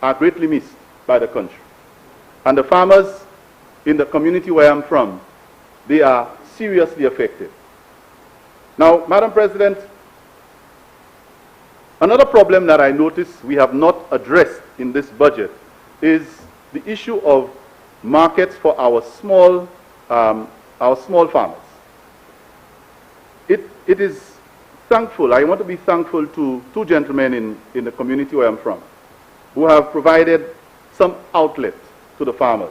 are greatly missed by the country. And the farmers in the community where I'm from, they are seriously affected. Now, Madam President, another problem that I notice we have not addressed in this budget is the issue of markets for our small farmers. It is thankful, I want to be thankful to two gentlemen in the community where I'm from, who have provided some outlet to the farmers.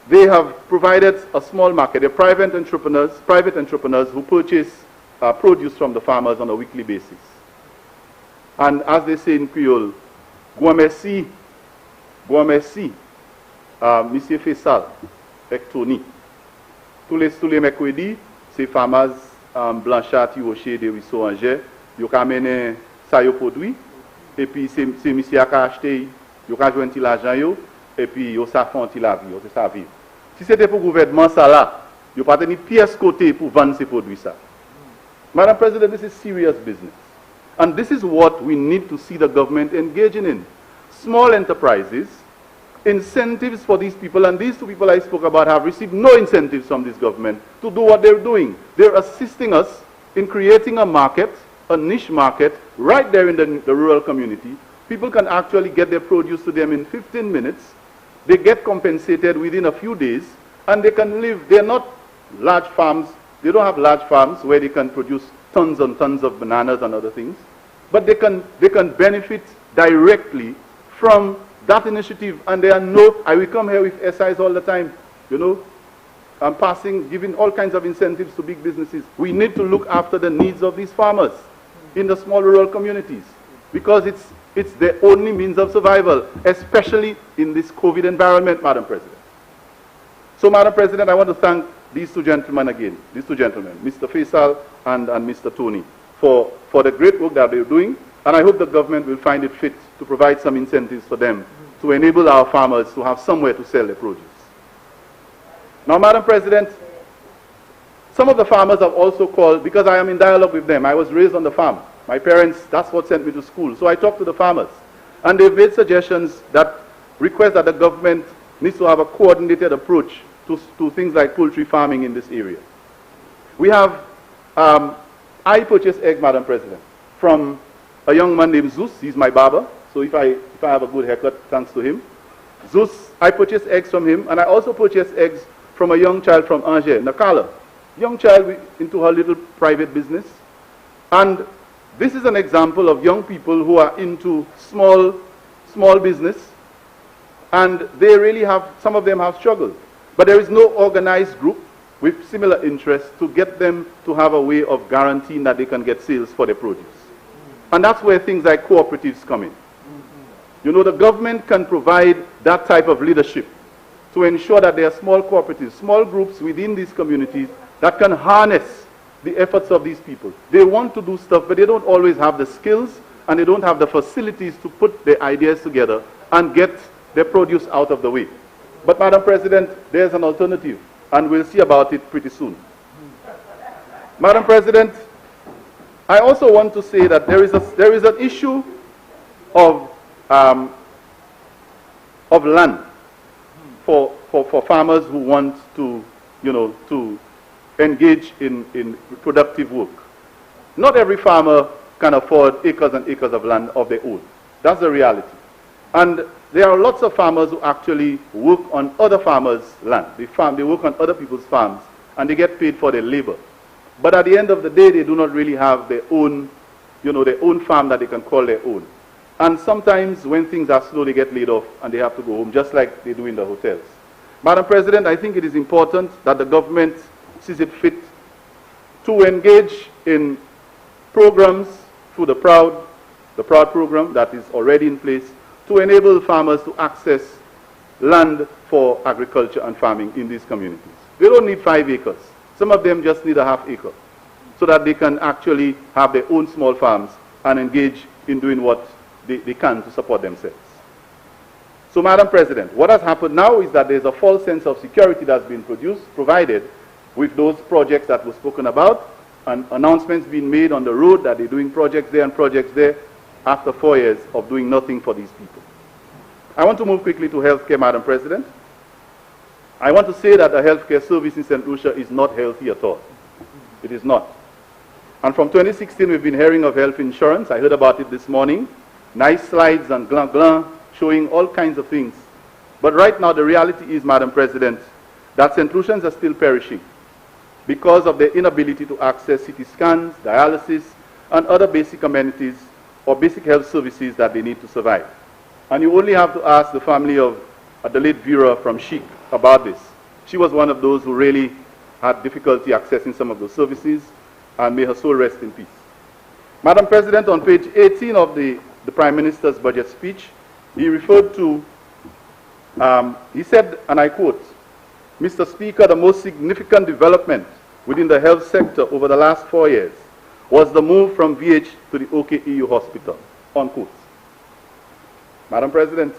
They have provided a small market. They're private entrepreneurs who purchase produce from the farmers on a weekly basis. And as they say in Creole, Gwa merci, Monsieur Faisal, avec Tony. Tous les mercredis, ces farmers Blanchard, Rocher, de Ruisseau, Angers, ils ont amené ça au produit, et puis c'est monsieur qui a acheté, ils ont joint l'argent, et puis ils ont ça fait la vie, ils ont ça vivre. Si c'était pour le gouvernement, ça là, ils n'ont pas tenu pièce côté pour vendre ces produits. Ça. Madam President, this is serious business. And this is what we need to see the government engaging in. Small enterprises, incentives for these people, and these two people I spoke about have received no incentives from this government to do what they're doing. They're assisting us in creating a market, a niche market, right there in the rural community. People can actually get their produce to them in 15 minutes. They get compensated within a few days, and they can live. They're not large farms. They don't have large farms where they can produce tons and tons of bananas and other things. But they can benefit directly from that initiative. And there are I will come here with SIs all the time, you know. I'm giving all kinds of incentives to big businesses. We need to look after the needs of these farmers in the small rural communities, because it's their only means of survival, especially in this COVID environment, Madam President. So, Madam President, I want to thank these two gentlemen again, Mr. Faisal and Mr. Tony, for the great work that they're doing, and I hope the government will find it fit to provide some incentives for them to enable our farmers to have somewhere to sell their produce. Now, Madam President, some of the farmers have also called, because I am in dialogue with them. I was raised on the farm. My parents, that's what sent me to school. So I talked to the farmers. And they've made suggestions that request that the government needs to have a coordinated approach to things like poultry farming in this area. We have, I purchased eggs, Madam President, from a young man named Zeus. He's my barber. So if I have a good haircut, thanks to him. Zeus, I purchased eggs from him. And I also purchased eggs from a young child from Angers, Nakala. Young child into her little private business. And this is an example of young people who are into small business, and they really have, some of them have struggled. But there is no organized group with similar interests to get them to have a way of guaranteeing that they can get sales for their produce. And that's where things like cooperatives come in. You know, the government can provide that type of leadership to ensure that there are small cooperatives, small groups within these communities that can harness the efforts of these people. They want to do stuff, but they don't always have the skills, and they don't have the facilities to put their ideas together and get their produce out of the way. But, Madam President, there's an alternative, and we'll see about it pretty soon. Madam President, I also want to say that there is an issue of land for farmers who want to, you know, to engage in productive work. Not every farmer can afford acres and acres of land of their own. That's the reality. And there are lots of farmers who actually work on other farmers' land. They work on other people's farms, and they get paid for their labor. But at the end of the day, they do not really have their own, you know, their own farm that they can call their own. And sometimes when things are slow, they get laid off and they have to go home, just like they do in the hotels. Madam President, I think it is important that the government sees it fit to engage in programs through the Proud program that is already in place to enable farmers to access land for agriculture and farming in these communities. They don't need 5 acres. Some of them just need a ½ acre so that they can actually have their own small farms and engage in doing what they can to support themselves. So, Madam President, what has happened now is that there's a false sense of security that's been provided with those projects that were spoken about, and announcements being made on the road that they're doing projects there and projects there. after 4 years of doing nothing for these people. I want to move quickly to healthcare, Madam President. I want to say that the healthcare service in St. Lucia is not healthy at all. It is not. And from 2016, we've been hearing of health insurance. I heard about it this morning. Nice slides and glan showing all kinds of things. But right now, the reality is, Madam President, that St. Lucians are still perishing because of their inability to access CT scans, dialysis, and other basic amenities or basic health services that they need to survive. And you only have to ask the family of the late Vera from Chic about this. She was one of those who really had difficulty accessing some of those services, and may her soul rest in peace. Madam President, on page 18 of the Prime Minister's budget speech, he referred to, he said, and I quote, "Mr. Speaker, the most significant development within the health sector over the last 4 years was the move from VH to the OKEU hospital," unquote. Madam President,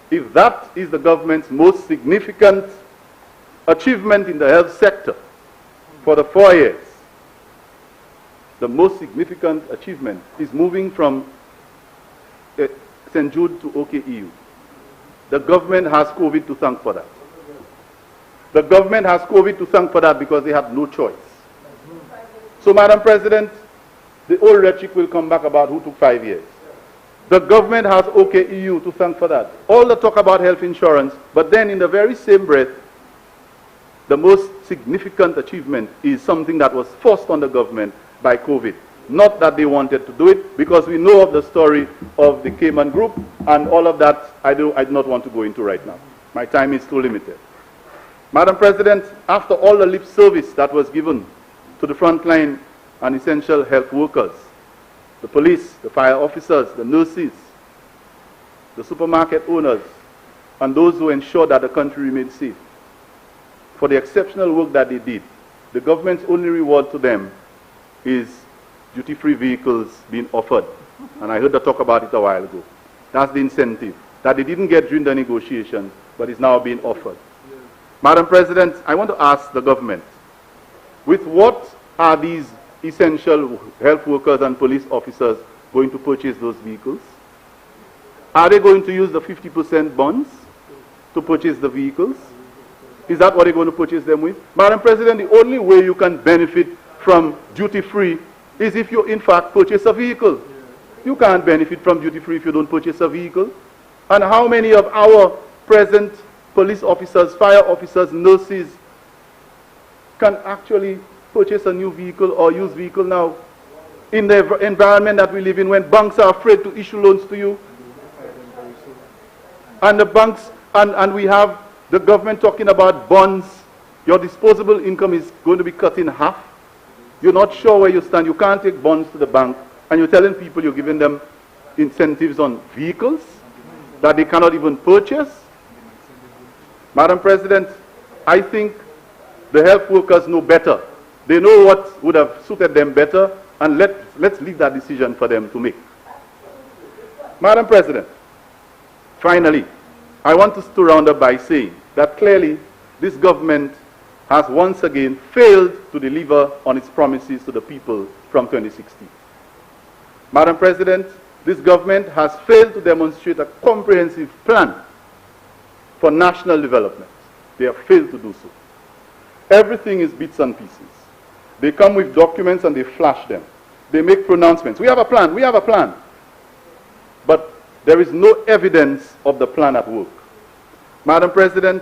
if that is the government's most significant achievement in the health sector for the 4 years, the most significant achievement is moving from St. Jude to OKEU. The government has COVID to thank for that. The government has COVID to thank for that because they had no choice. So, Madam President, the old rhetoric will come back about who took 5 years. The government has OKEU to thank for that. All the talk about health insurance, but then in the very same breath, the most significant achievement is something that was forced on the government by COVID. Not that they wanted to do it, because we know of the story of the Cayman Group, and all of that I do not want to go into right now. My time is too limited. Madam President, after all the lip service that was given to the frontline and essential health workers, the police, the fire officers, the nurses, the supermarket owners, and those who ensured that the country remained safe, for the exceptional work that they did, the government's only reward to them is duty-free vehicles being offered. And I heard the talk about it a while ago. That's the incentive that they didn't get during the negotiations, but is now being offered. Yeah. Madam President, I want to ask the government, with what are these essential health workers and police officers going to purchase those vehicles? Are they going to use the 50% bonds to purchase the vehicles? Is that what they're going to purchase them with? Madam President, the only way you can benefit from duty-free is if you, in fact, purchase a vehicle. You can't benefit from duty-free if you don't purchase a vehicle. And how many of our present police officers, fire officers, nurses can actually purchase a new vehicle or used vehicle now in the environment that we live in, when banks are afraid to issue loans to you? And the banks, and we have the government talking about bonds. Your disposable income is going to be cut in half. You're not sure where you stand. You can't take bonds to the bank, and you're telling people you're giving them incentives on vehicles that they cannot even purchase. Madam President, I think the health workers know better. They know what would have suited them better, and let's leave that decision for them to make. Madam President, finally, I want us to round up by saying that clearly this government has once again failed to deliver on its promises to the people from 2016. Madam President, this government has failed to demonstrate a comprehensive plan for national development. They have failed to do so. Everything is bits and pieces. They come with documents and they flash them. They make pronouncements. We have a plan, we have a plan. But there is no evidence of the plan at work. Madam President,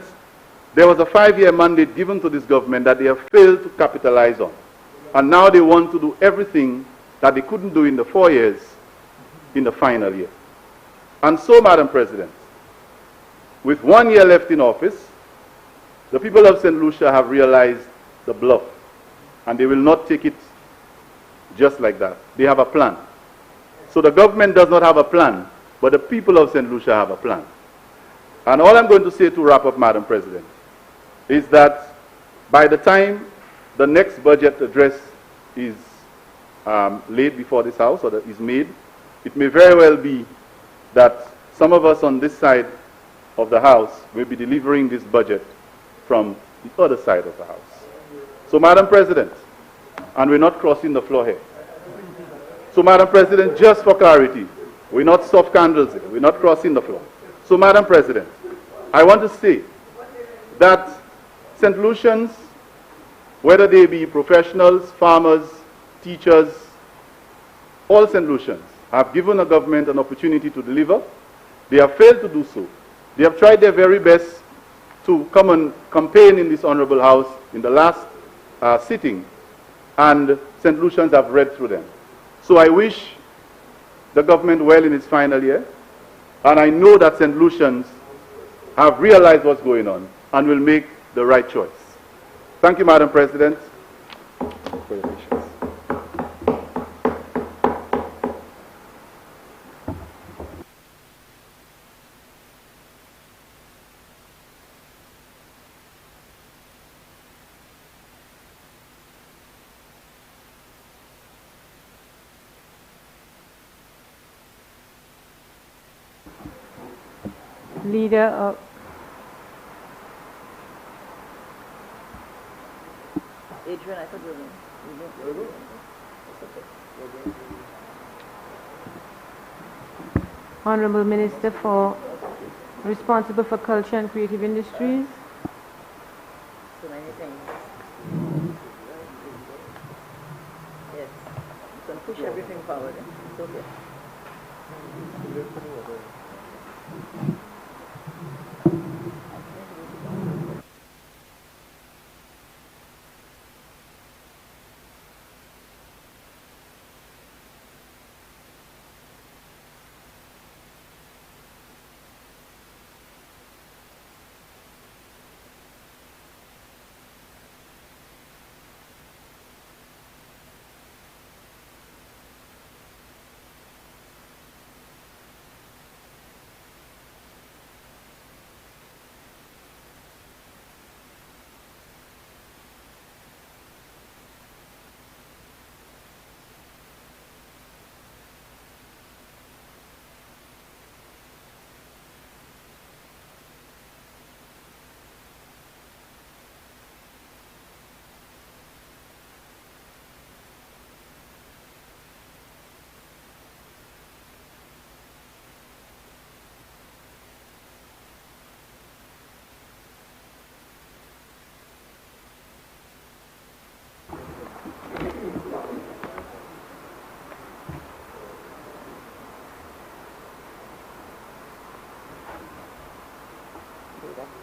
there was a 5-year mandate given to this government that they have failed to capitalize on. And now they want to do everything that they couldn't do in the 4 years in the final year. And so, Madam President, with 1 year left in office, the people of St. Lucia have realized the bluff. And they will not take it just like that. They have a plan. So the government does not have a plan, but the people of St. Lucia have a plan. And all I'm going to say to wrap up, Madam President, is that by the time the next budget address is laid before this House, or that is made, it may very well be that some of us on this side of the House will be delivering this budget from the other side of the House. So, Madam President, and we're not crossing the floor here. So, Madam President, just for clarity, We're not soft candles here. We're not crossing the floor. So, Madam President, I want to say that St. Lucians, whether they be professionals, farmers, teachers, all St. Lucians have given the government an opportunity to deliver. They have failed to do so. They have tried their very best to come and campaign in this honorable house in the last sitting, and St. Lucians have read through them. So I wish the government well in its final year, and I know that St. Lucians have realized what's going on and will make the right choice. Thank you, Madam President, for your patience. Leader of Adjournment, I thought you were Honorable Minister responsible for culture and creative industries. so many things. Yes, it's going to push everything forward. It's okay.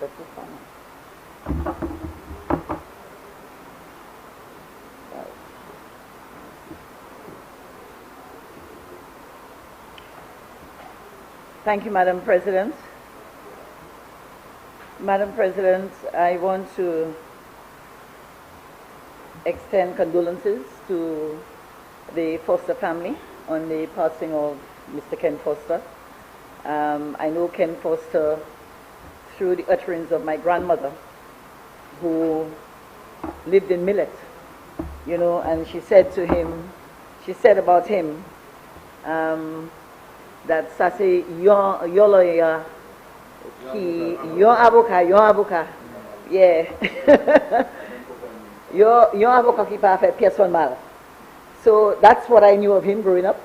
That's fun. Thank you, Madam President. Madam President, I want to extend condolences to the Foster family on the passing of Mr. Ken Foster. I know Ken Foster through the utterance of my grandmother, who lived in Millet, you know, and she said about him, that Sase, your lawyer, your avocat, yeah. your avocat qui pas fait personne mal. So that's what I knew of him growing up.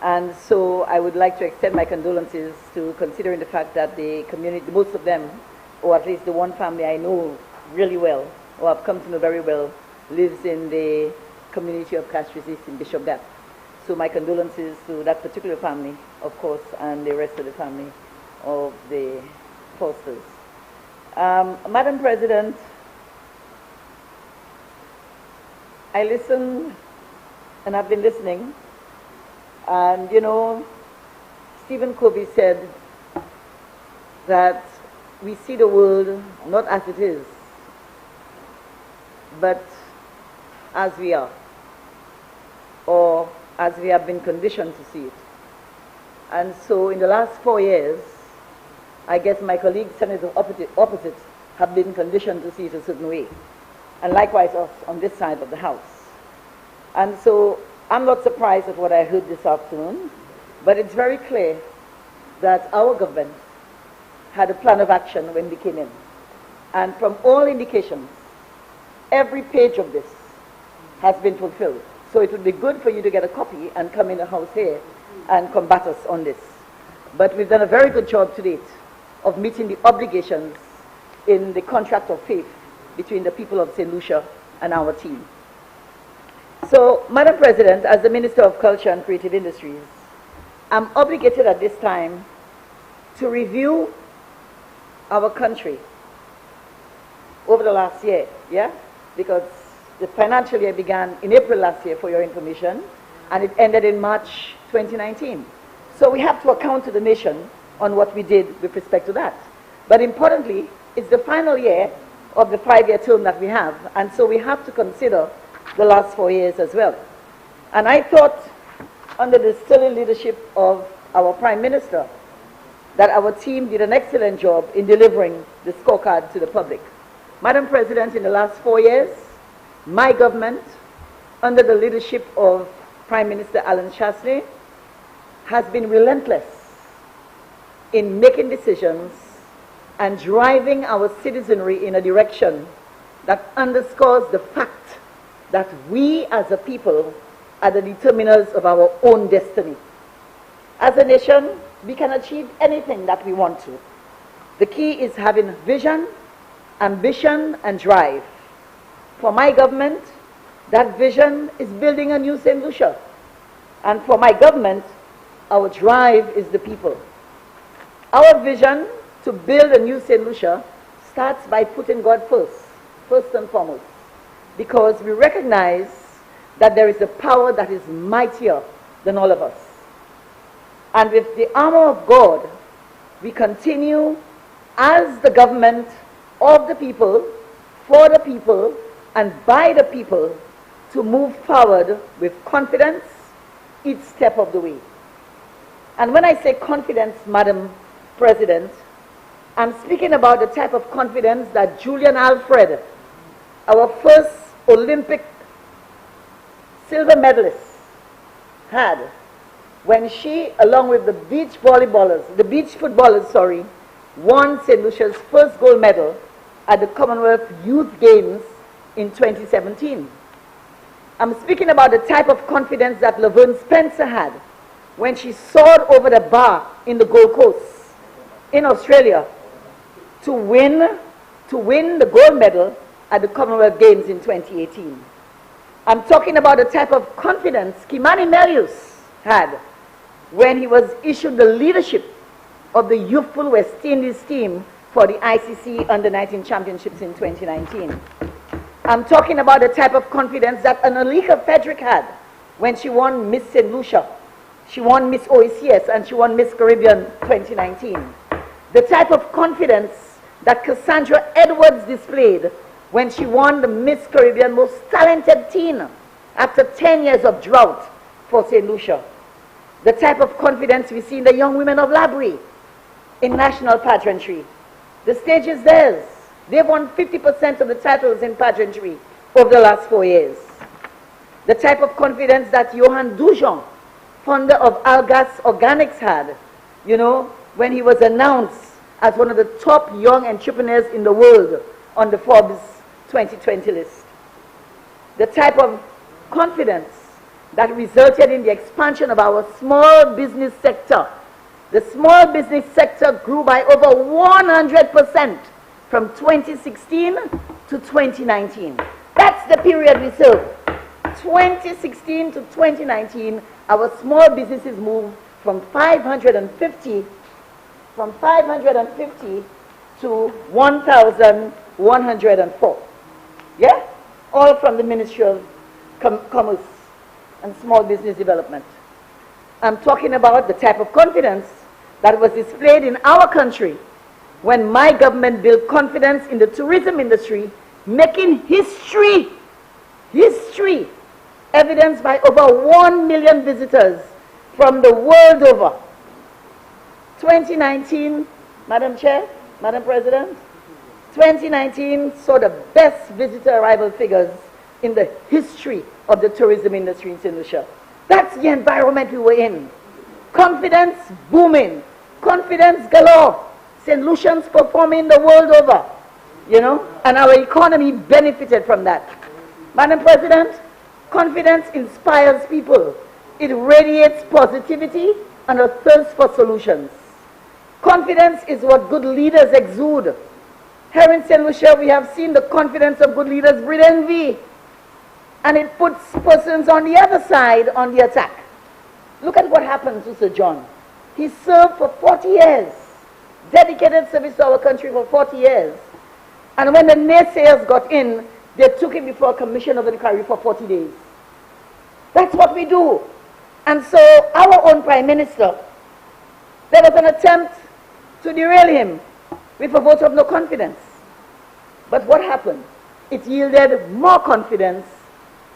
And so I would like to extend my condolences to considering the fact that the community, most of them, or at least the one family I know really well, or I've come to know very well, lives in the community of Castries East in Bishop Gap. So my condolences to that particular family, of course, and the rest of the family of the Fosters. Madam President, I listened and I've been listening. And, you know, Stephen Covey said that we see the world not as it is, but as we are, or as we have been conditioned to see it. And so in the last 4 years, I guess my colleagues, senators opposite, have been conditioned to see it a certain way. And likewise us on this side of the House. And so I'm not surprised at what I heard this afternoon, but it's very clear that our government had a plan of action when we came in. And from all indications, every page of this has been fulfilled. So it would be good for you to get a copy and come in the house here and combat us on this. But we've done a very good job to date of meeting the obligations in the contract of faith between the people of St. Lucia and our team. So, Madam President, as the Minister of Culture and Creative Industries, I'm obligated at this time to review our country over the last year, yeah? Because the financial year began in April last year, for your information, and it ended in March 2019. So we have to account to the nation on what we did with respect to that. But importantly, it's the final year of the 5-year term that we have, and so we have to consider the last 4 years as well. And I thought, under the sterling leadership of our Prime Minister, that our team did an excellent job in delivering the scorecard to the public. Madam President, in the last 4 years, my government, under the leadership of Prime Minister Alan Chasley, has been relentless in making decisions and driving our citizenry in a direction that underscores the fact that we as a people are the determiners of our own destiny. As a nation, we can achieve anything that we want to. The key is having vision, ambition, and drive. For my government, that vision is building a new St. Lucia. And for my government, our drive is the people. Our vision to build a new St. Lucia starts by putting God first and foremost, because we recognize that there is a power that is mightier than all of us. And with the armor of God, we continue as the government of the people, for the people, and by the people, to move forward with confidence each step of the way. And when I say confidence, Madam President, I'm speaking about the type of confidence that Julian Alfred, our first Olympic silver medalist, had when she, along with the beach footballers, won St. Lucia's first gold medal at the Commonwealth Youth Games in 2017. I'm speaking about the type of confidence that Laverne Spencer had when she soared over the bar in the Gold Coast in Australia to win the gold medal at the Commonwealth Games in 2018. I'm talking about the type of confidence Kimani Melius had when he was issued the leadership of the youthful West Indies team for the ICC Under-19 Championships in 2019. I'm talking about the type of confidence that Annalika Frederick had when she won Miss St. Lucia, she won Miss OECS, and she won Miss Caribbean 2019. The type of confidence that Cassandra Edwards displayed when she won the Miss Caribbean Most Talented Teen after 10 years of drought for St. Lucia. The type of confidence we see in the young women of Labrie in national pageantry. The stage is theirs. They've won 50% of the titles in pageantry over the last 4 years. The type of confidence that Johan Dujon, founder of Algas Organics, had, when he was announced as one of the top young entrepreneurs in the world on the Forbes 2020 list. The type of confidence that resulted in the expansion of our small business sector. The small business sector grew by over 100% from 2016 to 2019. That's the period we serve. 2016 to 2019, our small businesses moved from 550 to 1,104. Yeah? All from the Ministry of Commerce and Small Business Development. I'm talking about the type of confidence that was displayed in our country when my government built confidence in the tourism industry, making history, evidenced by over 1 million visitors from the world over. 2019, Madam Chair, Madam President, 2019 saw the best visitor arrival figures in the history of the tourism industry in St. Lucia. That's the environment we were in. Confidence booming, confidence galore. St. Lucians performing the world over, and our economy benefited from that. Madam President, confidence inspires people. It radiates positivity and a thirst for solutions. Confidence is what good leaders exude. Here in St. Lucia, we have seen the confidence of good leaders breed envy, and it puts persons on the other side on the attack. Look at what happened to Sir John. He served for 40 years, dedicated service to our country for 40 years. And when the naysayers got in, they took him before a commission of inquiry for 40 days. That's what we do. And so our own Prime Minister, there was an attempt to derail him with a vote of no confidence. But what happened? It yielded more confidence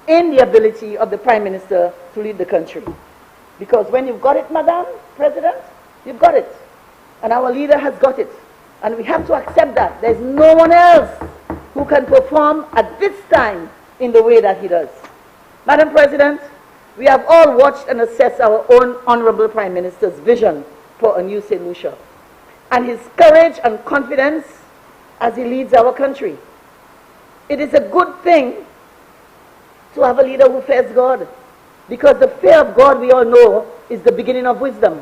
in the ability of the Prime Minister to lead the country. Because when you've got it, Madam President, you've got it. And our leader has got it. And we have to accept that. There's no one else who can perform at this time in the way that he does. Madam President, we have all watched and assessed our own Honorable Prime Minister's vision for a new St. Lucia, and his courage and confidence as he leads our country. It is a good thing to have a leader who fears God, because the fear of God, we all know, is the beginning of wisdom.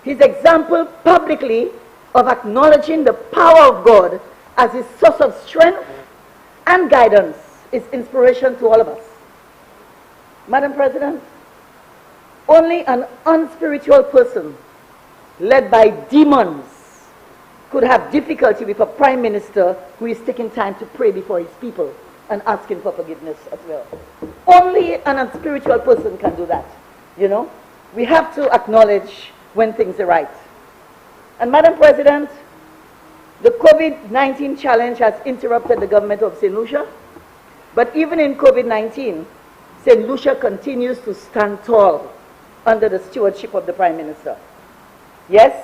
His example publicly of acknowledging the power of God as his source of strength and guidance is inspiration to all of us. Madam President, only an unspiritual person led by demons could have difficulty with a Prime Minister who is taking time to pray before his people and asking for forgiveness as well. Only an unspiritual person can do that, you know. We have to acknowledge when things are right. And Madam President, the COVID-19 challenge has interrupted the government of St. Lucia, but even in COVID-19, St. Lucia continues to stand tall under the stewardship of the Prime Minister. Yes,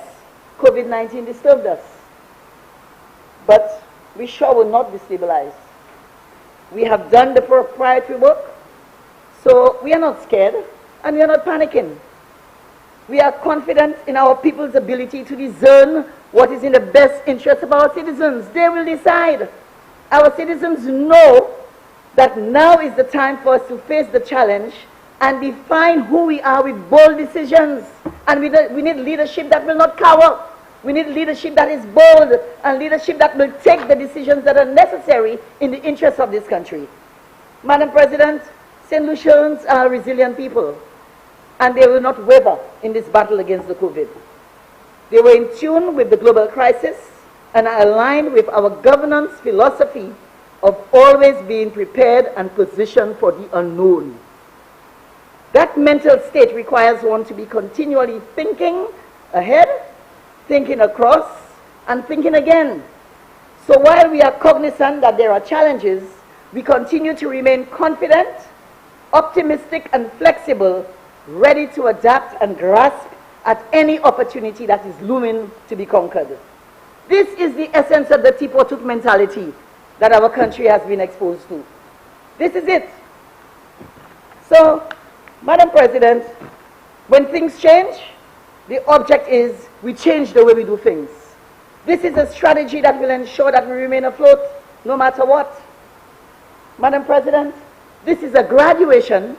COVID-19 disturbed us, but we sure will not destabilize. We have done the proprietary work, so we are not scared and we are not panicking. We are confident in our people's ability to discern what is in the best interest of our citizens. They will decide. Our citizens know that now is the time for us to face the challenge and define who we are with bold decisions. And we need leadership that will not cower. We need leadership that is bold and leadership that will take the decisions that are necessary in the interest of this country. Madam President, St. Lucians are resilient people, and they will not waver in this battle against the COVID. They were in tune with the global crisis and are aligned with our governance philosophy of always being prepared and positioned for the unknown. That mental state requires one to be continually thinking ahead, thinking across, and thinking again. So while we are cognizant that there are challenges, we continue to remain confident, optimistic, and flexible, ready to adapt and grasp at any opportunity that is looming to be conquered. This is the essence of the tit for tat mentality that our country has been exposed to. This is it. So, Madam President, when things change, the object is we change the way we do things. This is a strategy that will ensure that we remain afloat no matter what. Madam President, this is a graduation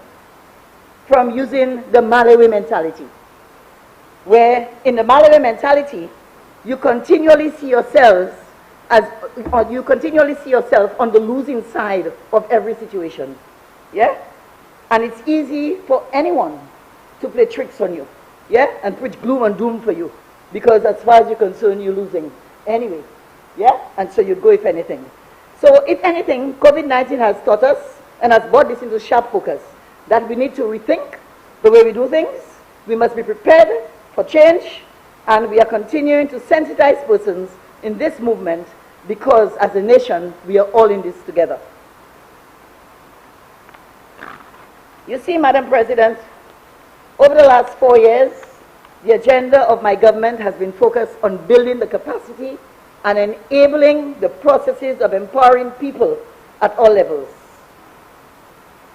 from using the Malawi mentality, where in the Malawi mentality, you continually see yourselves on the losing side of every situation. Yeah? And it's easy for anyone to play tricks on you. Yeah? And preach gloom and doom for you. Because as far as you're concerned, you're losing anyway. Yeah? And so you go if anything. So if anything, COVID-19 has taught us and has brought this into sharp focus that we need to rethink the way we do things. We must be prepared for change, and we are continuing to sensitize persons in this movement because as a nation, we are all in this together. You see, Madam President, over the last 4 years, the agenda of my government has been focused on building the capacity and enabling the processes of empowering people at all levels.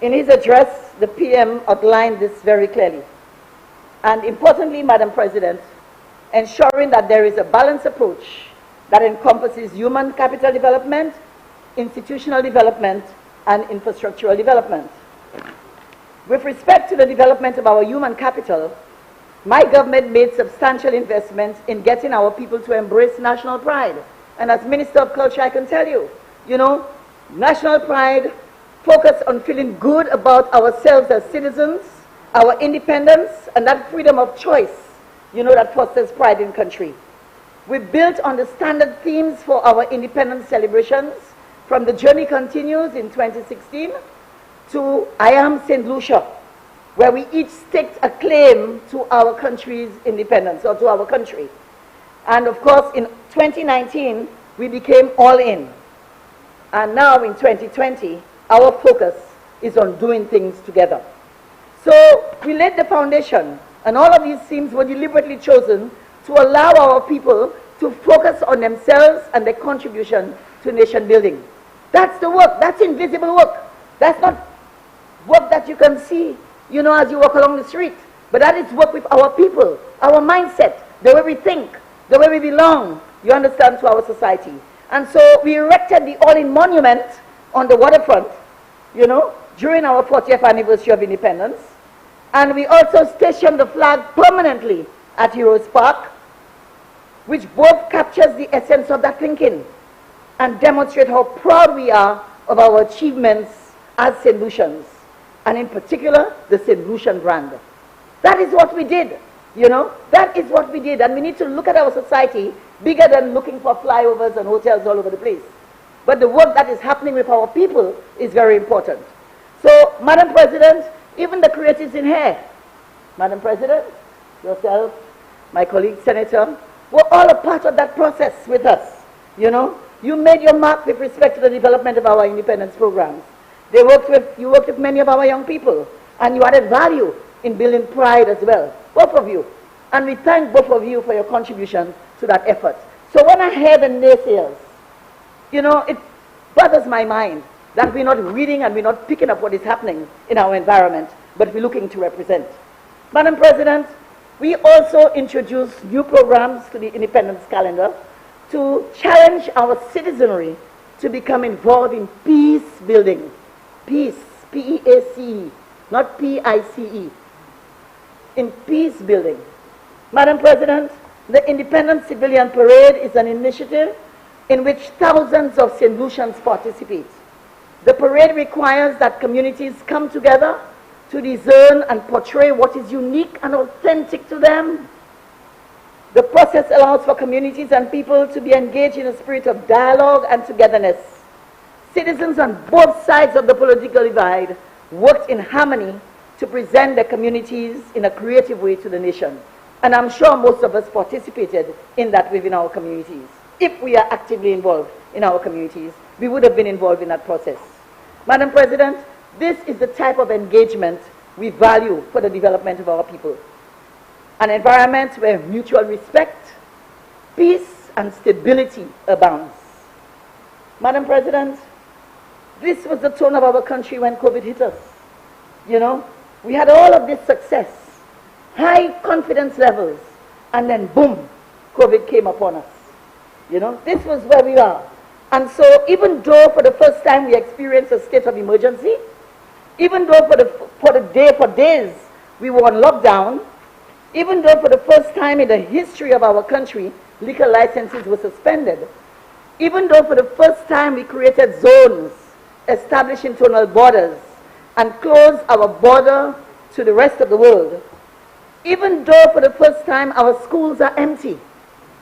In his address, the PM outlined this very clearly. And importantly, Madam President, ensuring that there is a balanced approach that encompasses human capital development, institutional development, and infrastructural development. With respect to the development of our human capital, my government made substantial investments in getting our people to embrace national pride. And as Minister of Culture, I can tell you, national pride, focus on feeling good about ourselves as citizens, our independence, and that freedom of choice, that fosters pride in country. We built on the standard themes for our independence celebrations, from The Journey Continues in 2016 to I Am St. Lucia, where we each staked a claim to our country's independence, or to our country. And of course, in 2019, we became all in. And now in 2020, our focus is on doing things together. So we laid the foundation, and all of these themes were deliberately chosen to allow our people to focus on themselves and their contribution to nation building. That's the work. That's invisible work. That's not work that you can see, as you walk along the street. But that is work with our people, our mindset, the way we think, the way we belong, you understand, to our society. And so we erected the All-In Monument on the waterfront, during our 40th anniversary of independence. And we also stationed the flag permanently at Heroes Park, which both captures the essence of that thinking and demonstrate how proud we are of our achievements as St. Lucians, and in particular, the St. Lucian brand. That is what we did, that is what we did, and we need to look at our society bigger than looking for flyovers and hotels all over the place. But the work that is happening with our people is very important. So, Madam President, even the creatives in here, Madam President, yourself, my colleague Senator, were all a part of that process with us, You made your mark with respect to the development of our independence programs. You worked with many of our young people, and you added value in building pride as well, both of you. And we thank both of you for your contribution to that effort. So when I hear the naysayers, it bothers my mind that we're not reading and we're not picking up what is happening in our environment, but we're looking to represent. Madam President, we also introduced new programs to the independence calendar to challenge our citizenry to become involved in peace building. Peace, P-E-A-C-E, not P-I-C-E. In peace building. Madam President, the Independence Civilian Parade is an initiative in which thousands of St. Lucians participate. The parade requires that communities come together to discern and portray what is unique and authentic to them. The process allows for communities and people to be engaged in a spirit of dialogue and togetherness. Citizens on both sides of the political divide worked in harmony to present their communities in a creative way to the nation. And I'm sure most of us participated in that within our communities. If we are actively involved in our communities, we would have been involved in that process. Madam President, this is the type of engagement we value for the development of our people. An environment where mutual respect, peace, and stability abounds. Madam President, this was the tone of our country when COVID hit us. We had all of this success, high confidence levels, and then boom, COVID came upon us. This was where we are. And so even though for the first time we experienced a state of emergency, even though for days we were on lockdown, even though for the first time in the history of our country liquor licenses were suspended, even though for the first time we created zones, established internal borders, and closed our border to the rest of the world, even though for the first time our schools are empty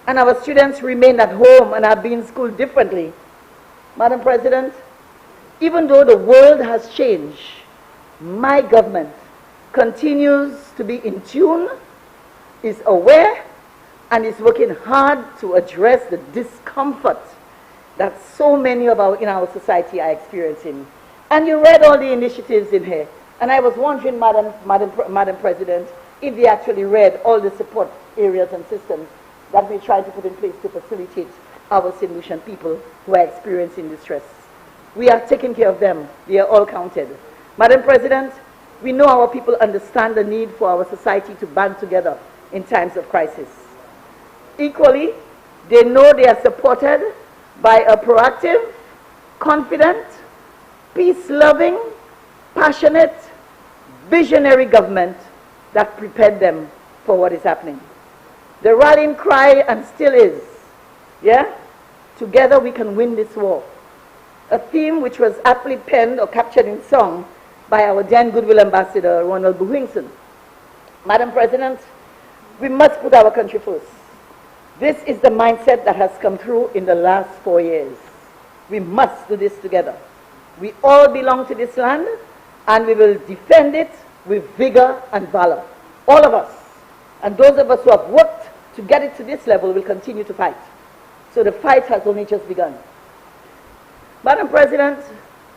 and our students remain at home and are being schooled differently, Madam President, even though the world has changed, my government continues to be in tune, is aware, and is working hard to address the discomfort that so many of in our society are experiencing. And you read all the initiatives in here. And I was wondering, Madam President, if they actually read all the support areas and systems that we try to put in place to facilitate our St. Lucian people who are experiencing distress. We are taking care of them. They are all counted. Madam President, we know our people understand the need for our society to band together in times of crisis. Equally, they know they are supported by a proactive, confident, peace-loving, passionate, visionary government that prepared them for what is happening. The rallying cry, and still is, yeah? Together we can win this war. A theme which was aptly penned or captured in song by our then Goodwill Ambassador, Ronald Buwingson. Madam President, we must put our country first. This is the mindset that has come through in the last 4 years. We must do this together. We all belong to this land, and we will defend it with vigor and valor. All of us. And those of us who have worked to get it to this level will continue to fight. So the fight has only just begun. Madam President,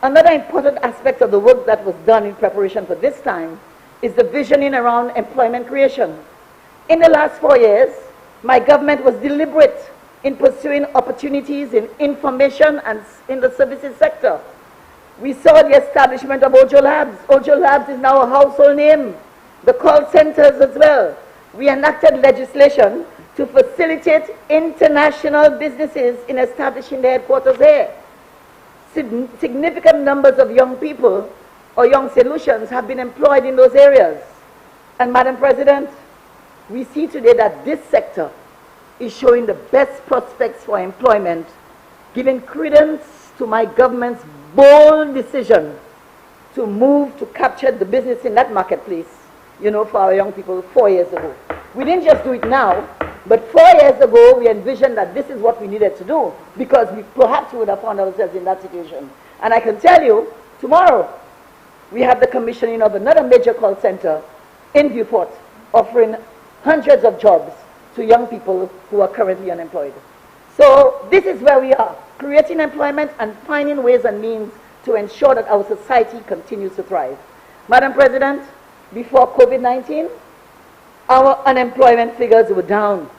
another important aspect of the work that was done in preparation for this time is the visioning around employment creation. In the last 4 years, my government was deliberate in pursuing opportunities in information and in the services sector. We saw the establishment of Ojo Labs. Ojo Labs is now a household name. The call centers as well. We enacted legislation to facilitate international businesses in establishing their headquarters here. Significant numbers of young people or young solutions have been employed in those areas. And Madam President, we see today that this sector is showing the best prospects for employment, giving credence to my government's bold decision to move to capture the business in that marketplace, you know, for our young people 4 years ago. We didn't just do it now, but 4 years ago we envisioned that this is what we needed to do, because we perhaps would have found ourselves in that situation. And I can tell you, tomorrow we have the commissioning of another major call center in Viewport, offering hundreds of jobs to young people who are currently unemployed. So this is where we are, creating employment and finding ways and means to ensure that our society continues to thrive. Madam President, before COVID-19, our unemployment figures were down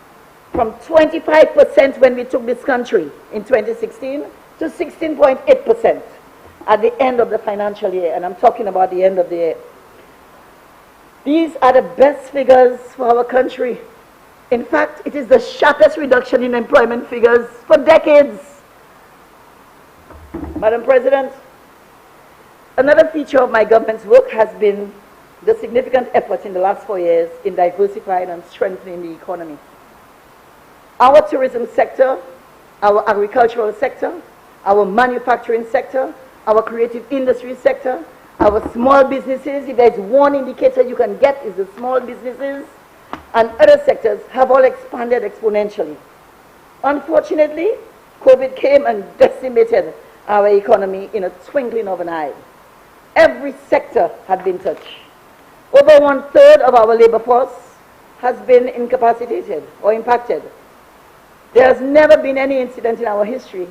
from 25% when we took this country in 2016 to 16.8% at the end of the financial year, and I'm talking about the end of the year. These are the best figures for our country. In fact, it is the sharpest reduction in employment figures for decades. Madam President, another feature of my government's work has been the significant efforts in the last 4 years in diversifying and strengthening the economy. Our tourism sector, our agricultural sector, our manufacturing sector, our creative industry sector, our small businesses, if there's one indicator you can get is the small businesses, and other sectors have all expanded exponentially. Unfortunately, COVID came and decimated our economy in a twinkling of an eye. Every sector had been touched. Over 1/3 of our labor force has been incapacitated or impacted. There has never been any incident in our history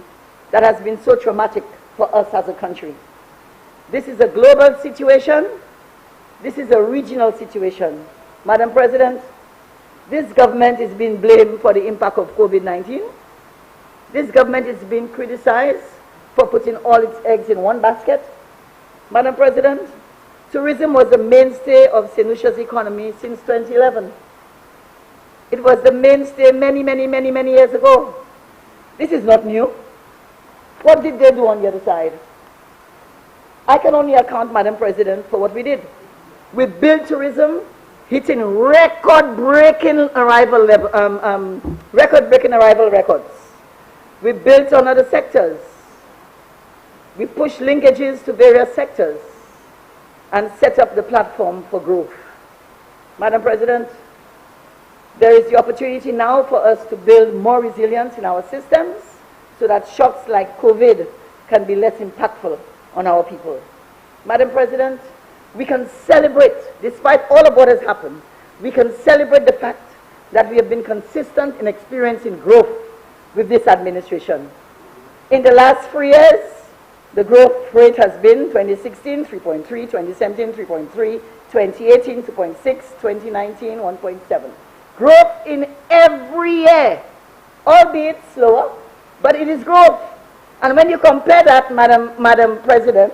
that has been so traumatic for us as a country. This is a global situation. This is a regional situation. Madam President, this government is being blamed for the impact of COVID-19. This government is being criticized for putting all its eggs in one basket. Madam President, tourism was the mainstay of St. Lucia's economy since 2011. It was the mainstay many years ago. This is not new. What did they do on the other side? I can only account, Madam President, for what we did. We built tourism, hitting record-breaking arrival records. We built on other sectors. We pushed linkages to various sectors and set up the platform for growth. Madam President, there is the opportunity now for us to build more resilience in our systems so that shocks like COVID can be less impactful on our people. Madam President, we can celebrate, despite all of what has happened, we can celebrate the fact that we have been consistent in experiencing growth with this administration. In the last 3 years, the growth rate has been 2016, 3.3, 2017, 3.3, 2018, 2.6, 2019, 1.7. Growth in every year, albeit slower, but it is growth. And when you compare that, Madam President,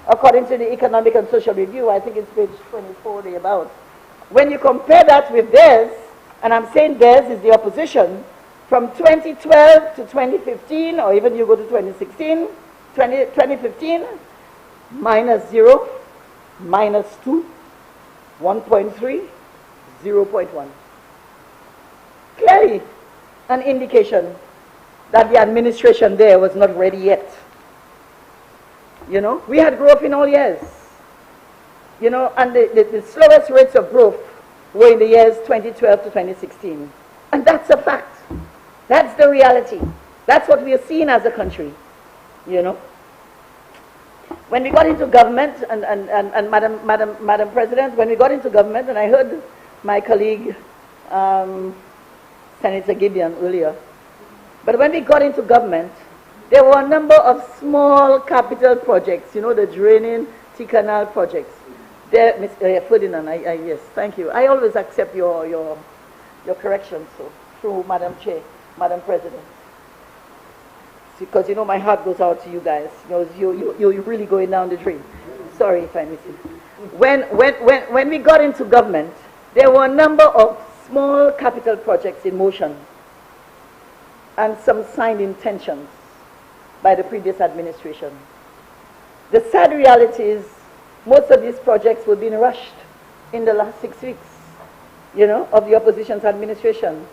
according to the Economic and Social Review, I think it's page 24 thereabout, when you compare that with theirs, and I'm saying theirs is the opposition, from 2012 to 2015, or even you go to 2016, 2015, -0, -2, 1.3, 0.1. Clearly an indication that the administration there was not ready yet. You know, we had growth in all years. You know, and the slowest rates of growth were in the years 2012 to 2016. And that's a fact. That's the reality. That's what we are seeing as a country, you know. When we got into government, and Madam President, when we got into government, and I heard my colleague, Senator Gideon earlier, but when we got into government, there were a number of small capital projects, you know, the draining T-canal projects. There, Mr. Ferdinand, yes, thank you. I always accept your corrections, so, through Madam Chair, Madam President. Because, you know, my heart goes out to you guys. You know, you're really going down the drain. Sorry if I miss it. When we got into government, there were a number of small capital projects in motion and some signed intentions by the previous administration. The sad reality is most of these projects were being rushed in the last 6 weeks, you know, of the opposition's administration.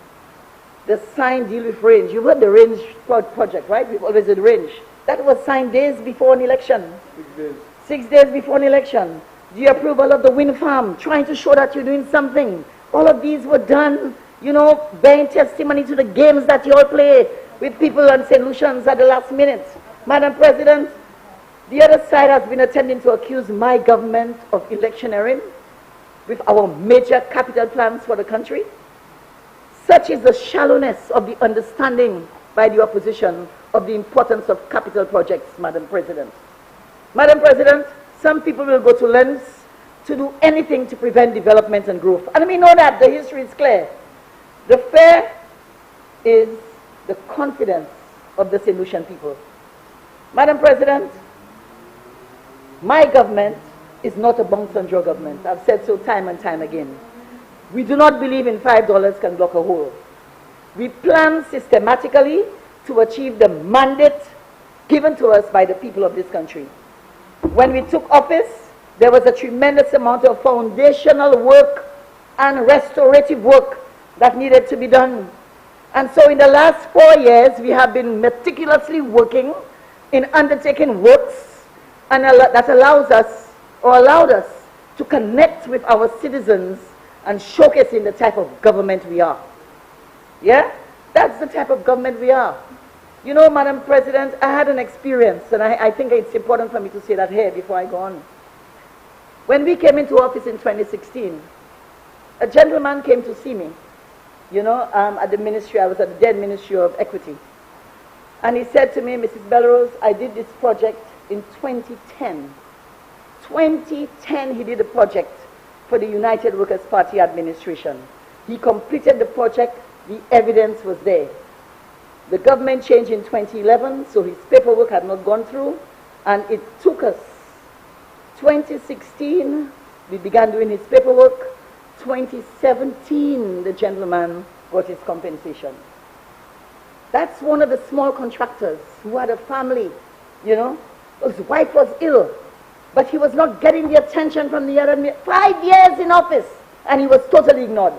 The signed deal with range. You've heard the range project, right? We've always had range. That was signed days before an election. 6 days. 6 days before an election. The approval of the wind farm, trying to show that you're doing something. All of these were done, you know, bearing testimony to the games that you all play with people and solutions at the last minute. Madam President, the other side has been attempting to accuse my government of electioneering with our major capital plans for the country. Such is the shallowness of the understanding by the opposition of the importance of capital projects, Madam President. Madam President, some people will go to lengths to do anything to prevent development and growth. And we know that, the history is clear. The fear is the confidence of the St. Lucian people. Madam President, my government is not a bounce and draw government. I've said so time and time again. We do not believe in $5 can block a hole. We plan systematically to achieve the mandate given to us by the people of this country. When we took office, there was a tremendous amount of foundational work and restorative work that needed to be done. And so in the last 4 years, we have been meticulously working in undertaking works and that allows us, or allowed us, to connect with our citizens and showcasing the type of government we are. Yeah? That's the type of government we are. You know, Madam President, I had an experience, and I think it's important for me to say that here before I go on. When we came into office in 2016, a gentleman came to see me, you know, at the ministry. I was at the then Ministry of Equity. And he said to me, Mrs. Belrose, I did this project in 2010. 2010 he did a project for the United Workers' Party administration. He completed the project, the evidence was there. The government changed in 2011, so his paperwork had not gone through, and it took us 2016, we began doing his paperwork. 2017, the gentleman got his compensation. That's one of the small contractors who had a family, you know. His wife was ill, but he was not getting the attention from the other. 5 years in office, and he was totally ignored.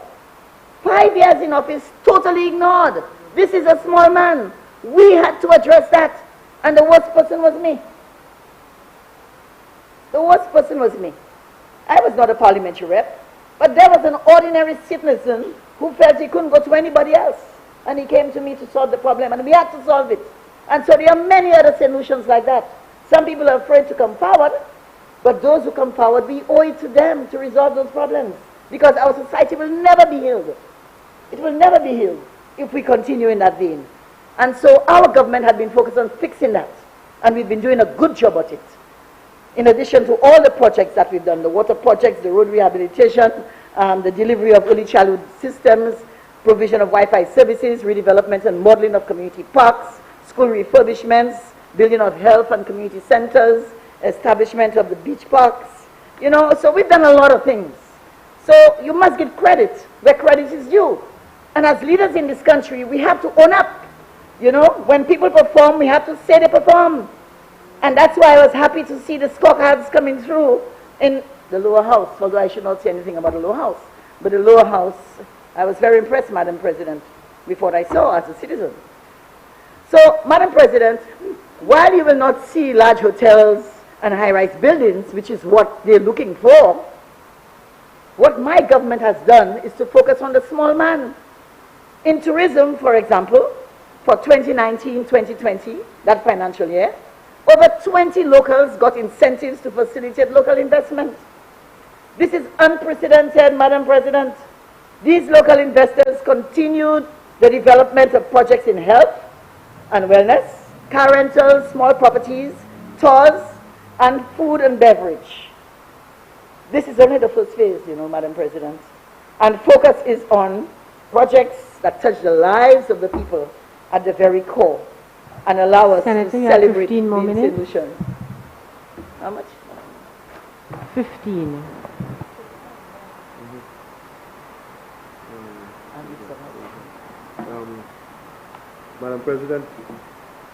5 years in office, totally ignored. This is a small man. We had to address that, and the worst person was me. The worst person was me. I was not a parliamentary rep, but there was an ordinary citizen who felt he couldn't go to anybody else, and he came to me to solve the problem, and we had to solve it. And so there are many other solutions like that. Some people are afraid to come forward, but those who come forward, we owe it to them to resolve those problems, because our society will never be healed. It will never be healed if we continue in that vein. And so our government had been focused on fixing that, and we've been doing a good job at it. In addition to all the projects that we've done, the water projects, the road rehabilitation, the delivery of early childhood systems, provision of Wi-Fi services, redevelopment and modeling of community parks, school refurbishments, building of health and community centers, establishment of the beach parks. You know, so we've done a lot of things. So you must give credit where credit is due. And as leaders in this country, we have to own up. You know, when people perform, we have to say they perform. And that's why I was happy to see the scorecards coming through in the lower house, although I should not say anything about the lower house. But the lower house, I was very impressed, Madam President, with what I saw as a citizen. So, Madam President, while you will not see large hotels and high-rise buildings, which is what they're looking for, what my government has done is to focus on the small man. In tourism, for example, for 2019-2020, that financial year, over 20 locals got incentives to facilitate local investment. This is unprecedented, Madam President. These local investors continued the development of projects in health and wellness, car rentals, small properties, tours, and food and beverage. This is only the first phase, you know, Madam President. And focus is on projects that touch the lives of the people at the very core and allow us Senator, to you have celebrate 15 more the minutes. solution. How much? 15. Madam President,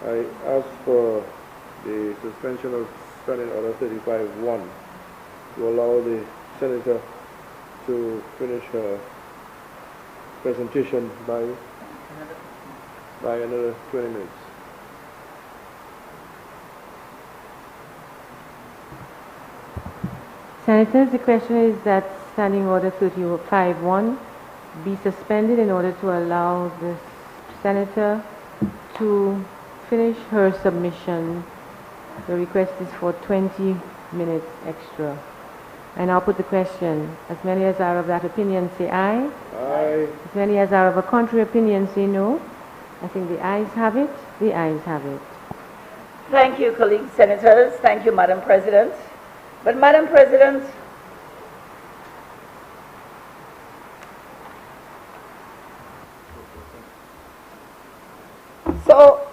I ask for the suspension of Standing Order 35-1 to allow the Senator to finish her presentation by another 20 minutes. Senators, the question is that Standing Order 35-1 be suspended in order to allow the Senator to finish her submission. The request is for 20 minutes extra. I now put the question. As many as are of that opinion say aye. Aye. As many as are of a contrary opinion say no. I think the ayes have it. The ayes have it. Thank you, colleagues senators. Thank you, Madam President. But Madam President, so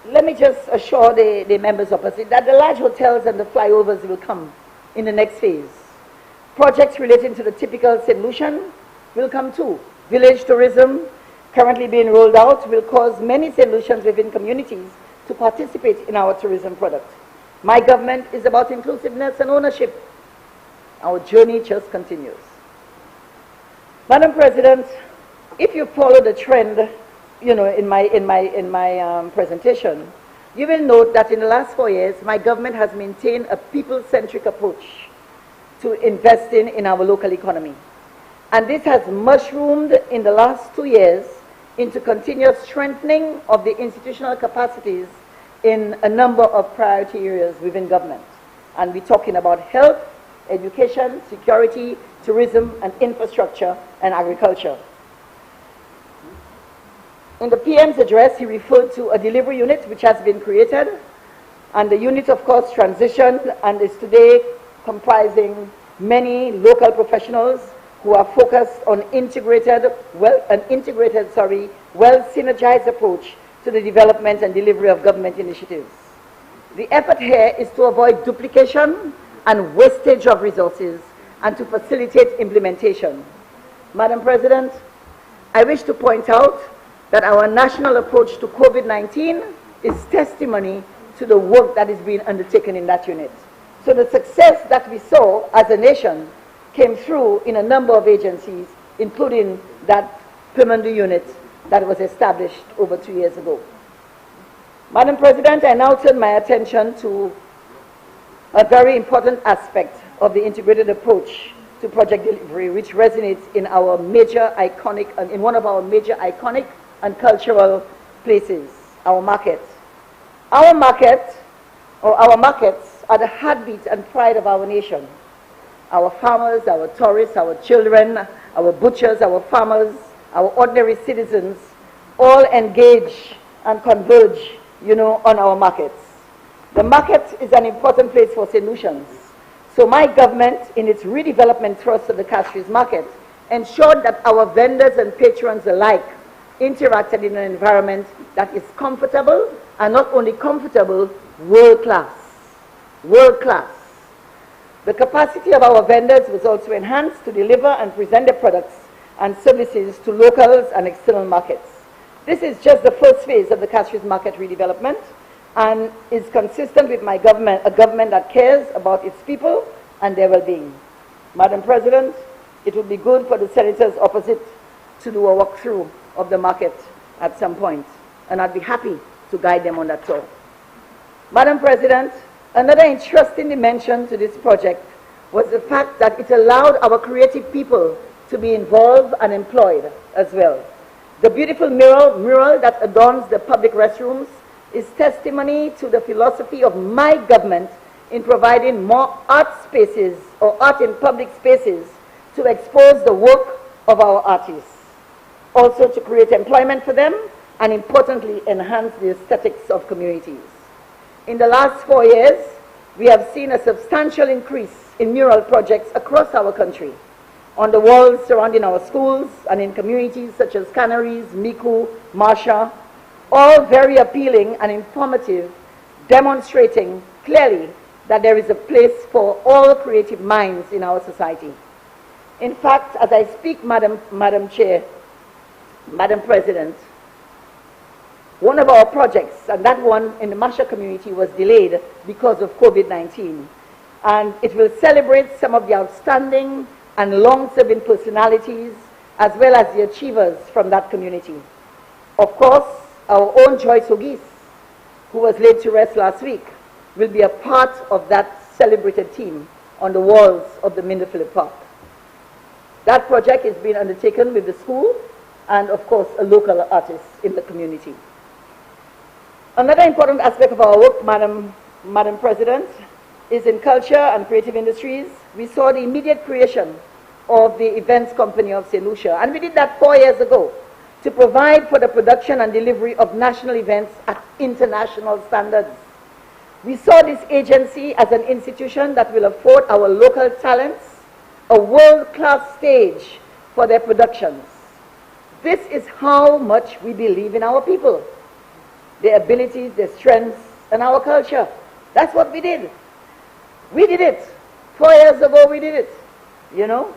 let me just assure the members opposite that the large hotels and the flyovers will come in the next phase. Projects relating to the typical St. Lucian will come too. Village tourism, currently being rolled out, will cause many St. Lucians within communities to participate in our tourism product. My government is about inclusiveness and ownership. Our journey just continues. Madam President, if you follow the trend, you know, in my presentation, you will note that in the last 4 years, my government has maintained a people-centric approach to investing in our local economy. And this has mushroomed in the last 2 years into continuous strengthening of the institutional capacities in a number of priority areas within government. And we're talking about health, education, security, tourism, and infrastructure and agriculture. In the PM's address, he referred to a delivery unit which has been created, and the unit, of course, transitioned and is today comprising many local professionals who are focused on an integrated, well-synergized approach to the development and delivery of government initiatives. The effort here is to avoid duplication and wastage of resources and to facilitate implementation. Madam President, I wish to point out that our national approach to COVID-19 is testimony to the work that is being undertaken in that unit. So the success that we saw as a nation came through in a number of agencies, including that Pimandu unit that was established over 2 years ago. Madam President, I now turn my attention to a very important aspect of the integrated approach to project delivery, which resonates in our major iconic, in one of our major iconic and cultural places, our markets. Our markets are the heartbeat and pride of our nation. Our farmers, our tourists, our children, our butchers, our farmers, our ordinary citizens all engage and converge, you know, on our markets. The market is an important place for St. Lucians. So my government, in its redevelopment thrust of the Castries market, ensured that our vendors and patrons alike interacted in an environment that is comfortable, and not only comfortable, world-class. World-class. The capacity of our vendors was also enhanced to deliver and present their products and services to locals and external markets. This is just the first phase of the Castries market redevelopment and is consistent with my government, a government that cares about its people and their well-being. Madam President, it would be good for the senators opposite to do a walkthrough of the market at some point, and I'd be happy to guide them on that tour. Madam President, another interesting dimension to this project was the fact that it allowed our creative people to be involved and employed as well. The beautiful mural that adorns the public restrooms is testimony to the philosophy of my government in providing more art spaces or art in public spaces to expose the work of our artists. Also to create employment for them and importantly enhance the aesthetics of communities. In the last 4 years, we have seen a substantial increase in mural projects across our country, on the walls surrounding our schools and in communities such as Canaries, Miku, Marsha, all very appealing and informative, demonstrating clearly that there is a place for all creative minds in our society. In fact, as I speak, Madam Chair, Madam President, one of our projects, and that one in the Masha community, was delayed because of COVID-19. And it will celebrate some of the outstanding and long-serving personalities as well as the achievers from that community. Of course, our own Joyce Ogis, who was laid to rest last week, will be a part of that celebrated team on the walls of the Minder Phillip Park. That project is being undertaken with the school and, of course, a local artist in the community. Another important aspect of our work, Madam President, is in culture and creative industries. We saw the immediate creation of the events company of St. Lucia, and we did that 4 years ago to provide for the production and delivery of national events at international standards. We saw this agency as an institution that will afford our local talents a world-class stage for their productions. This is how much we believe in our people, their abilities, their strengths, and our culture. That's what we did. We did it. 4 years ago, we did it. You know?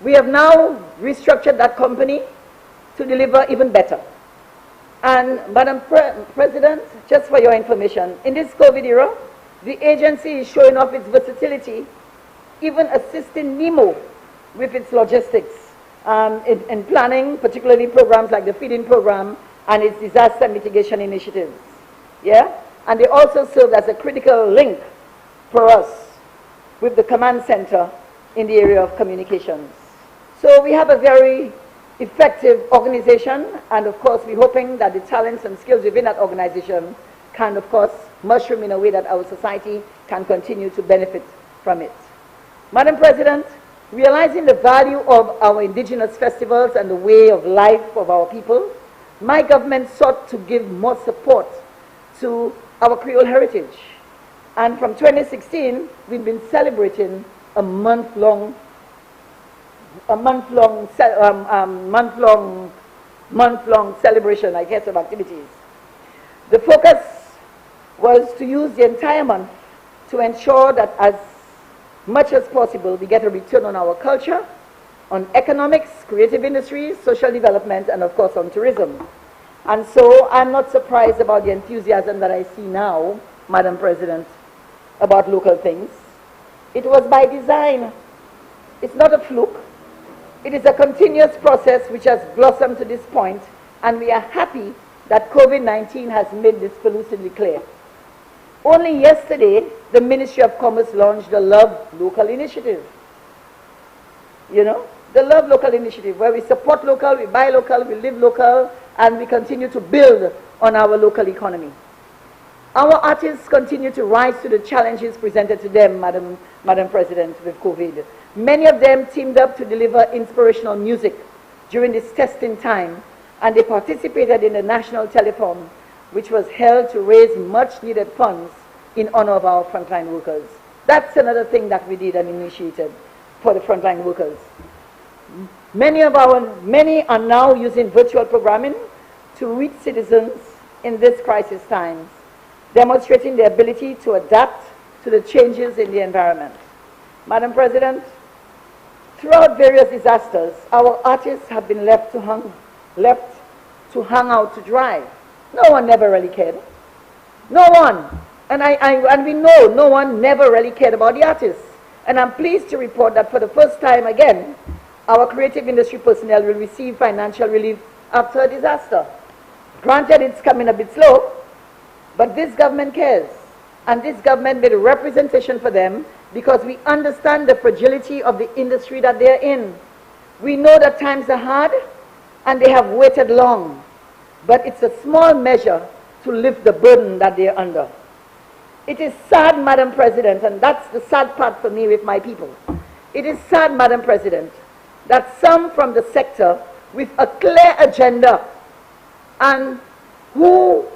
We have now restructured that company to deliver even better. And Madam President, just for your information, in this COVID era, the agency is showing off its versatility, even assisting NEMO with its logistics in planning, particularly programs like the feeding program and its disaster mitigation initiatives. Yeah? And they also serve as a critical link for us with the command center in the area of communications. So we have a very effective organization, and of course we're hoping that the talents and skills within that organization can, of course, mushroom in a way that our society can continue to benefit from it. Madam President, realizing the value of our indigenous festivals and the way of life of our people, my government sought to give more support to our Creole heritage. And from 2016, we've been celebrating a month-long celebration, I guess, of activities. The focus was to use the entire month to ensure that as much as possible we get a return on our culture, on economics, creative industries, social development, and of course on tourism. And so I'm not surprised about the enthusiasm that I see now, Madam President, about local things. It was by design. It's not a fluke. It is a continuous process which has blossomed to this point, and we are happy that COVID-19 has made this elusively clear. Only yesterday, the Ministry of Commerce launched the Love Local Initiative. You know, the Love Local Initiative, where we support local, we buy local, we live local, and we continue to build on our local economy. Our artists continue to rise to the challenges presented to them, Madam President, with COVID. Many of them teamed up to deliver inspirational music during this testing time, and they participated in the National Telethon, which was held to raise much needed funds in honor of our frontline workers. That's another thing that we did and initiated for the frontline workers. Many are now using virtual programming to reach citizens in this crisis times, demonstrating their ability to adapt to the changes in the environment. Madam President, throughout various disasters, our artists have been left to hang out to dry. No one never really cared. No one. And we know no one never really cared about the artists. And I'm pleased to report that for the first time again, our creative industry personnel will receive financial relief after a disaster. Granted, it's coming a bit slow, but this government cares. And this government made a representation for them because we understand the fragility of the industry that they're in. We know that times are hard and they have waited long, but it's a small measure to lift the burden that they're under. It is sad, Madam President, and that's the sad part for me with my people. It is sad, Madam President, that some from the sector with a clear agenda and who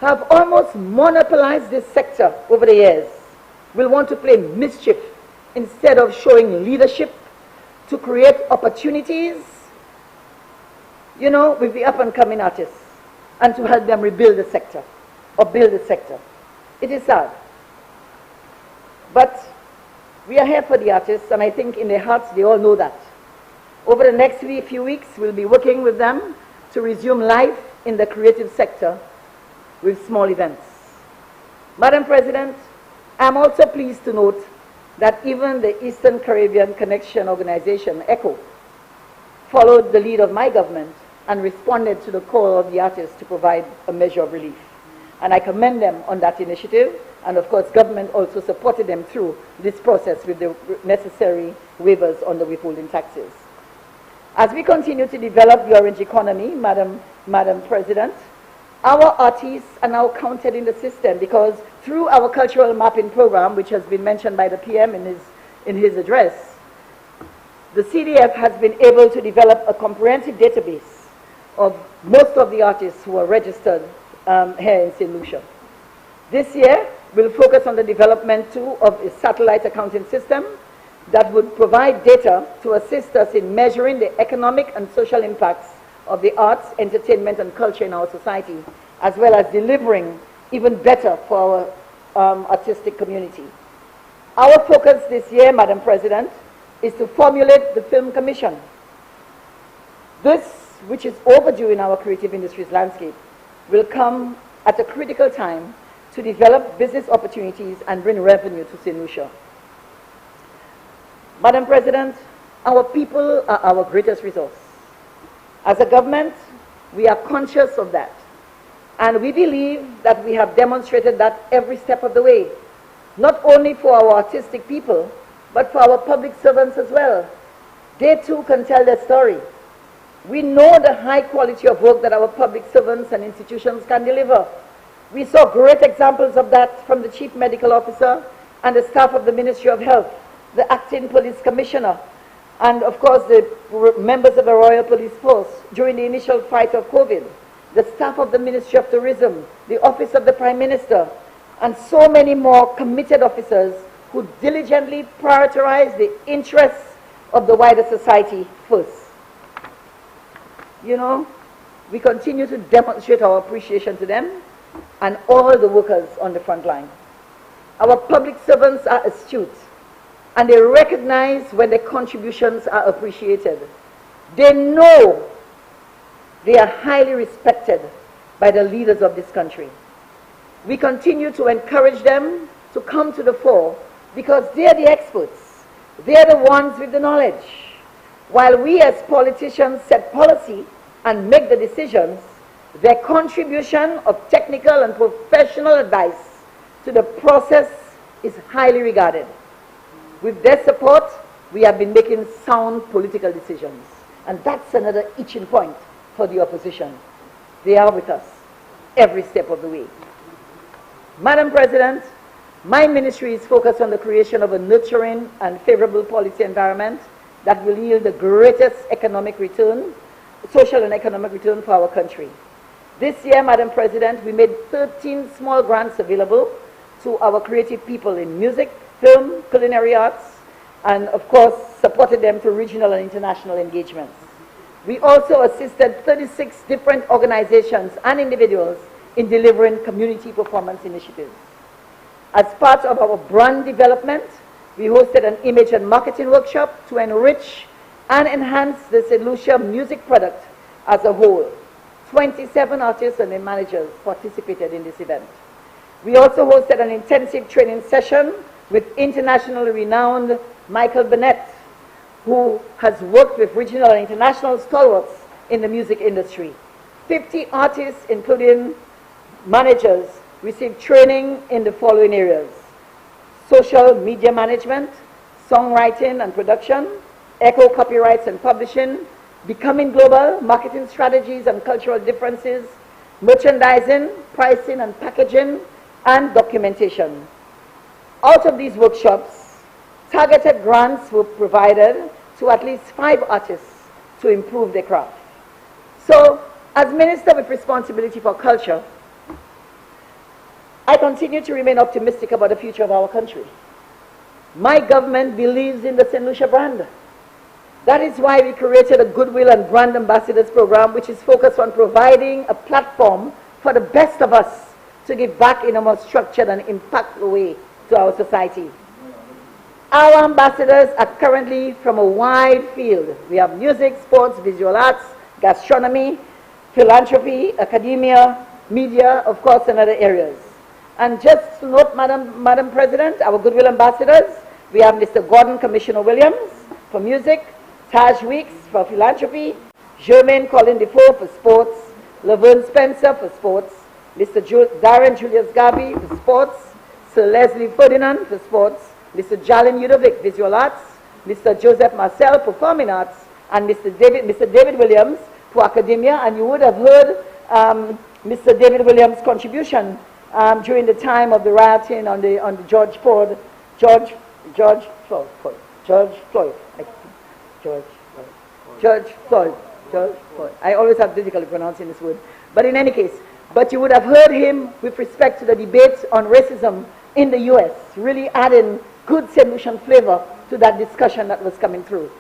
have almost monopolized this sector over the years will want to play mischief instead of showing leadership to create opportunities, you know, with the up-and-coming artists and to help them rebuild the sector or build the sector. It is sad. But we are here for the artists, and I think in their hearts they all know that. Over the next few weeks, we'll be working with them to resume life in the creative sector with small events. Madam President, I'm also pleased to note that even the Eastern Caribbean Connection Organization, ECHO, followed the lead of my government and responded to the call of the artists to provide a measure of relief. And I commend them on that initiative, and of course government also supported them through this process with the necessary waivers on the withholding taxes. As we continue to develop the orange economy, Madam President, our artists are now counted in the system because through our cultural mapping program, which has been mentioned by the PM in his address, the CDF has been able to develop a comprehensive database of most of the artists who are registered here in St. Lucia. This year, we'll focus on the development too of a satellite accounting system that would provide data to assist us in measuring the economic and social impacts of the arts, entertainment, and culture in our society, as well as delivering even better for our artistic community. Our focus this year, Madam President, is to formulate the Film Commission. This, which is overdue in our creative industries landscape, will come at a critical time to develop business opportunities and bring revenue to St. Lucia. Madam President, our people are our greatest resource. As a government, we are conscious of that. And we believe that we have demonstrated that every step of the way, not only for our artistic people, but for our public servants as well. They too can tell their story. We know the high quality of work that our public servants and institutions can deliver. We saw great examples of that from the Chief Medical Officer and the staff of the Ministry of Health, the Acting Police Commissioner, and of course the members of the Royal Police Force during the initial fight of COVID, the staff of the Ministry of Tourism, the Office of the Prime Minister, and so many more committed officers who diligently prioritize the interests of the wider society first. You know, we continue to demonstrate our appreciation to them and all the workers on the front line. Our public servants are astute, and they recognize when their contributions are appreciated. They know they are highly respected by the leaders of this country. We continue to encourage them to come to the fore because they are the experts. They are the ones with the knowledge. While we as politicians set policy and make the decisions, their contribution of technical and professional advice to the process is highly regarded. With their support, we have been making sound political decisions. And that's another itching point for the opposition. They are with us every step of the way. Madam President, my ministry is focused on the creation of a nurturing and favorable policy environment that will yield the greatest economic return, social and economic return for our country. This year, Madam President, we made 13 small grants available to our creative people in music, film, culinary arts, and of course supported them through regional and international engagements. We also assisted 36 different organizations and individuals in delivering community performance initiatives. As part of our brand development, we hosted an image and marketing workshop to enrich and enhance the St. Lucia music product as a whole. 27 artists and their managers participated in this event. We also hosted an intensive training session with internationally renowned Michael Burnett, who has worked with regional and international stalwarts in the music industry. 50 artists, including managers, received training in the following areas: social media management, songwriting and production, echo copyrights and publishing, becoming global, marketing strategies and cultural differences, merchandising, pricing and packaging, and documentation. Out of these workshops, targeted grants were provided to at least 5 artists to improve their craft. So, as Minister with responsibility for culture, I continue to remain optimistic about the future of our country. My government believes in the St. Lucia brand. That is why we created a Goodwill and Brand Ambassadors program, which is focused on providing a platform for the best of us to give back in a more structured and impactful way to our society. Our ambassadors are currently from a wide field. We have music, sports, visual arts, gastronomy, philanthropy, academia, media, of course, and other areas. And just to note, Madam President, our Goodwill Ambassadors, we have Mr. Gordon Commissioner Williams for music, Taj Weeks for philanthropy, Germaine Colin Defoe for sports, Laverne Spencer for sports, Mr. Darren Julius Garvey for sports, Sir Leslie Ferdinand for sports, Mr. Jalin Yudovic, visual arts, Mr. Joseph Marcel, performing arts, and Mr. David Williams for academia. And you would have heard Mr. David Williams' contribution during the time of the rioting on the George Floyd. I always have difficulty pronouncing this word. But in any case, but you would have heard him with respect to the debate on racism in the U.S., really adding good solution flavor to that discussion that was coming through.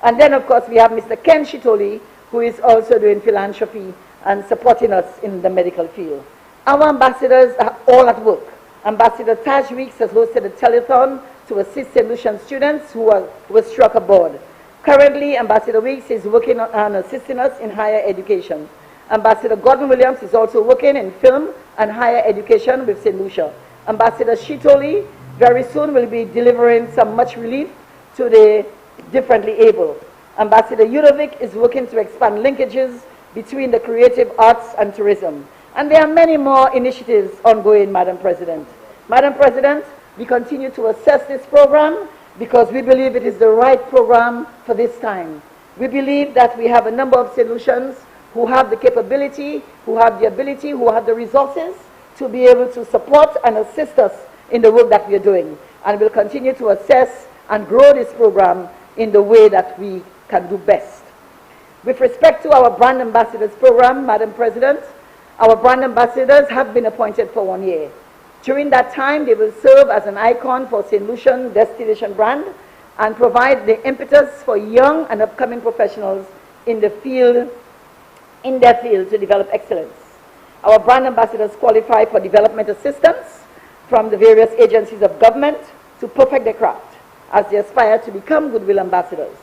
And then, of course, we have Mr. Ken Shitoli, who is also doing philanthropy and supporting us in the medical field. Our ambassadors are all at work. Ambassador Taj Weeks has hosted a telethon to assist St. Lucian students who were struck aboard. Currently, Ambassador Weeks is working on assisting us in higher education. Ambassador Gordon Williams is also working in film and higher education with St. Lucia. Ambassador Shitoli very soon will be delivering some much relief to the differently able. Ambassador Yudovic is working to expand linkages between the creative arts and tourism. And there are many more initiatives ongoing, Madam President. Madam President, we continue to assess this program because we believe it is the right program for this time. We believe that we have a number of solutions who have the capability, who have the ability, who have the resources to be able to support and assist us in the work that we are doing. And we'll continue to assess and grow this program in the way that we can do best. With respect to our Brand Ambassadors program, Madam President, our brand ambassadors have been appointed for 1 year. During that time, they will serve as an icon for St. Lucian destination brand and provide the impetus for young and upcoming professionals in their field to develop excellence. Our brand ambassadors qualify for development assistance from the various agencies of government to perfect their craft as they aspire to become Goodwill ambassadors.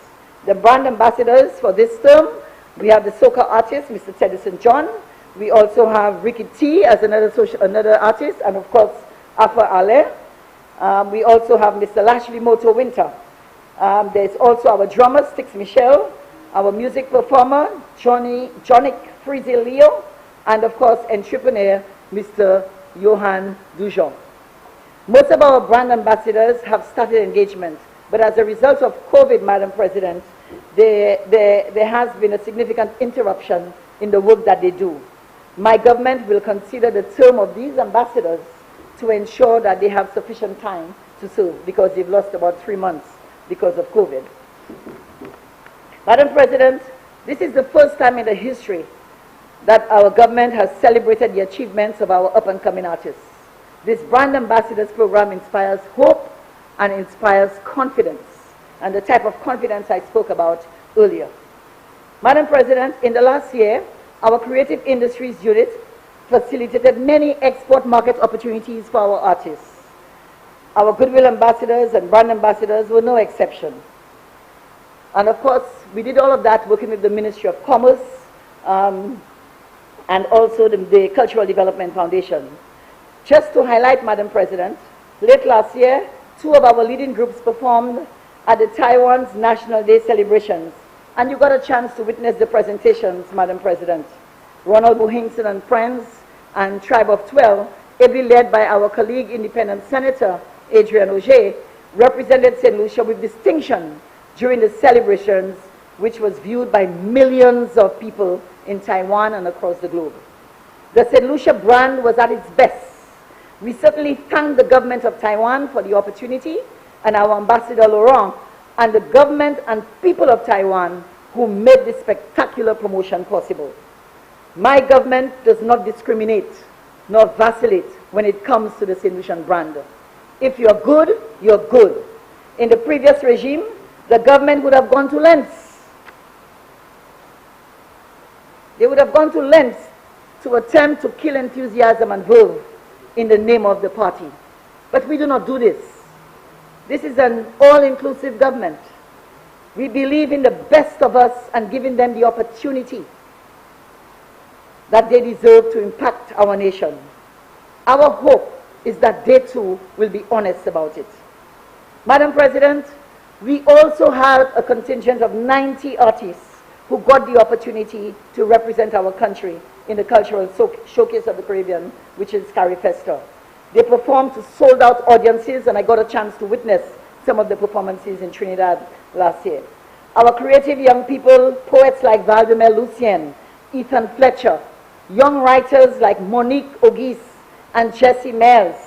The brand ambassadors for this term, we have the soca artist, Mr. Teddyson John. We also have Ricky T as another artist, and of course, Afa Ale. We also have Mr. Lashley Moto Winter. There's also our drummer, Stix Michelle, our music performer, Jonic Frizzle Leo, and of course, entrepreneur, Mr. Johan Dujon. Most of our brand ambassadors have started engagement, but as a result of COVID, Madam President, there has been a significant interruption in the work that they do. My government will consider the term of these ambassadors to ensure that they have sufficient time to serve because they've lost about 3 months because of COVID. Madam President, this is the first time in the history that our government has celebrated the achievements of our up-and-coming artists. This Brand Ambassadors program inspires hope and inspires confidence, and the type of confidence I spoke about earlier. Madam President, in the last year, our Creative Industries unit facilitated many export market opportunities for our artists. Our Goodwill ambassadors and brand ambassadors were no exception. And of course, we did all of that working with the Ministry of Commerce and also the Cultural Development Foundation. Just to highlight, Madam President, late last year, two of our leading groups performed at the Taiwan's National Day celebrations. And you got a chance to witness the presentations, Madam President. Ronald Bohingston and Friends and Tribe of 12, ably led by our colleague, Independent Senator Adrian Auger, represented St. Lucia with distinction during the celebrations, which was viewed by millions of people in Taiwan and across the globe. The St. Lucia brand was at its best. We certainly thank the government of Taiwan for the opportunity, and our Ambassador Laurent, and the government and people of Taiwan who made this spectacular promotion possible. My government does not discriminate nor vacillate when it comes to the St. Lucian brand. If you're good, you're good. In the previous regime, the government would have gone to lengths. They would have gone to lengths to attempt to kill enthusiasm and verve in the name of the party. But we do not do this. This is an all-inclusive government. We believe in the best of us and giving them the opportunity that they deserve to impact our nation. Our hope is that they too will be honest about it. Madam President, we also have a contingent of 90 artists who got the opportunity to represent our country in the Cultural Showcase of the Caribbean, which is CariFesta. They performed to sold-out audiences, and I got a chance to witness some of the performances in Trinidad last year. Our creative young people, poets like Valdemar Lucien, Ethan Fletcher, young writers like Monique Ogis and Jessie Mayers,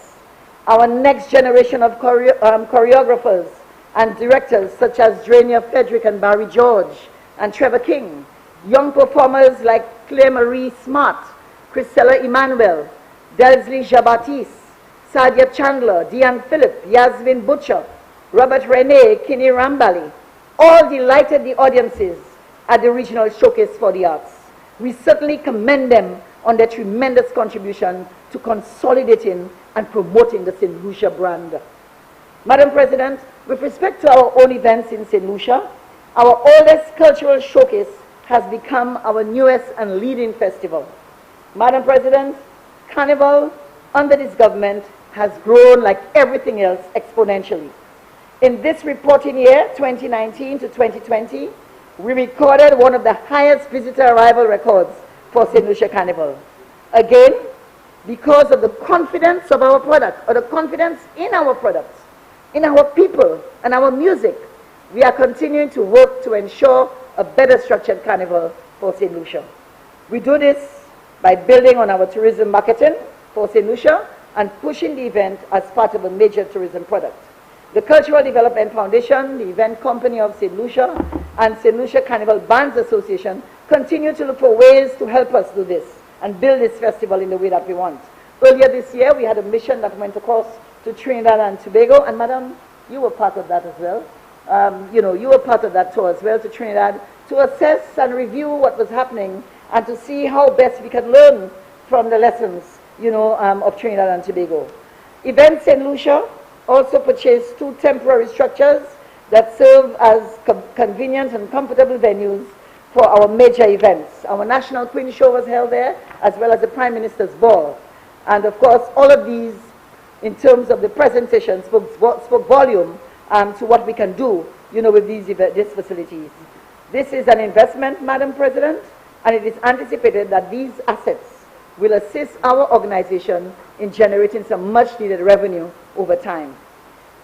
our next generation of choreographers and directors such as Drania Frederick and Barry George and Trevor King, young performers like Claire Marie Smart, Christella Emmanuel, Delsley Jabatis, Sadia Chandler, Diane Phillip, Yasmin Butcher, Robert Rene, Kinney Rambali, all delighted the audiences at the Regional Showcase for the Arts. We certainly commend them on their tremendous contribution to consolidating and promoting the St. Lucia brand. Madam President, with respect to our own events in St. Lucia, our oldest cultural showcase has become our newest and leading festival. Madam President, Carnival under this government has grown like everything else exponentially. In this reporting year, 2019 to 2020, we recorded one of the highest visitor arrival records for St. Lucia Carnival. Again, because of the confidence of our product, or the confidence in our products, in our people and our music, we are continuing to work to ensure a better structured carnival for St. Lucia. We do this by building on our tourism marketing for St. Lucia and pushing the event as part of a major tourism product. The Cultural Development Foundation, the event company of St. Lucia, and St. Lucia Carnival Bands Association continue to look for ways to help us do this and build this festival in the way that we want. Earlier this year, we had a mission that went across to Trinidad and Tobago, and Madam, you were part of that as well. You were part of that tour as well to Trinidad to assess and review what was happening and to see how best we can learn from the lessons, of Trinidad and Tobago. Event St. Lucia also purchased 2 temporary structures that serve as convenient and comfortable venues for our major events. Our National Queen Show was held there, as well as the Prime Minister's Ball. And of course, all of these, in terms of the presentation, spoke volume to what we can do, with these facilities. This is an investment, Madam President, and it is anticipated that these assets will assist our organization in generating some much-needed revenue over time.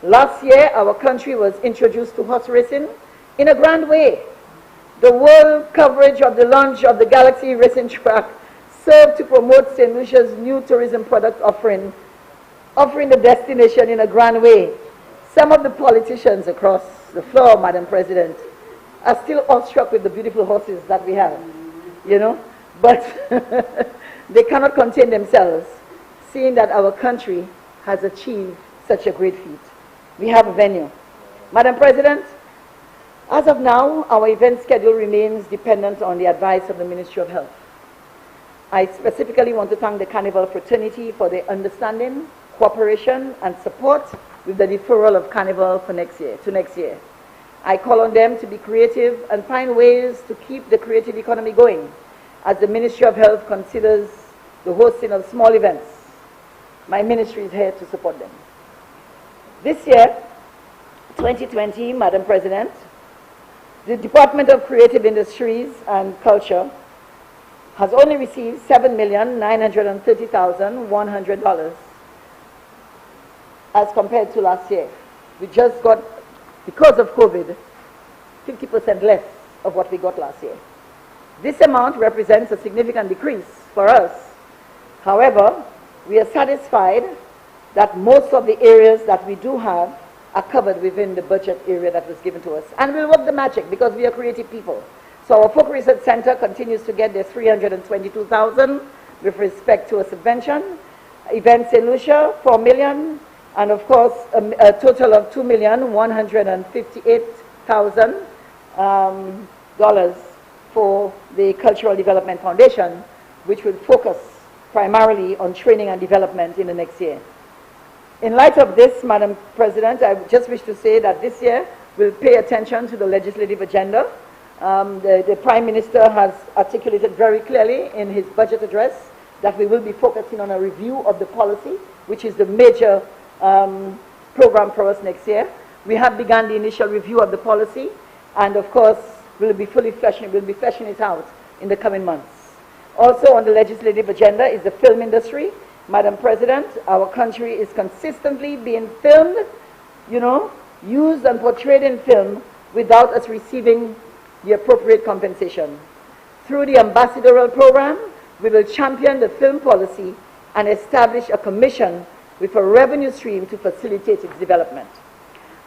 Last year, our country was introduced to horse racing in a grand way. The world coverage of the launch of the Galaxy Racing Track served to promote St. Lucia's new tourism product offering the destination in a grand way. Some of the politicians across the floor, Madam President, are still awestruck with the beautiful horses that we have, but they cannot contain themselves, seeing that our country has achieved such a great feat. We have a venue. Madam President, as of now, our event schedule remains dependent on the advice of the Ministry of Health. I specifically want to thank the Carnival fraternity for their understanding, cooperation, and support with the deferral of Carnival for next year. I call on them to be creative and find ways to keep the creative economy going as the Ministry of Health considers the hosting of small events. My ministry is here to support them. This year, 2020, Madam President, the Department of Creative Industries and Culture has only received $7,930,100 as compared to last year. We just got, because of COVID, 50% less of what we got last year. This amount represents a significant decrease for us. However, we are satisfied that most of the areas that we do have are covered within the budget area that was given to us. And we'll work the magic because we are creative people. So our Folk Research Center continues to get their $322,000 with respect to a subvention. Events in Lucia, $4 million, and of course a total of $2,158,000 for the Cultural Development Foundation, which will focus primarily on training and development in the next year. In light of this, Madam President, I just wish to say that this year we'll pay attention to the legislative agenda. The Prime Minister has articulated very clearly in his budget address that we will be focusing on a review of the policy, which is the major program for us next year. We have begun the initial review of the policy, and of course we'll be fleshing it out in the coming months. Also on the legislative agenda is the film industry. Madam President, our country is consistently being filmed, used and portrayed in film without us receiving the appropriate compensation. Through the ambassadorial program, we will champion the film policy and establish a commission with a revenue stream to facilitate its development.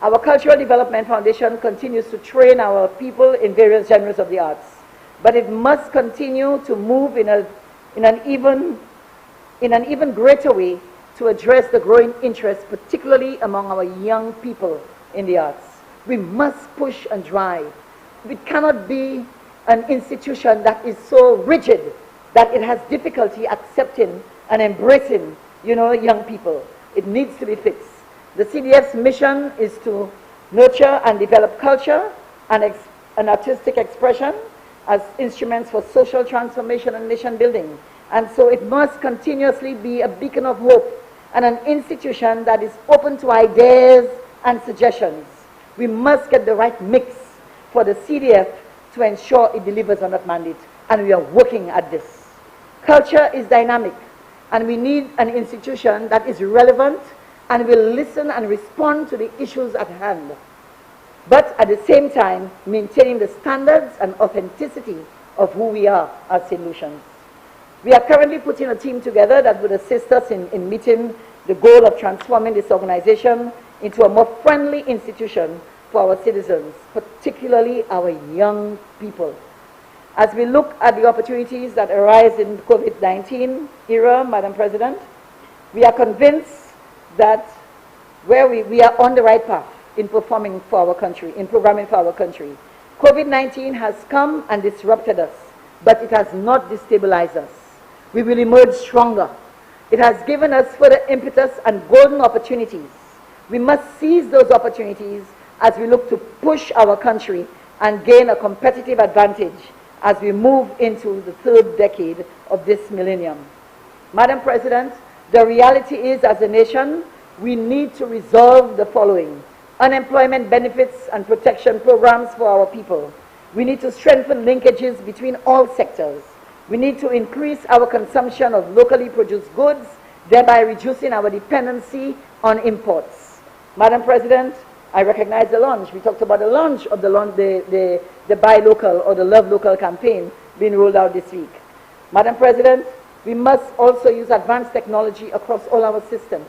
Our Cultural Development Foundation continues to train our people in various genres of the arts, but it must continue to move in an even greater way to address the growing interest, particularly among our young people in the arts. We must push and drive. It cannot be an institution that is so rigid that it has difficulty accepting and embracing, young people. It needs to be fixed. The CDF's mission is to nurture and develop culture and artistic expression as instruments for social transformation and nation building. And so it must continuously be a beacon of hope and an institution that is open to ideas and suggestions. We must get the right mix for the CDF to ensure it delivers on that mandate, and we are working at this. Culture is dynamic, and we need an institution that is relevant and will listen and respond to the issues at hand, but at the same time maintaining the standards and authenticity of who we are as St. Lucians. We are currently putting a team together that would assist us in meeting the goal of transforming this organization into a more friendly institution for our citizens, particularly our young people. As we look at the opportunities that arise in the COVID-19 era, Madam President, we are convinced that we are on the right path in performing for our country, in programming for our country. COVID-19 has come and disrupted us, but it has not destabilized us. We will emerge stronger. It has given us further impetus and golden opportunities. We must seize those opportunities as we look to push our country and gain a competitive advantage as we move into the third decade of this millennium. Madam President, the reality is, as a nation, we need to resolve the following: unemployment benefits and protection programs for our people. We need to strengthen linkages between all sectors. We need to increase our consumption of locally produced goods, thereby reducing our dependency on imports. Madam President, I recognize the launch. We talked about the launch of the Buy Local or the Love Local campaign being rolled out this week. Madam President, we must also use advanced technology across all our systems.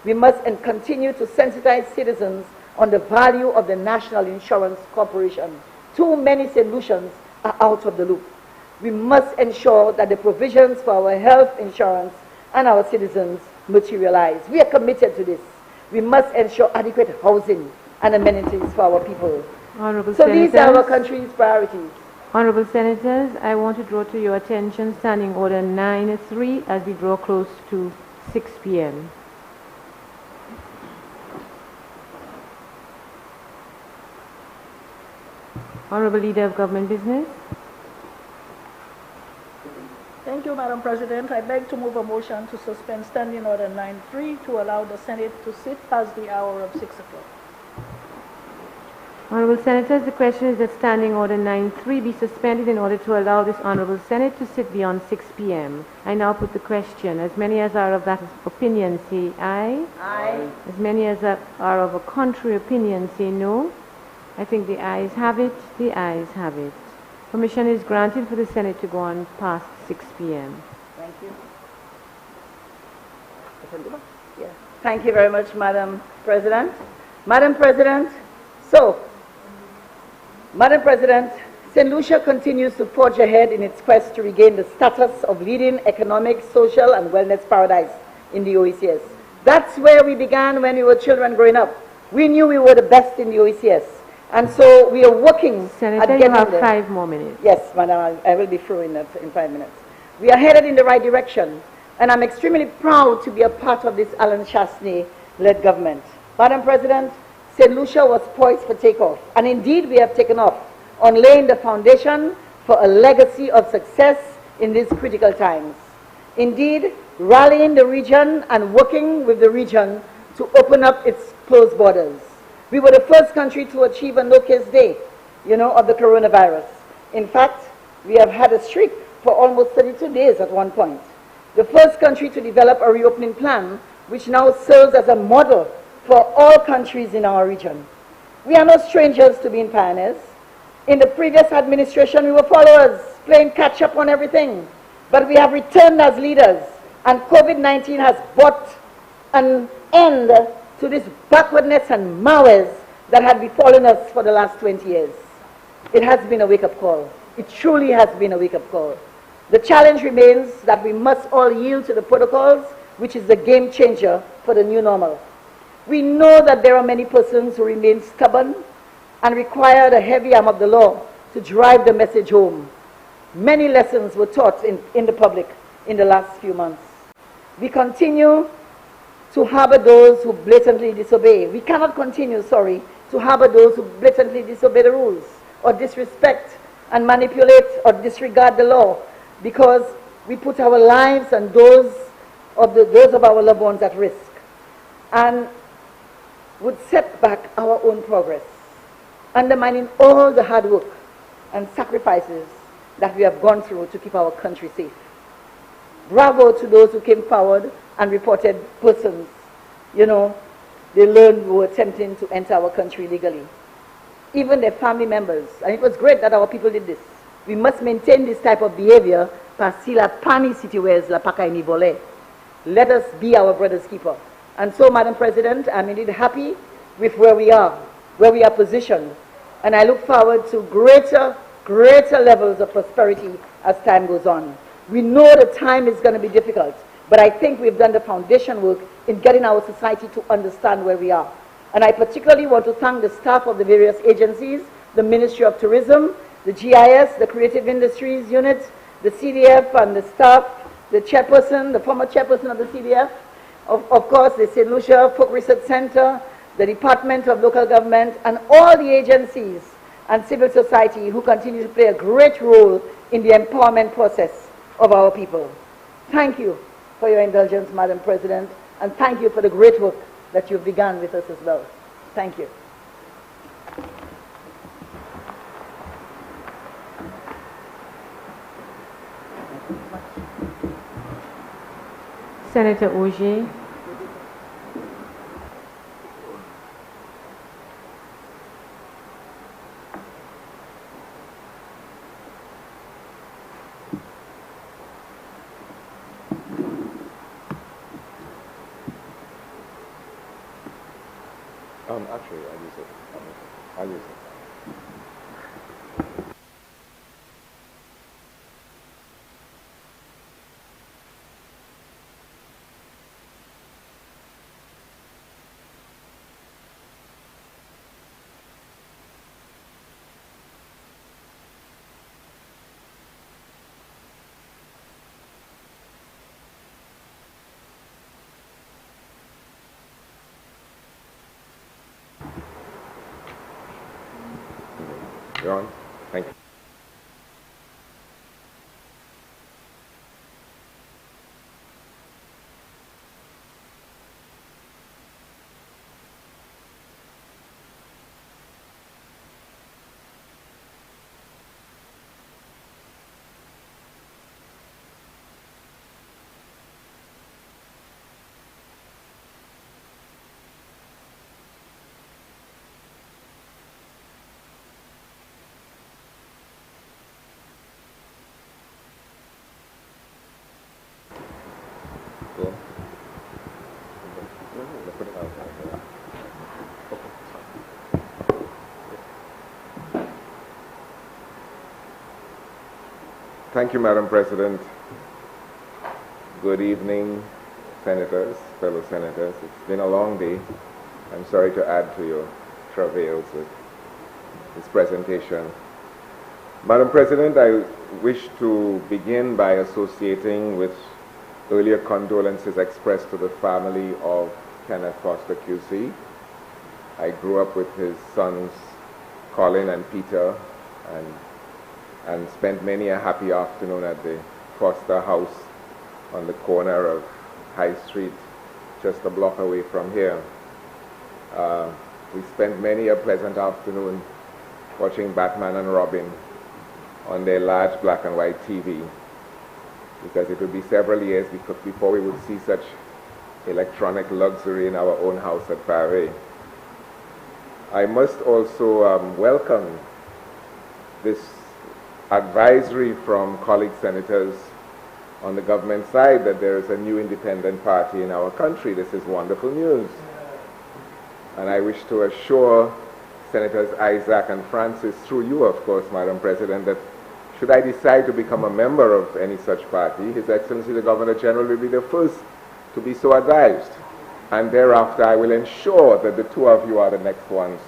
We must continue to sensitize citizens on the value of the National Insurance Corporation. Too many solutions are out of the loop. We must ensure that the provisions for our health insurance and our citizens materialize. We are committed to this. We must ensure adequate housing and amenities for our people. Honorable So Senators, these are our country's priorities. Honorable Senators, I want to draw to your attention Standing Order 9-3 as we draw close to 6 p.m. Honorable Leader of Government Business. Thank you. you, Madam President. I beg to move a motion to suspend Standing Order 9.3 to allow the Senate to sit past the hour of 6 o'clock. Honorable Senators, the question is that Standing Order 9.3 be suspended in order to allow this Honorable Senate to sit beyond 6 p.m. I now put the question. As many as are of that opinion say aye. Aye. As many as are of a contrary opinion say no. I think the ayes have it. The ayes have it. Permission is granted for the Senate to go on past 6 p.m. Thank you. Yeah. Thank you very much, Madam President. Madam President, Madam President, St. Lucia continues to forge ahead in its quest to regain the status of leading economic, social, and wellness paradise in the OECS. That's where we began when we were children growing up. We knew we were the best in the OECS. And so we are working Senator, at getting you have there. 5 more minutes. Yes, Madam, I will be through in 5 minutes. We are headed in the right direction, and I'm extremely proud to be a part of this Alan Chasney-led government. Madam President, St. Lucia was poised for takeoff, and indeed we have taken off on laying the foundation for a legacy of success in these critical times. Indeed, rallying the region and working with the region to open up its closed borders. We were the first country to achieve a no-case day, of the coronavirus. In fact, we have had a streak for almost 32 days at one point. The first country to develop a reopening plan, which now serves as a model for all countries in our region. We are no strangers to being pioneers. In the previous administration, we were followers, playing catch-up on everything. But we have returned as leaders, and COVID-19 has brought an end to this backwardness and malice that had befallen us for the last 20 years. It has been a wake-up call. It truly has been a wake-up call. The challenge remains that we must all yield to the protocols, which is the game changer for the new normal. We know that there are many persons who remain stubborn and require the heavy arm of the law to drive the message home. Many lessons were taught in the public in the last few months. We continue to harbor those who blatantly disobey. We cannot continue, to harbor those who blatantly disobey the rules or disrespect and manipulate or disregard the law, because we put our lives and those of our loved ones at risk and would set back our own progress, undermining all the hard work and sacrifices that we have gone through to keep our country safe. Bravo to those who came forward and reported persons, they learned who were attempting to enter our country legally. Even their family members. And it was great that our people did this. We must maintain this type of behavior. Pasila pani situes la pakaini vole. Let us be our brother's keeper. And so, Madam President, I'm indeed happy with where we are positioned. And I look forward to greater levels of prosperity as time goes on. We know the time is going to be difficult, but I think we've done the foundation work in getting our society to understand where we are. And I particularly want to thank the staff of the various agencies, the Ministry of Tourism, the GIS, the Creative Industries Unit, the CDF and the staff, the chairperson, the former chairperson of the CDF, of course the St. Lucia Folk Research Center, the Department of Local Government, and all the agencies and civil society who continue to play a great role in the empowerment process of our people. Thank you for your indulgence, Madam President, and thank you for the great work that you've begun with us as well. Thank you. Senator Auger. Actually, I'll use it. You're on. Thank you. Go. Put it outside. Thank you, Madam President. Good evening, senators, fellow senators. It's been a long day. I'm sorry to add to your travails with this presentation. Madam President, I wish to begin by associating with earlier condolences expressed to the family of Kenneth Foster QC. I grew up with his sons, Colin and Peter, and spent many a happy afternoon at the Foster house on the corner of High Street, just a block away from here. We spent many a pleasant afternoon watching Batman and Robin on their large black and white TV, because it would be several years before we would see such electronic luxury in our own house at Paris. I must also welcome this advisory from colleague senators on the government side that there is a new independent party in our country. This is wonderful news. And I wish to assure Senators Isaac and Francis, through you, of course, Madam President, that should I decide to become a member of any such party, His Excellency the Governor General will be the first to be so advised. And thereafter, I will ensure that the two of you are the next ones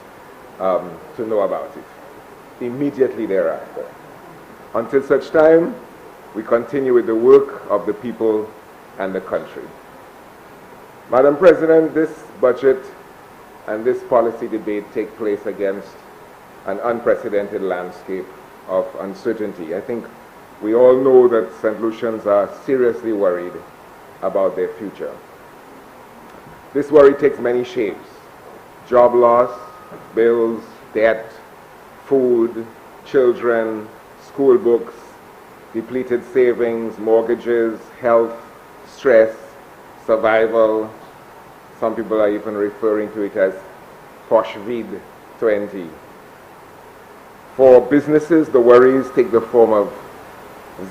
to know about it, immediately thereafter. Until such time, we continue with the work of the people and the country. Madam President, this budget and this policy debate take place against an unprecedented landscape of uncertainty. I think we all know that St. Lucians are seriously worried about their future. This worry takes many shapes: job loss, bills, debt, food, children, school books, depleted savings, mortgages, health, stress, survival. Some people are even referring to it as Poshvid 20. For businesses, the worries take the form of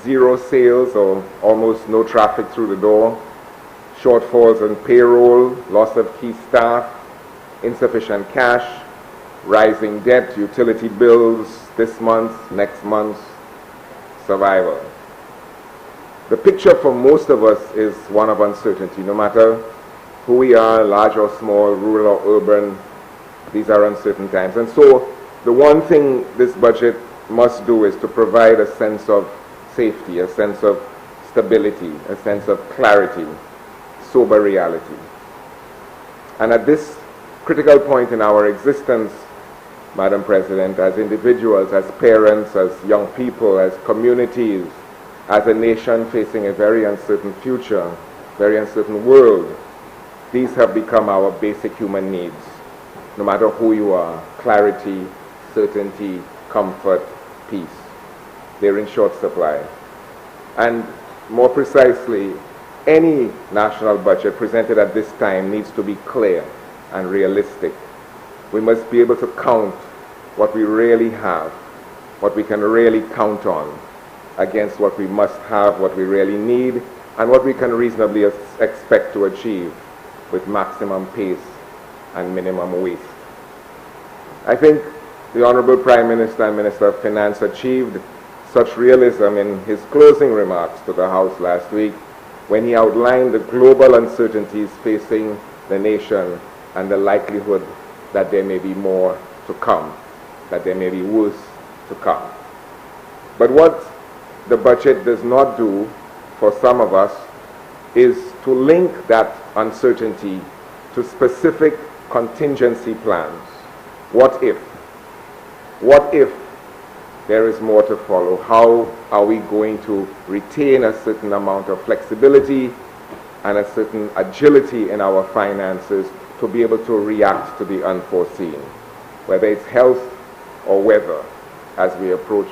zero sales or almost no traffic through the door, shortfalls in payroll, loss of key staff, insufficient cash, rising debt, utility bills this month, next month, survival. The picture for most of us is one of uncertainty. No matter who we are, large or small, rural or urban, these are uncertain times. And so the one thing this budget must do is to provide a sense of safety, a sense of stability, a sense of clarity, sober reality. And at this critical point in our existence, Madam President, as individuals, as parents, as young people, as communities, as a nation facing a very uncertain future, very uncertain world, these have become our basic human needs. No matter who you are, clarity, certainty, comfort, peace. They're in short supply. And more precisely, any national budget presented at this time needs to be clear and realistic. We must be able to count what we really have, what we can really count on, against what we must have, what we really need, and what we can reasonably expect to achieve with maximum pace and minimum waste. I think the Honorable Prime Minister and Minister of Finance achieved such realism in his closing remarks to the House last week when he outlined the global uncertainties facing the nation and the likelihood that there may be more to come, that there may be worse to come. But what the budget does not do for some of us is to link that uncertainty to specific contingency plans. What if? What if there is more to follow? How are we going to retain a certain amount of flexibility and a certain agility in our finances to be able to react to the unforeseen, whether it's health or weather, as we approach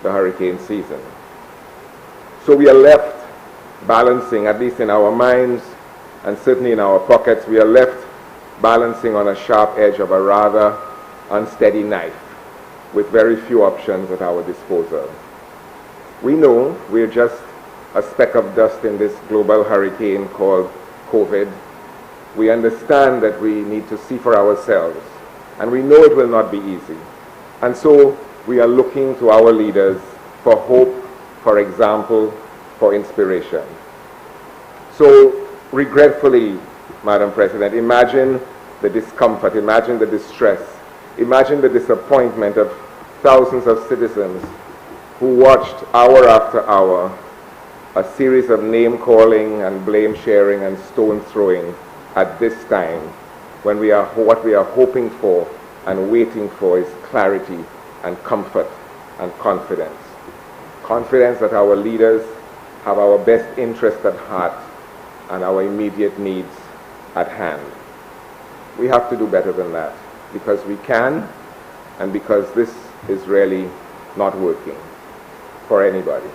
the hurricane season? So we are left balancing, at least in our minds and certainly in our pockets, we are left balancing on a sharp edge of a rather unsteady knife with very few options at our disposal. We know we're just a speck of dust in this global hurricane called COVID. We understand that we need to see for ourselves, and we know it will not be easy. And so we are looking to our leaders for hope, for example, for inspiration. So regretfully, Madam President, imagine the discomfort, imagine the distress, imagine the disappointment of thousands of citizens who watched hour after hour a series of name-calling and blame-sharing and stone-throwing at this time when what we are hoping for and waiting for is clarity and comfort and confidence. Confidence that our leaders have our best interest at heart and our immediate needs at hand. We have to do better than that because we can and because this is really not working for anybody.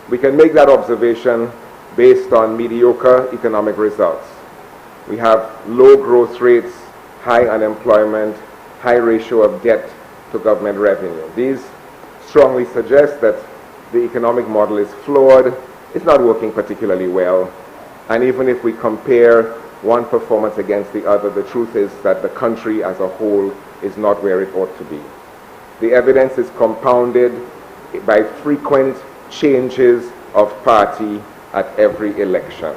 We can make that observation based on mediocre economic results. We have low growth rates, high unemployment, high ratio of debt to government revenue. These strongly suggest that the economic model is flawed, it's not working particularly well, and even if we compare one performance against the other, the truth is that the country as a whole is not where it ought to be. The evidence is compounded by frequent changes of party at every election.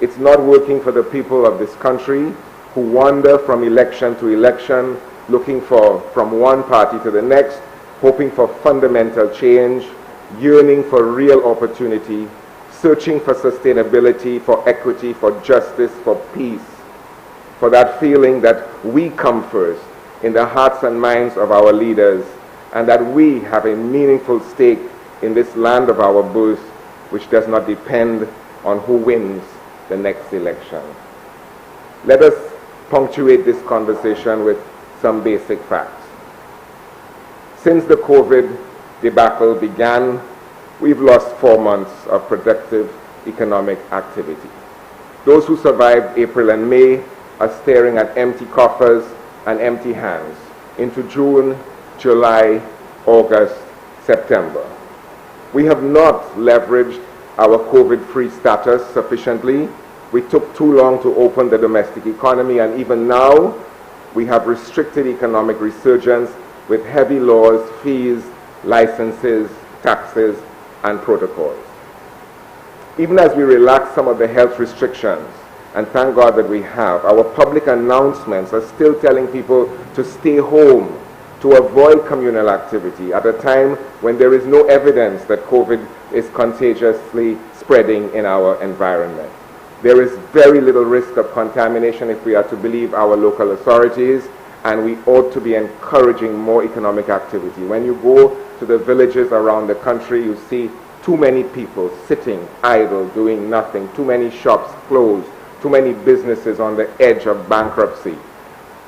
It's not working for the people of this country who wander from election to election, looking from one party to the next, hoping for fundamental change, yearning for real opportunity, searching for sustainability, for equity, for justice, for peace, for that feeling that we come first in the hearts and minds of our leaders, and that we have a meaningful stake in this land of our birth, which does not depend on who wins the next election. Let us punctuate this conversation with some basic facts. Since the COVID debacle began, we've lost 4 months of productive economic activity. Those who survived April and May are staring at empty coffers and empty hands into June, July, August, September. We have not leveraged our COVID-free status sufficiently. We took too long to open the domestic economy, and even now we have restricted economic resurgence with heavy laws, fees, licenses, taxes, and protocols. Even as we relax some of the health restrictions, and thank God that we have, our public announcements are still telling people to stay home, to avoid communal activity at a time when there is no evidence that COVID is contagiously spreading in our environment. There is very little risk of contamination if we are to believe our local authorities, and we ought to be encouraging more economic activity. When you go to the villages around the country, you see too many people sitting idle, doing nothing, too many shops closed, too many businesses on the edge of bankruptcy.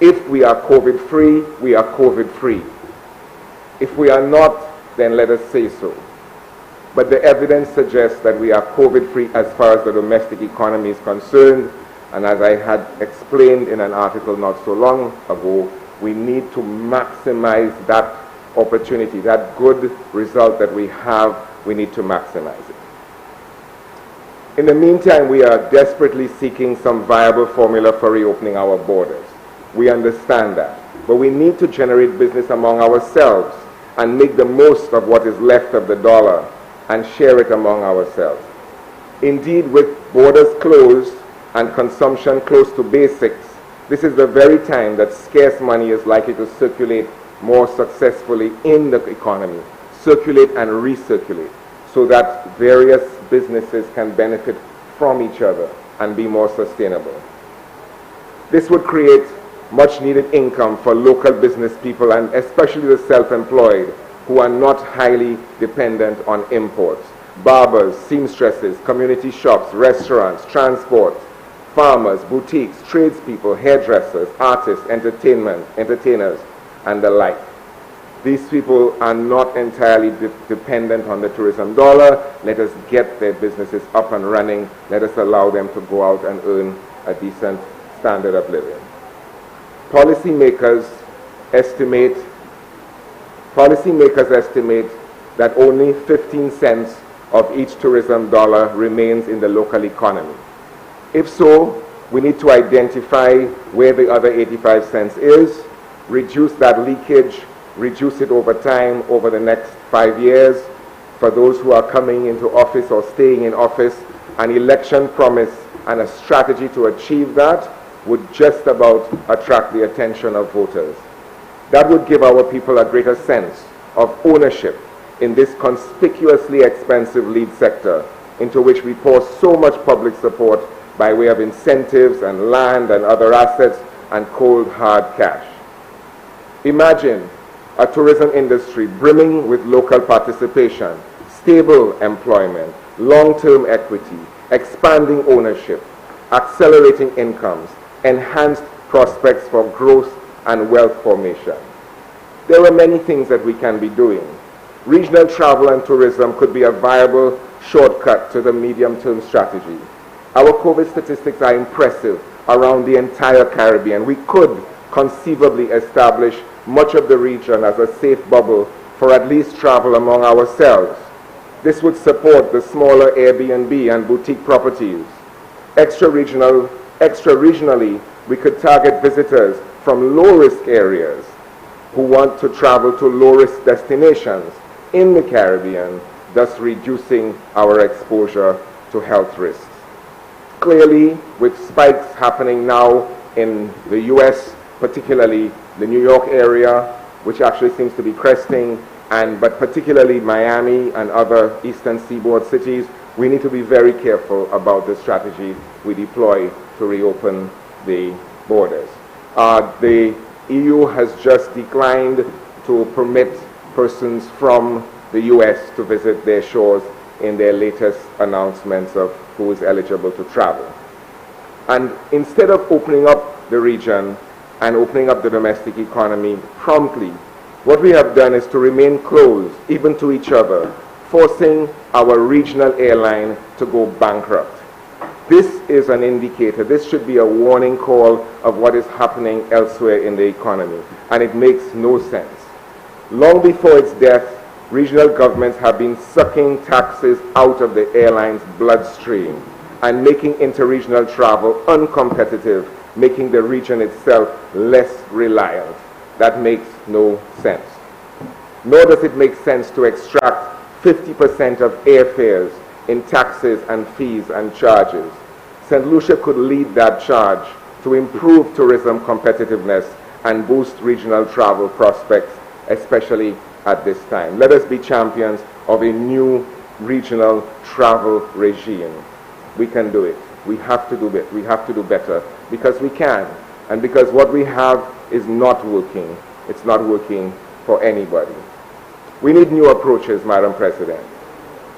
If we are COVID-free, we are COVID-free. If we are not, then let us say so. But the evidence suggests that we are COVID-free as far as the domestic economy is concerned, and as I had explained in an article not so long ago, we need to maximize that opportunity, that good result that we have, we need to maximize it. In the meantime, we are desperately seeking some viable formula for reopening our borders. We understand that, but we need to generate business among ourselves and make the most of what is left of the dollar and share it among ourselves. Indeed, with borders closed and consumption close to basics, this is the very time that scarce money is likely to circulate more successfully in the economy, circulate and recirculate, so that various businesses can benefit from each other and be more sustainable. This would create much needed income for local business people, and especially the self-employed who are not highly dependent on imports. Barbers, seamstresses, community shops, restaurants, transport, farmers, boutiques, tradespeople, hairdressers, artists, entertainers, and the like. These people are not entirely dependent on the tourism dollar. Let us get their businesses up and running. Let us allow them to go out and earn a decent standard of living. Policymakers estimate that only 15 cents of each tourism dollar remains in the local economy? If so, we need to identify where the other 85 cents is, reduce that leakage, reduce it over time over the next 5 years. For those who are coming into office or staying in office, an election promise and a strategy to achieve that would just about attract the attention of voters. That would give our people a greater sense of ownership in this conspicuously expensive lead sector into which we pour so much public support by way of incentives and land and other assets and cold hard cash. Imagine a tourism industry brimming with local participation, stable employment, long-term equity, expanding ownership, accelerating incomes, enhanced prospects for growth and wealth formation. There are many things that we can be doing. Regional travel and tourism could be a viable shortcut to the medium-term strategy. Our COVID statistics are impressive around the entire Caribbean. We could conceivably establish much of the region as a safe bubble for at least travel among ourselves. This would support the smaller Airbnb and boutique properties. Extra-regionally, we could target visitors from low-risk areas who want to travel to low-risk destinations in the Caribbean, thus reducing our exposure to health risks. Clearly, with spikes happening now in the US, particularly the New York area, which actually seems to be cresting, but particularly Miami and other eastern seaboard cities, we need to be very careful about the strategy we deploy to reopen the borders. The EU has just declined to permit persons from the US to visit their shores in their latest announcements of who is eligible to travel. And instead of opening up the region and opening up the domestic economy promptly, what we have done is to remain closed, even to each other, forcing our regional airline to go bankrupt. This is an indicator, this should be a warning call of what is happening elsewhere in the economy, and it makes no sense. Long before its death, regional governments have been sucking taxes out of the airline's bloodstream and making interregional travel uncompetitive, making the region itself less reliant. That makes no sense. Nor does it make sense to extract 50% of airfares in taxes and fees and charges. St. Lucia could lead that charge to improve tourism competitiveness and boost regional travel prospects, especially at this time. Let us be champions of a new regional travel regime. We can do it. We have to do it. We have to do better because we can, and because what we have is not working. It's not working for anybody. We need new approaches, Madam President.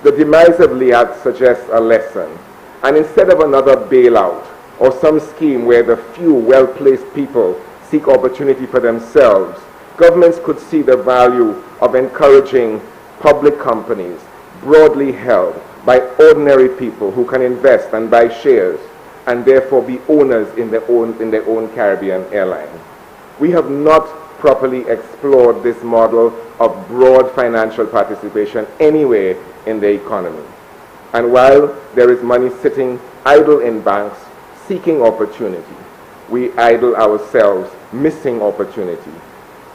The demise of LIAT suggests a lesson, and instead of another bailout or some scheme where the few well-placed people seek opportunity for themselves, governments could see the value of encouraging public companies broadly held by ordinary people who can invest and buy shares and therefore be owners in their own Caribbean airline. We have not properly explored this model of broad financial participation anywhere in the economy. And while there is money sitting idle in banks seeking opportunity, we idle ourselves missing opportunity.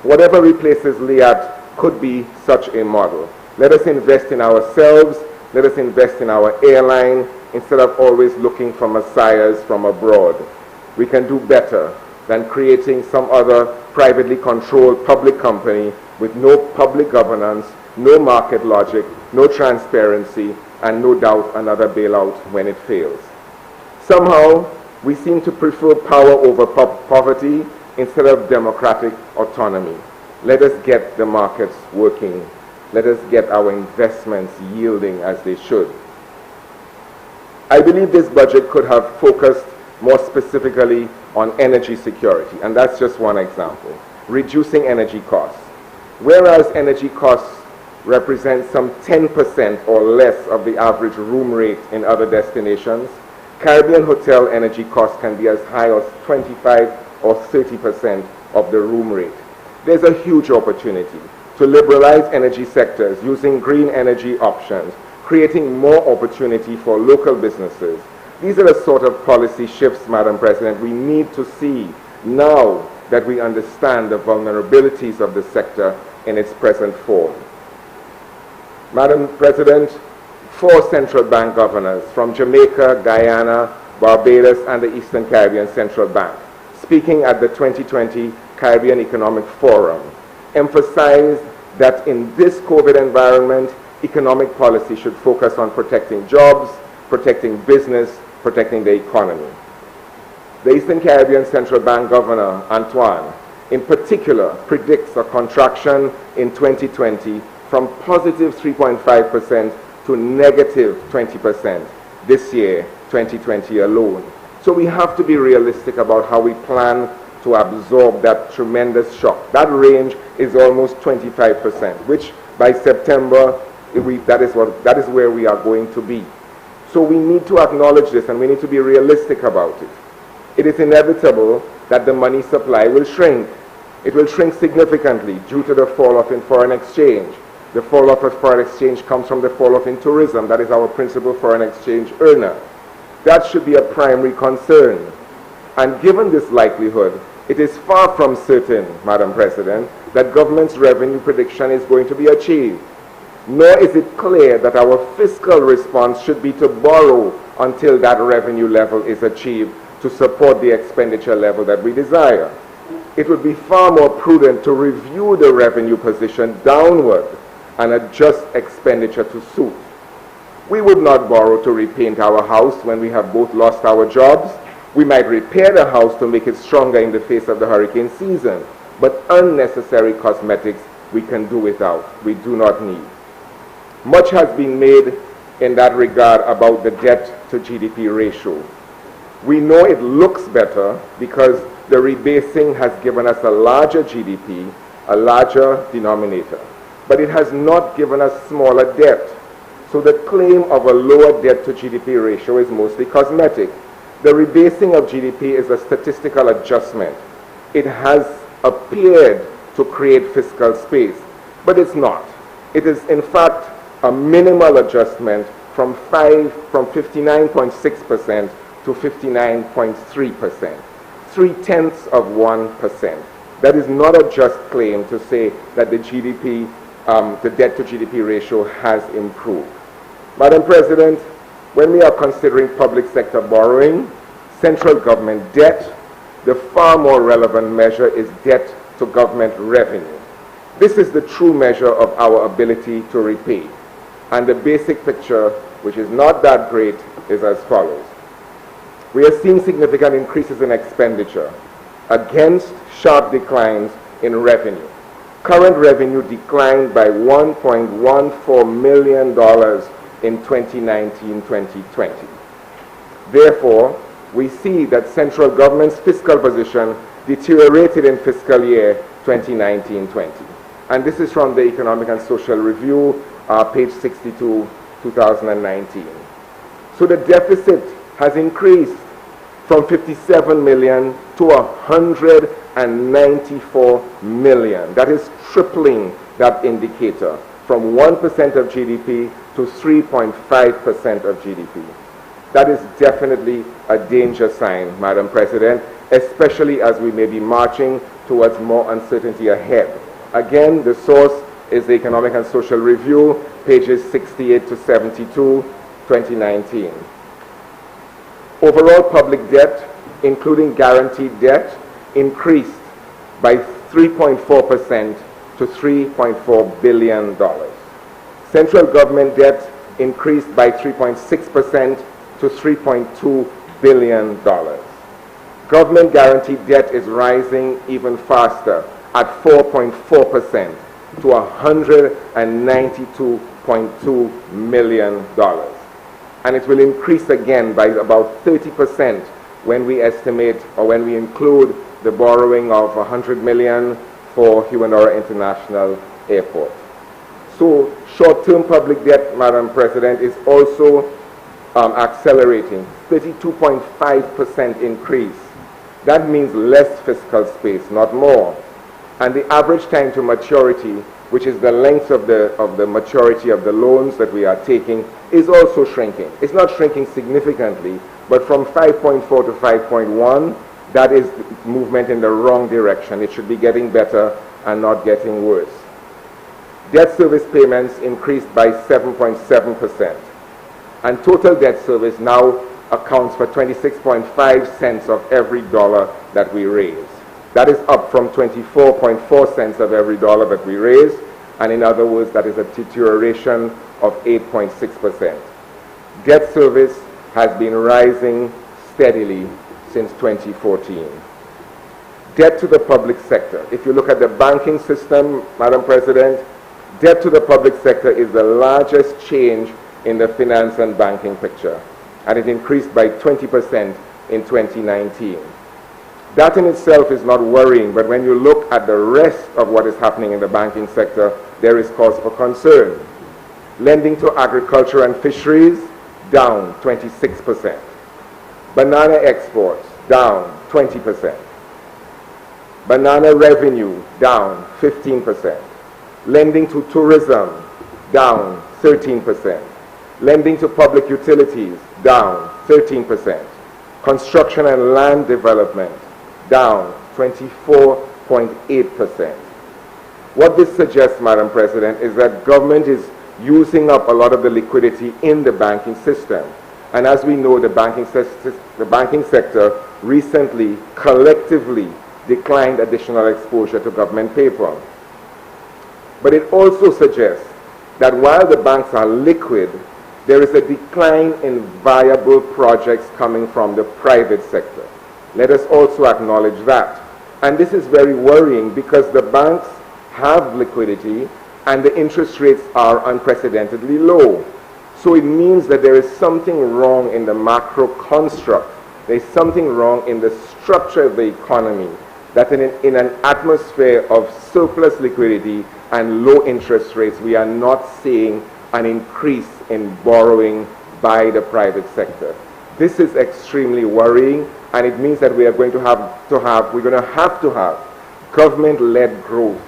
Whatever replaces LIAT could be such a model. Let us invest in ourselves, let us invest in our airline instead of always looking for messiahs from abroad. We can do better than creating some other privately controlled public company with no public governance, no market logic, no transparency, and no doubt another bailout when it fails. Somehow, we seem to prefer power over poverty instead of democratic autonomy. Let us get the markets working. Let us get our investments yielding as they should. I believe this budget could have focused more specifically on energy security, and that's just one example. Reducing energy costs. Whereas energy costs represent some 10% or less of the average room rate in other destinations, Caribbean hotel energy costs can be as high as 25 or 30% of the room rate. There's a huge opportunity to liberalize energy sectors using green energy options, creating more opportunity for local businesses. These are the sort of policy shifts, Madam President, we need to see now that we understand the vulnerabilities of the sector in its present form. Madam President, 4 central bank governors from Jamaica, Guyana, Barbados, and the Eastern Caribbean Central Bank, speaking at the 2020 Caribbean Economic Forum, emphasized that in this COVID environment, economic policy should focus on protecting jobs, protecting business, protecting the economy. The Eastern Caribbean Central Bank Governor, Antoine, in particular, predicts a contraction in 2020 from positive 3.5% to negative 20% this year, 2020 alone. So we have to be realistic about how we plan to absorb that tremendous shock. That range is almost 25%, which by September, that is where we are going to be. So we need to acknowledge this and we need to be realistic about it. It is inevitable that the money supply will shrink. It will shrink significantly due to the fall-off in foreign exchange. The fall-off of foreign exchange comes from the fall-off in tourism. That is our principal foreign exchange earner. That should be a primary concern. And given this likelihood, it is far from certain, Madam President, that government's revenue prediction is going to be achieved. Nor is it clear that our fiscal response should be to borrow until that revenue level is achieved to support the expenditure level that we desire. It would be far more prudent to review the revenue position downward and adjust expenditure to suit. We would not borrow to repaint our house when we have both lost our jobs. We might repair the house to make it stronger in the face of the hurricane season, but unnecessary cosmetics we can do without. We do not need. Much has been made in that regard about the debt to GDP ratio. We know it looks better because the rebasing has given us a larger GDP, a larger denominator, but it has not given us smaller debt. So the claim of a lower debt to GDP ratio is mostly cosmetic. The rebasing of GDP is a statistical adjustment. It has appeared to create fiscal space, but it's not. It is in fact a minimal adjustment from 59.6% to 59.3%, 0.3%. That is not a just claim to say that the GDP, the debt to GDP ratio has improved. Madam President, when we are considering public sector borrowing, central government debt, the far more relevant measure is debt to government revenue. This is the true measure of our ability to repay. And the basic picture, which is not that great, is as follows. We are seeing significant increases in expenditure against sharp declines in revenue. Current revenue declined by $1.14 million in 2019-2020. Therefore, we see that central government's fiscal position deteriorated in fiscal year 2019-20. And this is from the Economic and Social Review, page 62, 2019. So the deficit has increased from 57 million to 194 million. That is tripling that indicator from 1% of GDP to 3.5% of GDP. That is definitely a danger sign, Madam President, especially as we may be marching towards more uncertainty ahead. Again, the source is the Economic and Social Review, pages 68 to 72, 2019. Overall public debt, including guaranteed debt, increased by 3.4% to $3.4 billion. Central government debt increased by 3.6% to $3.2 billion. Government guaranteed debt is rising even faster at 4.4% to $192.2 million. And it will increase again by about 30% when we estimate or when we include the borrowing of $100 million for Humanora International Airport. So short-term public debt, Madam President, is also accelerating, 32.5% increase. That means less fiscal space, not more. And the average time to maturity, which is the length of the maturity of the loans that we are taking, is also shrinking. It's not shrinking significantly, but from 5.4 to 5.1, that is movement in the wrong direction. It should be getting better and not getting worse. Debt service payments increased by 7.7%. And total debt service now accounts for 26.5 cents of every dollar that we raise. That is up from 24.4 cents of every dollar that we raise. And in other words, that is a deterioration of 8.6%. Debt service has been rising steadily since 2014. Debt to the public sector. If you look at the banking system, Madam President, debt to the public sector is the largest change in the finance and banking picture, and it increased by 20% in 2019. That in itself is not worrying, but when you look at the rest of what is happening in the banking sector, there is cause for concern. Lending to agriculture and fisheries, down 26%. Banana exports, down 20%. Banana revenue, down 15%. Lending to tourism, down 13%. Lending to public utilities, down 13%. Construction and land development, down 24.8%. What this suggests, Madam President, is that government is using up a lot of the liquidity in the banking system. And as we know, the banking sector recently collectively declined additional exposure to government paper. But it also suggests that while the banks are liquid, there is a decline in viable projects coming from the private sector. Let us also acknowledge that. And this is very worrying because the banks have liquidity and the interest rates are unprecedentedly low. So it means that there is something wrong in the macro construct. There's something wrong in the structure of the economy, that in an atmosphere of surplus liquidity and low interest rates, we are not seeing an increase in borrowing by the private sector. This is extremely worrying, and it means that we are going to have to have government-led growth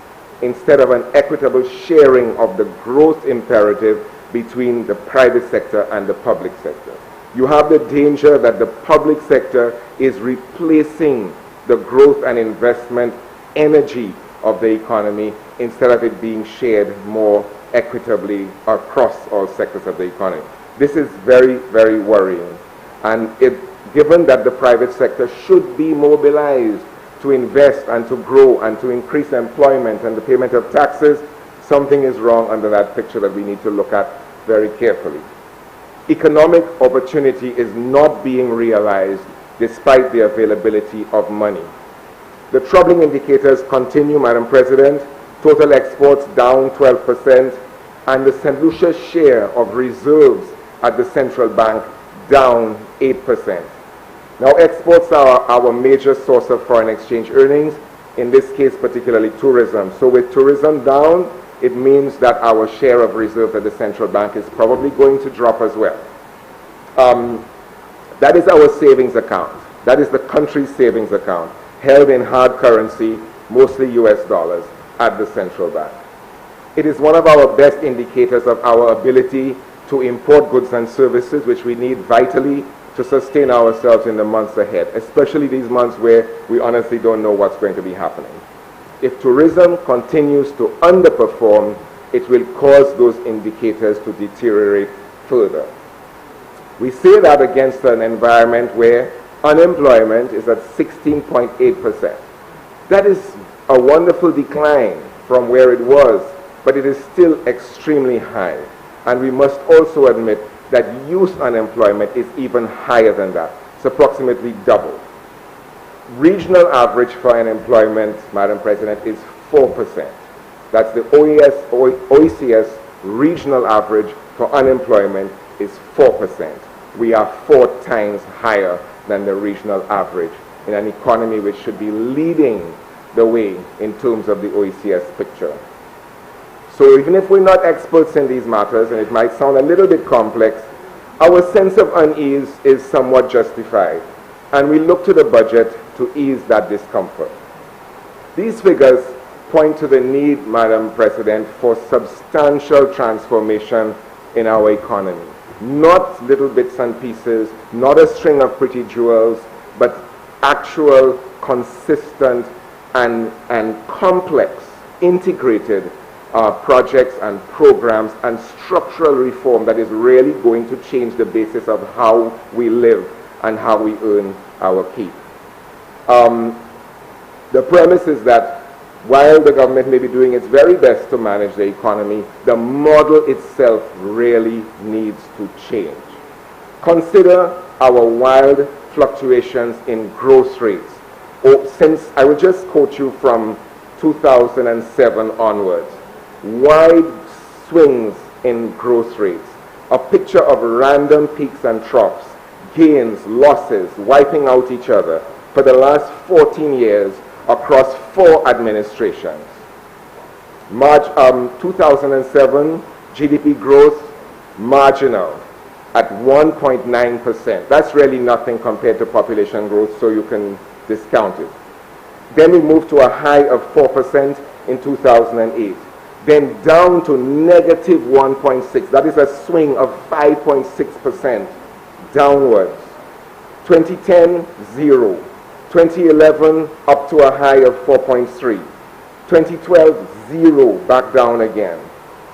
instead of an equitable sharing of the growth imperative between the private sector and the public sector. You have the danger that the public sector is replacing the growth and investment energy of the economy instead of it being shared more equitably across all sectors of the economy. This is very, very worrying. And given that the private sector should be mobilized to invest and to grow and to increase employment and the payment of taxes, something is wrong under that picture that we need to look at very carefully. Economic opportunity is not being realized despite the availability of money. The troubling indicators continue, Madam President. Total exports down 12%, and the St. Lucia share of reserves at the central bank down 8%. Now, exports are our major source of foreign exchange earnings, in this case particularly tourism. So with tourism down, it means that our share of reserves at the central bank is probably going to drop as well. That is our savings account. That is the country's savings account, held in hard currency, mostly US dollars, at the central bank. It is one of our best indicators of our ability to import goods and services, which we need vitally to sustain ourselves in the months ahead, especially these months where we honestly don't know what's going to be happening. If tourism continues to underperform, it will cause those indicators to deteriorate further. We say that against an environment where unemployment is at 16.8%. That is a wonderful decline from where it was, but it is still extremely high. And we must also admit that youth unemployment is even higher than that. It's approximately double. Regional average for unemployment, Madam President, is 4%. That's the OECS regional average for unemployment is 4%. We are 4 times higher than the regional average in an economy which should be leading the way in terms of the OECS picture. So even if we're not experts in these matters, and it might sound a little bit complex, our sense of unease is somewhat justified, and we look to the budget to ease that discomfort. These figures point to the need, Madam President, for substantial transformation in our economy. Not little bits and pieces, not a string of pretty jewels, but actual, consistent, and complex, integrated projects and programs and structural reform that is really going to change the basis of how we live and how we earn our keep. The premise is that while the government may be doing its very best to manage the economy, the model itself really needs to change. Consider our wild fluctuations in growth rates. Since I will just quote you from 2007 onwards, wide swings in growth rates, a picture of random peaks and troughs, gains, losses, wiping out each other for the last 14 years across 4 administrations. March 2007, GDP growth marginal at 1.9%. That's really nothing compared to population growth, so you can discount it. Then we moved to a high of 4% in 2008. Then down to negative 1.6. That is a swing of 5.6% downwards. 2010, 0. 2011, up to a high of 4.3. 2012, 0, back down again.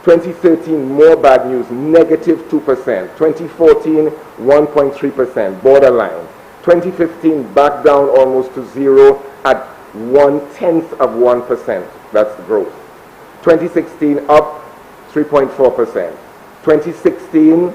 2013, more bad news, negative 2%. 2014, 1.3%, borderline. 2015, back down almost to 0 at 0.1%. That's the growth. 2016, up 3.4%. 2016,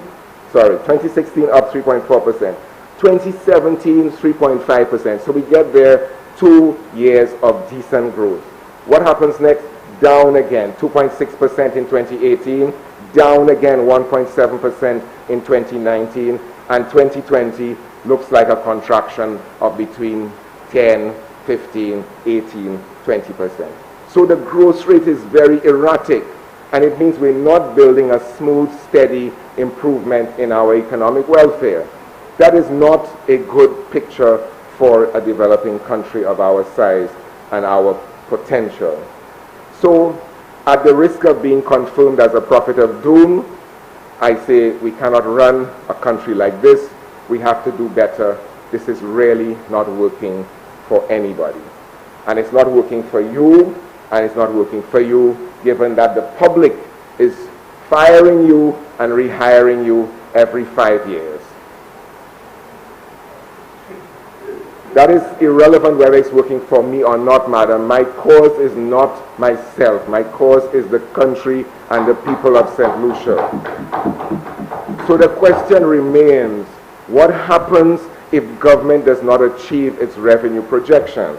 up 3.4%. 2017, 3.5%. So we get there 2 years of decent growth. What happens next? Down again, 2.6% in 2018, down again 1.7% in 2019, and 2020 looks like a contraction of between 10, 15, 18, 20%. So the growth rate is very erratic, and it means we're not building a smooth, steady improvement in our economic welfare. That is not a good picture for a developing country of our size and our potential. So, at the risk of being confirmed as a prophet of doom, I say we cannot run a country like this. We have to do better. This is really not working for anybody. And it's not working for you, and it's not working for you, given that the public is firing you and rehiring you every 5 years. That is irrelevant whether it's working for me or not, madam. My cause is not myself. My cause is the country and the people of St. Lucia. So the question remains, what happens if government does not achieve its revenue projections?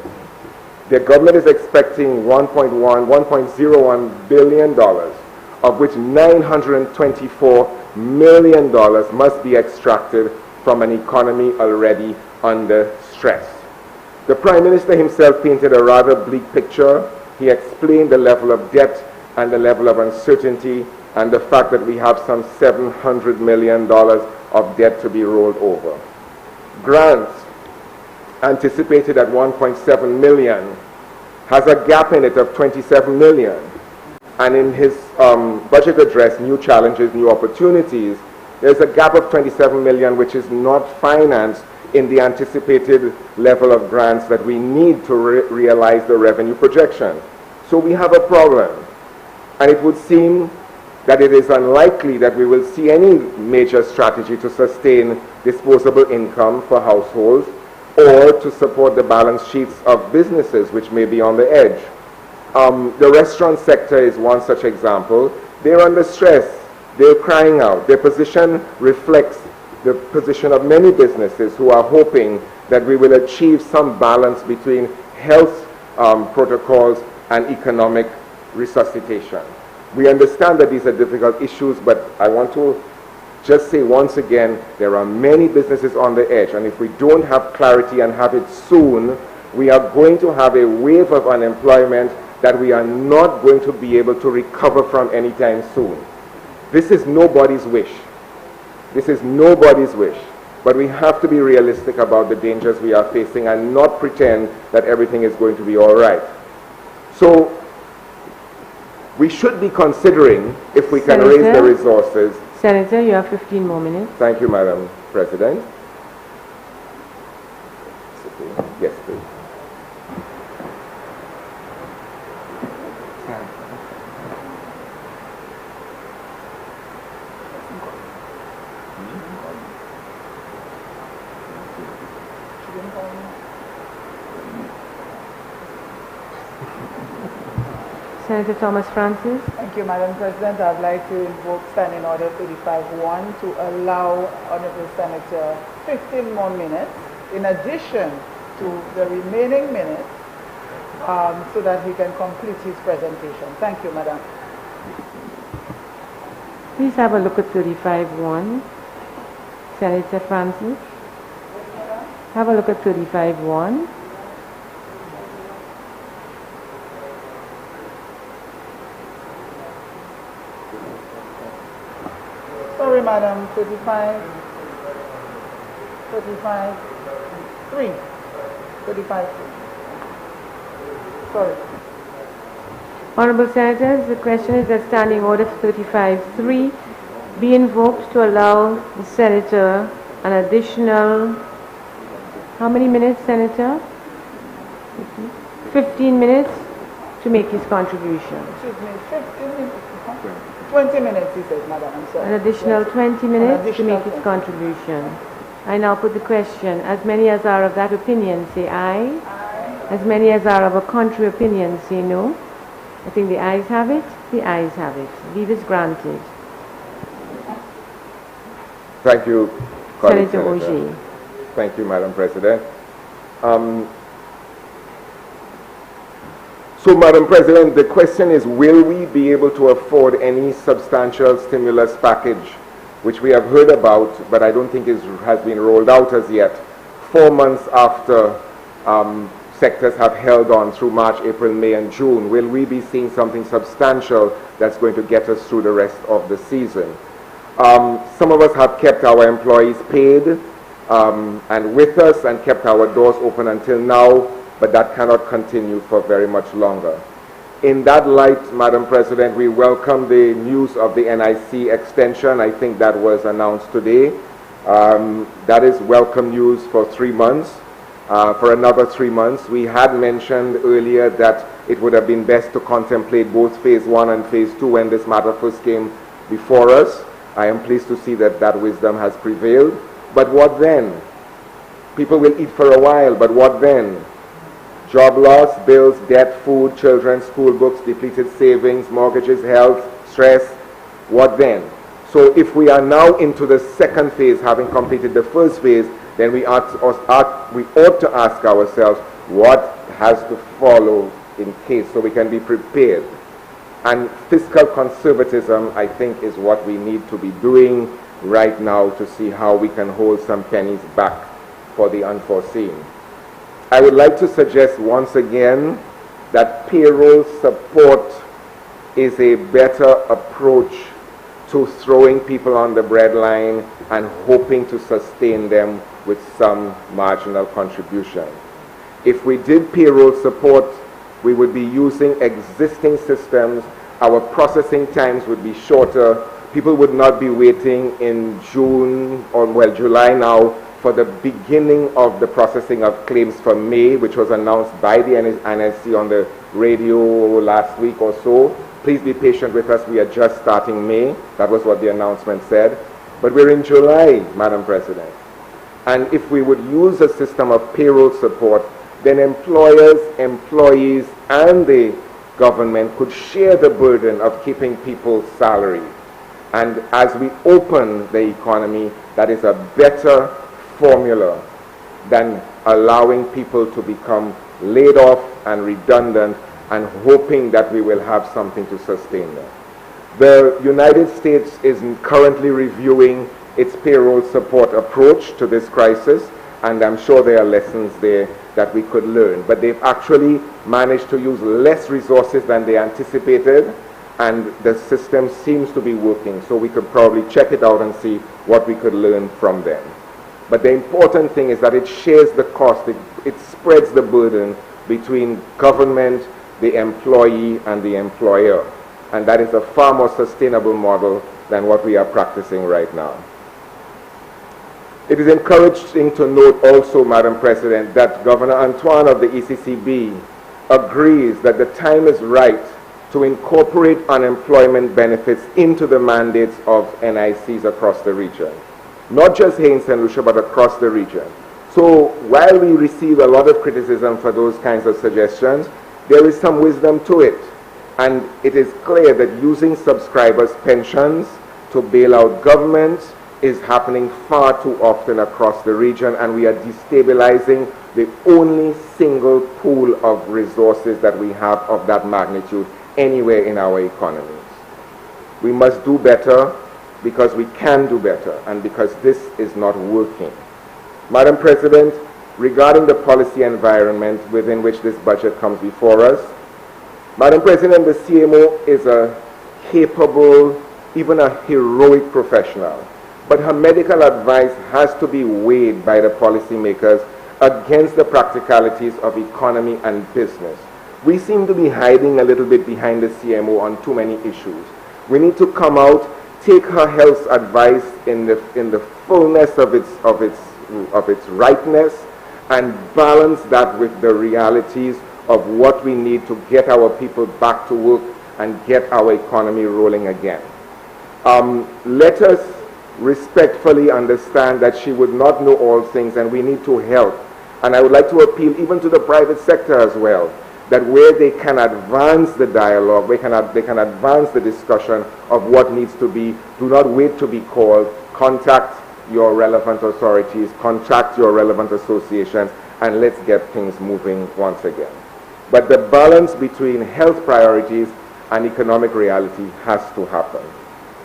The government is expecting $1.01 billion, of which $924 million must be extracted from an economy already under stress. The Prime Minister himself painted a rather bleak picture. He explained the level of debt and the level of uncertainty and the fact that we have some $700 million of debt to be rolled over. Grants, anticipated at 1.7 million, has a gap in it of 27 million. And in his budget address, New Challenges, New Opportunities, there's a gap of 27 million which is not financed in the anticipated level of grants that we need to realize the revenue projection. So we have a problem. And it would seem that it is unlikely that we will see any major strategy to sustain disposable income for households or to support the balance sheets of businesses which may be on the edge. The restaurant sector is one such example. They're under stress. They're crying out. Their position reflects the position of many businesses who are hoping that we will achieve some balance between health protocols and economic resuscitation. We understand that these are difficult issues, but I want to just say once again, there are many businesses on the edge, and if we don't have clarity and have it soon, we are going to have a wave of unemployment that we are not going to be able to recover from anytime soon. This is nobody's wish. This is nobody's wish. But we have to be realistic about the dangers we are facing and not pretend that everything is going to be all right. So we should be considering if we can raise the resources. Senator, you have 15 more minutes. Thank you, Madam President. Yes, please. Senator Thomas Francis. Thank you, Madam President. I'd like to invoke Standing Order 35-1 to allow Honorable Senator 15 more minutes in addition to the remaining minutes so that he can complete his presentation. Thank you, Madam. Please have a look at 35-1. Senator Francis. Have a look at 35-1. Sorry, Madam, 35, 3. Sorry. Honorable Senators, the question is that Standing Order 35-3 be invoked to allow the Senator an additional, how many minutes, Senator? 15 minutes to make his contribution. Excuse me, 15 minutes. 20 minutes, he says, Madam. I'm sorry. An additional 20 minutes to make his contribution. I now put the question. As many as are of that opinion, say aye. Aye. As many as are of a contrary opinion, say no. I think the ayes have it. The ayes have it. Leave is granted. Thank you, Senator Auger. Thank you, Madam President. So, Madam President, the question is, will we be able to afford any substantial stimulus package, which we have heard about, but I don't think has been rolled out as yet, 4 months after sectors have held on through March, April, May, and June? Will we be seeing something substantial that's going to get us through the rest of the season? Some of us have kept our employees paid and with us and kept our doors open until now, but that cannot continue for very much longer. In that light, Madam President, we welcome the news of the NIC extension. I think that was announced today. That is welcome news for 3 months. For another 3 months. We had mentioned earlier that it would have been best to contemplate both phase 1 and phase 2 when this matter first came before us. I am pleased to see that that wisdom has prevailed. But what then? People will eat for a while, but what then? Job loss, bills, debt, food, children, school books, depleted savings, mortgages, health, stress. What then? So if we are now into the second phase, having completed the first phase, then we ought to ask ourselves what has to follow in case, so we can be prepared. And fiscal conservatism, I think, is what we need to be doing right now to see how we can hold some pennies back for the unforeseen. I would like to suggest once again that payroll support is a better approach to throwing people on the breadline and hoping to sustain them with some marginal contribution. If we did payroll support, we would be using existing systems. Our processing times would be shorter. People would not be waiting in June or, well, July now for the beginning of the processing of claims for May, which was announced by the NSC on the radio last week or so. Please be patient with us. We are just starting May. That was what the announcement said. But we're in July, Madam President. And if we would use a system of payroll support, then employers, employees, and the government could share the burden of keeping people's salary. And as we open the economy, that is a better formula than allowing people to become laid off and redundant and hoping that we will have something to sustain them. The United States is currently reviewing its payroll support approach to this crisis, and I'm sure there are lessons there that we could learn. But they've actually managed to use less resources than they anticipated, and the system seems to be working, so we could probably check it out and see what we could learn from them. But the important thing is that it shares the cost, it spreads the burden between government, the employee, and the employer. And that is a far more sustainable model than what we are practicing right now. It is encouraging to note also, Madam President, that Governor Antoine of the ECCB agrees that the time is right to incorporate unemployment benefits into the mandates of NICs across the region. Not just here in St. Lucia, but across the region. So while we receive a lot of criticism for those kinds of suggestions, there is some wisdom to it. And it is clear that using subscribers' pensions to bail out governments is happening far too often across the region, and we are destabilizing the only single pool of resources that we have of that magnitude anywhere in our economies. We must do better because we can do better and because this is not working. Madam President, regarding the policy environment within which this budget comes before us, Madam President, the CMO is a capable, even a heroic professional, but her medical advice has to be weighed by the policymakers against the practicalities of economy and business. We seem to be hiding a little bit behind the CMO on too many issues. We need to come out, take her health advice in the fullness of its rightness, and balance that with the realities of what we need to get our people back to work and get our economy rolling again. Let us respectfully understand that she would not know all things, and we need to help. And I would like to appeal even to the private sector as well, that where they can advance the dialogue, they can advance the discussion of what needs to be, do not wait to be called, contact your relevant authorities, contact your relevant associations, and let's get things moving once again. But the balance between health priorities and economic reality has to happen.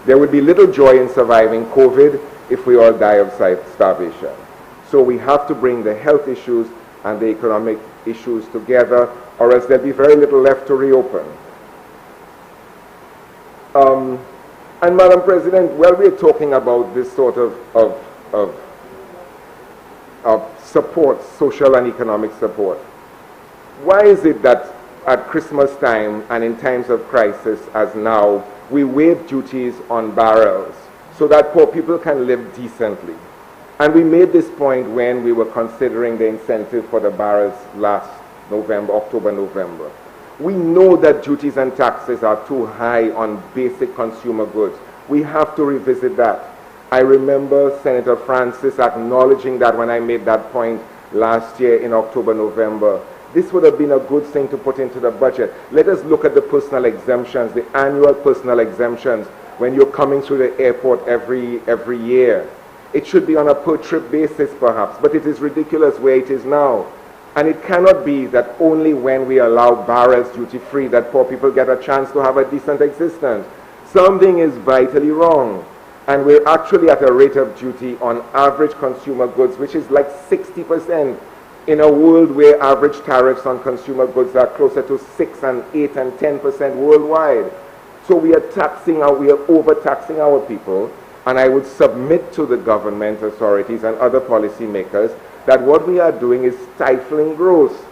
There would be little joy in surviving COVID if we all die of starvation. So we have to bring the health issues and the economic issues together, or else there'll be very little left to reopen. And Madam President, while we're talking about this sort of support, social and economic support, why is it that at Christmas time and in times of crisis as now, we waive duties on barrels so that poor people can live decently? And we made this point when we were considering the incentive for the barrels last November, October, November. We know that duties and taxes are too high on basic consumer goods. We have to revisit that. I remember Senator Francis acknowledging that when I made that point last year in October, November. This would have been a good thing to put into the budget. Let us look at the personal exemptions, the annual personal exemptions when you're coming through the airport every year. It should be on a per trip basis perhaps, but it is ridiculous where it is now. And it cannot be that only when we allow barrels duty free that poor people get a chance to have a decent existence. Something is vitally wrong. And we're actually at a rate of duty on average consumer goods, which is like 60%. In a world where average tariffs on consumer goods are closer to 6 and 8 and 10% worldwide. So we are overtaxing our people, and I would submit to the government authorities and other policymakers that what we are doing is stifling growth,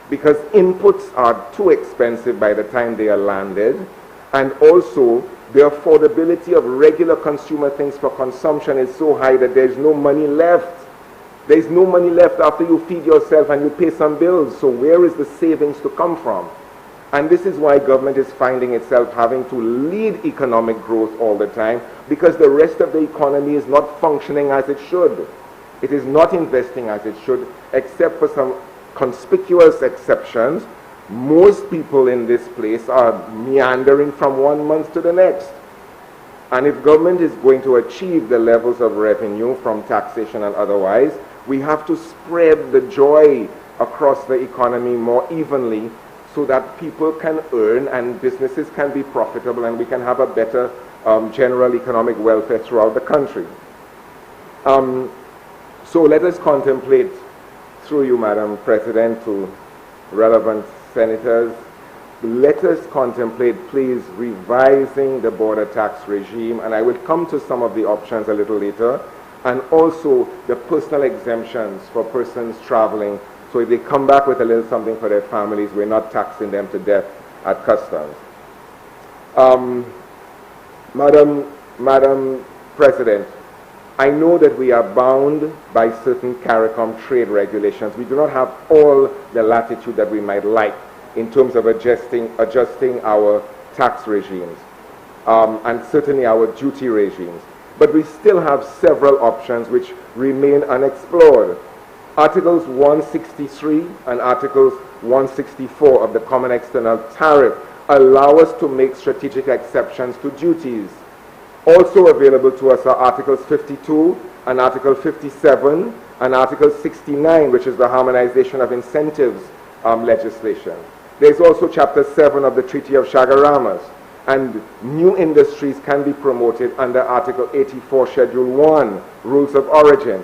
because inputs are too expensive by the time they are landed, and also the affordability of regular consumer things for consumption is so high that there's no money left. There's no money left after you feed yourself and you pay some bills. So where is the savings to come from? And this is why government is finding itself having to lead economic growth all the time, because the rest of the economy is not functioning as it should. It is not investing as it should, except for some conspicuous exceptions. Most people in this place are meandering from one month to the next. And if government is going to achieve the levels of revenue from taxation and otherwise, we have to spread the joy across the economy more evenly so that people can earn and businesses can be profitable and we can have a better general economic welfare throughout the country. So let us contemplate, through you, Madam President, to relevant senators, let us contemplate, please, revising the border tax regime, and I will come to some of the options a little later, and also the personal exemptions for persons traveling, so if they come back with a little something for their families, we're not taxing them to death at customs. Madam President, I know that we are bound by certain CARICOM trade regulations. We do not have all the latitude that we might like in terms of adjusting our tax regimes and certainly our duty regimes. But we still have several options which remain unexplored. Articles 163 and Articles 164 of the Common External Tariff allow us to make strategic exceptions to duties. Also available to us are Articles 52 and Article 57 and Article 69, which is the harmonization of incentives legislation. There's also Chapter 7 of the Treaty of Chagaramas, and new industries can be promoted under Article 84, Schedule 1, Rules of Origin.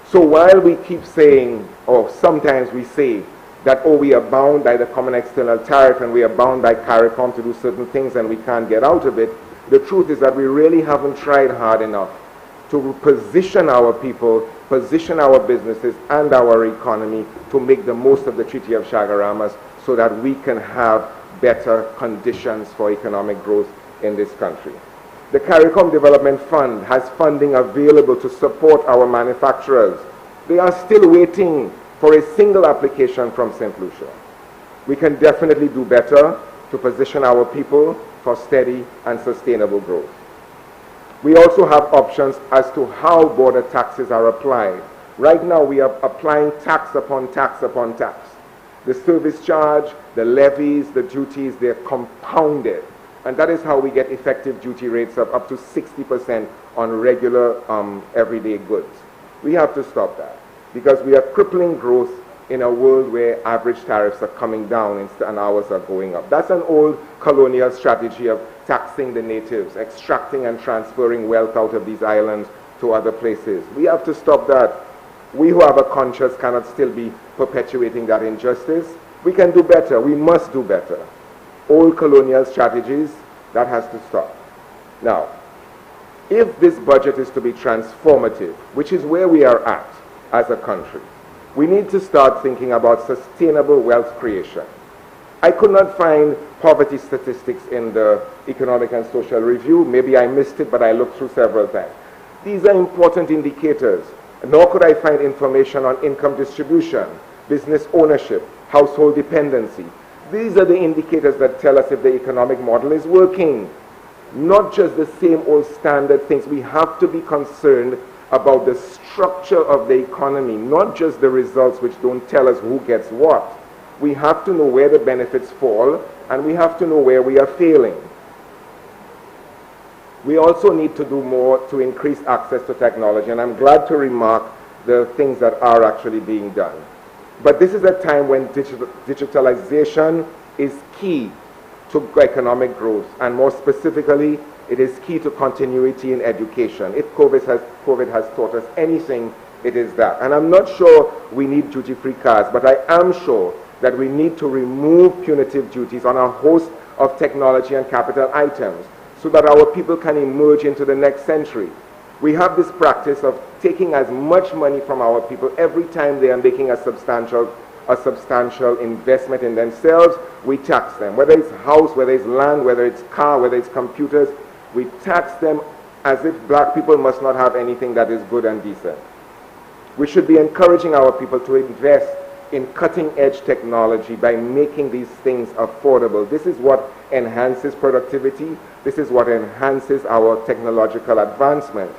So while we keep saying, or sometimes we say, that, oh, we are bound by the Common External Tariff and we are bound by CARICOM to do certain things and we can't get out of it, the truth is that we really haven't tried hard enough to position our people, position our businesses and our economy to make the most of the Treaty of Chagaramas so that we can have better conditions for economic growth in this country. The CARICOM Development Fund has funding available to support our manufacturers. They are still waiting for a single application from St. Lucia. We can definitely do better to position our people for steady and sustainable growth. We also have options as to how border taxes are applied. Right now we are applying tax upon tax upon tax. The service charge, the levies, the duties, they're compounded. And that is how we get effective duty rates of up to 60% on regular everyday goods. We have to stop that because we are crippling growth in a world where average tariffs are coming down and ours are going up. That's an old colonial strategy of taxing the natives, extracting and transferring wealth out of these islands to other places. We have to stop that. We who have a conscience cannot still be perpetuating that injustice. We can do better. We must do better. Old colonial strategies, that has to stop. Now, if this budget is to be transformative, which is where we are at as a country, we need to start thinking about sustainable wealth creation. I could not find poverty statistics in the Economic and Social Review. Maybe I missed it, but I looked through several times. These are important indicators. Nor could I find information on income distribution, business ownership, household dependency. These are the indicators that tell us if the economic model is working. Not just the same old standard things. We have to be concerned about the structure of the economy, not just the results which don't tell us who gets what. We have to know where the benefits fall, and we have to know where we are failing. We also need to do more to increase access to technology, and I'm glad to remark the things that are actually being done. But this is a time when digitalization is key to economic growth, and more specifically, it is key to continuity in education. If COVID has taught us anything, it is that. And I'm not sure we need duty-free cards, but I am sure that we need to remove punitive duties on a host of technology and capital items so that our people can emerge into the next century. We have this practice of taking as much money from our people every time they are making a substantial investment in themselves. We tax them, whether it's house, whether it's land, whether it's car, whether it's computers. We tax them as if black people must not have anything that is good and decent. We should be encouraging our people to invest in cutting-edge technology by making these things affordable. This is what enhances productivity. This is what enhances our technological advancement.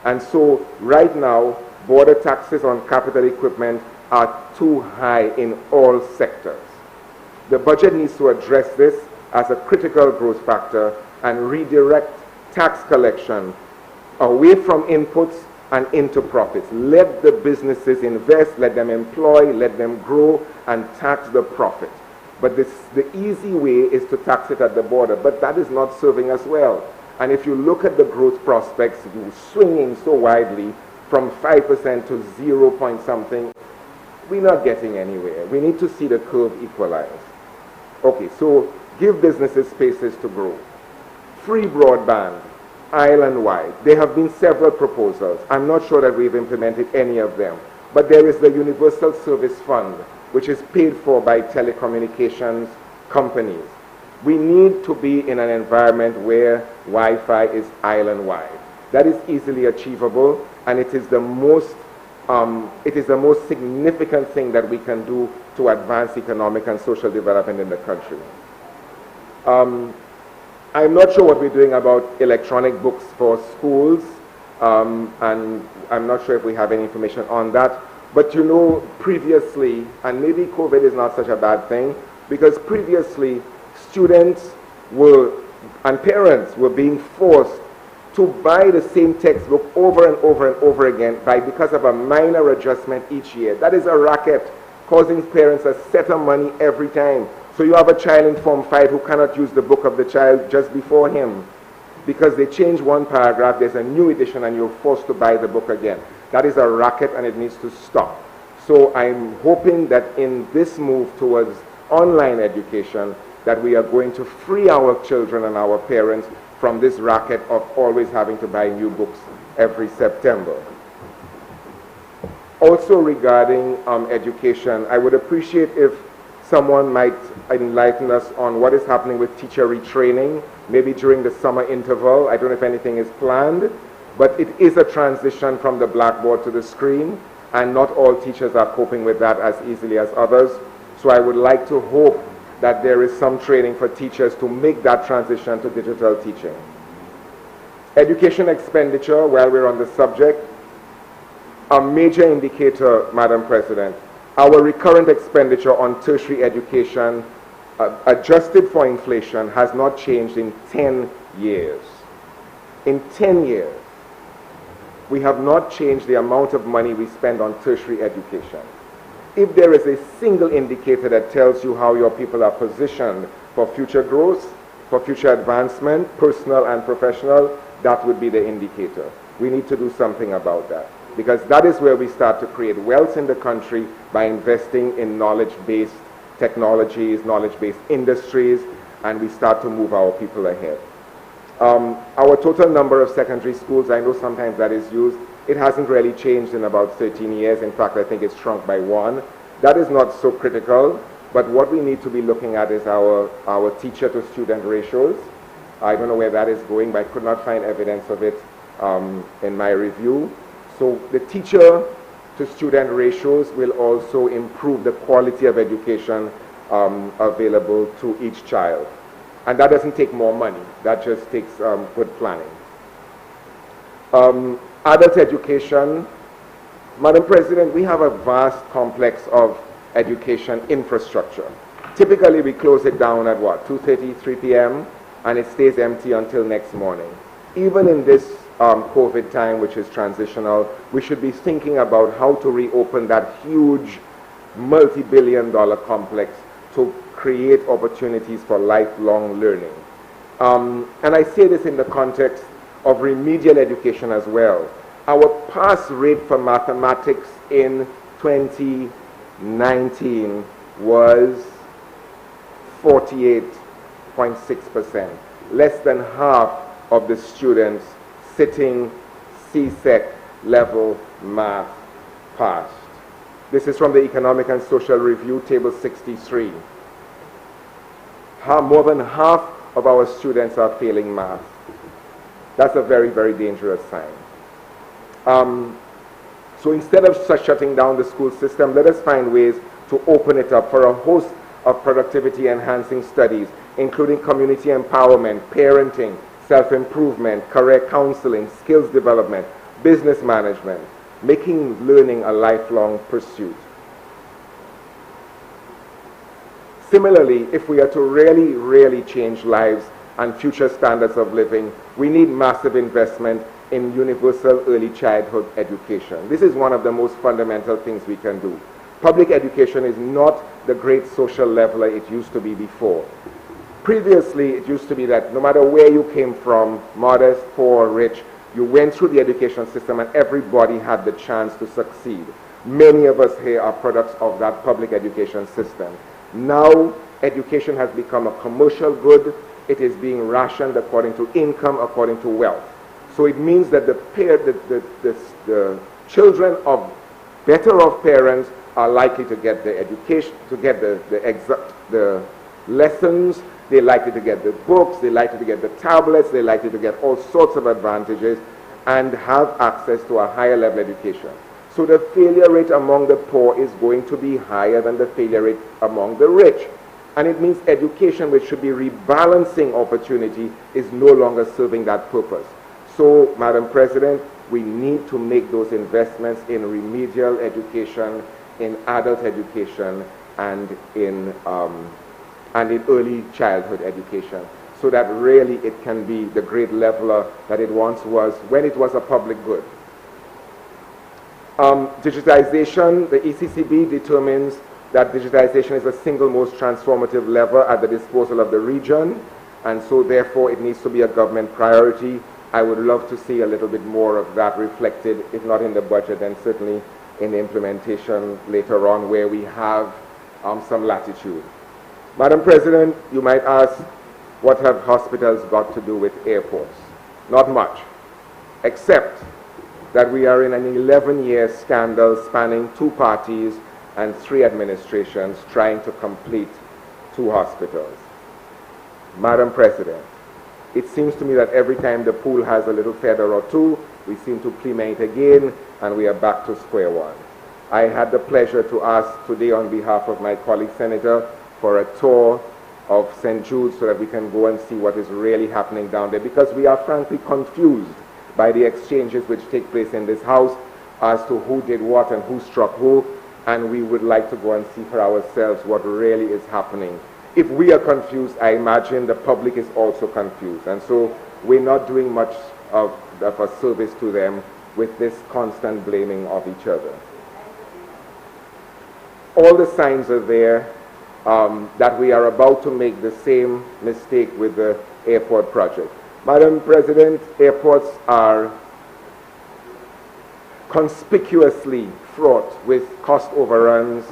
And so right now, border taxes on capital equipment are too high in all sectors. The budget needs to address this as a critical growth factor and redirect tax collection away from inputs and into profits. Let the businesses invest, let them employ, let them grow, and tax the profit. But the easy way is to tax it at the border, but that is not serving us well. And if you look at the growth prospects swinging so widely from 5% to 0 point something, we're not getting anywhere. We need to see the curve equalize. Okay, so give businesses spaces to grow. Free broadband, island-wide. There have been several proposals. I'm not sure that we've implemented any of them. But there is the Universal Service Fund, which is paid for by telecommunications companies. We need to be in an environment where Wi-Fi is island-wide. That is easily achievable, and it is the most significant thing that we can do to advance economic and social development in the country. I'm not sure what we're doing about electronic books for schools, and I'm not sure if we have any information on that. But you know, previously, and maybe COVID is not such a bad thing, because previously students and parents were being forced to buy the same textbook over and over and over again because of a minor adjustment each year. That is a racket, causing parents a set of money every time. So you have a child in Form 5 who cannot use the book of the child just before him. Because they change one paragraph, there's a new edition and you're forced to buy the book again. That is a racket and it needs to stop. So I'm hoping that in this move towards online education, that we are going to free our children and our parents from this racket of always having to buy new books every September. Also regarding education, I would appreciate if someone might enlighten us on what is happening with teacher retraining, maybe during the summer interval. I don't know if anything is planned, but it is a transition from the blackboard to the screen, and not all teachers are coping with that as easily as others. So I would like to hope that there is some training for teachers to make that transition to digital teaching. Education expenditure, while we're on the subject, a major indicator, Madam President, our recurrent expenditure on tertiary education, adjusted for inflation, has not changed in 10 years. In 10 years, we have not changed the amount of money we spend on tertiary education. If there is a single indicator that tells you how your people are positioned for future growth, for future advancement, personal and professional, that would be the indicator. We need to do something about that, because that is where we start to create wealth in the country by investing in knowledge-based technologies, knowledge-based industries, and we start to move our people ahead. Our total number of secondary schools, I know sometimes that is used, it hasn't really changed in about 13 years. In fact, I think it's shrunk by 1. That is not so critical, but what we need to be looking at is our teacher-to-student ratios. I don't know where that is going, but I could not find evidence of it in my review. So the teacher-to-student ratios will also improve the quality of education available to each child. And that doesn't take more money. That just takes good planning. Adult education. Madam President, we have a vast complex of education infrastructure. Typically, we close it down at what, 2:30, 3 p.m., and it stays empty until next morning. Even in this COVID time, which is transitional, we should be thinking about how to reopen that huge multi-billion-dollar complex to create opportunities for lifelong learning. And I say this in the context of remedial education as well. Our pass rate for mathematics in 2019 was 48.6%. Less than half of the students sitting CSEC level math passed. This is from the Economic and Social Review, Table 63. More than half of our students are failing math. That's a very, very dangerous sign. So instead of shutting down the school system, let us find ways to open it up for a host of productivity-enhancing studies, including community empowerment, parenting, self-improvement, career counseling, skills development, business management, making learning a lifelong pursuit. Similarly, if we are to really, really change lives and future standards of living, we need massive investment in universal early childhood education. This is one of the most fundamental things we can do. Public education is not the great social leveler it used to be before. Previously, it used to be that no matter where you came from, modest, poor, rich, you went through the education system and everybody had the chance to succeed. Many of us here are products of that public education system. Now, education has become a commercial good. It is being rationed according to income, according to wealth. So it means that the children of better off parents are likely to get the education, to get the lessons They're likely to get the books, they're likely to get the tablets, they're likely to get all sorts of advantages and have access to a higher level education. So the failure rate among the poor is going to be higher than the failure rate among the rich. And it means education, which should be rebalancing opportunity, is no longer serving that purpose. So, Madam President, we need to make those investments in remedial education, in adult education, and in early childhood education, so that really it can be the great leveler that it once was when it was a public good. Digitization, the ECCB determines that digitization is the single most transformative lever at the disposal of the region, and so therefore it needs to be a government priority. I would love to see a little bit more of that reflected, if not in the budget, then certainly in the implementation later on, where we have some latitude. Madam President, you might ask, what have hospitals got to do with airports? Not much, except that we are in an 11-year scandal spanning 2 parties and 3 administrations trying to complete 2 hospitals. Madam President, it seems to me that every time the pool has a little feather or 2, we seem to plummet again, and we are back to square one. I had the pleasure to ask today on behalf of my colleague senator for a tour of St. Jude's so that we can go and see what is really happening down there, because we are frankly confused by the exchanges which take place in this house as to who did what and who struck who, and we would like to go and see for ourselves what really is happening. If we are confused, I imagine the public is also confused, and so we're not doing much of a service to them with this constant blaming of each other. All the signs are there that we are about to make the same mistake with the airport project. Madam President, airports are conspicuously fraught with cost overruns,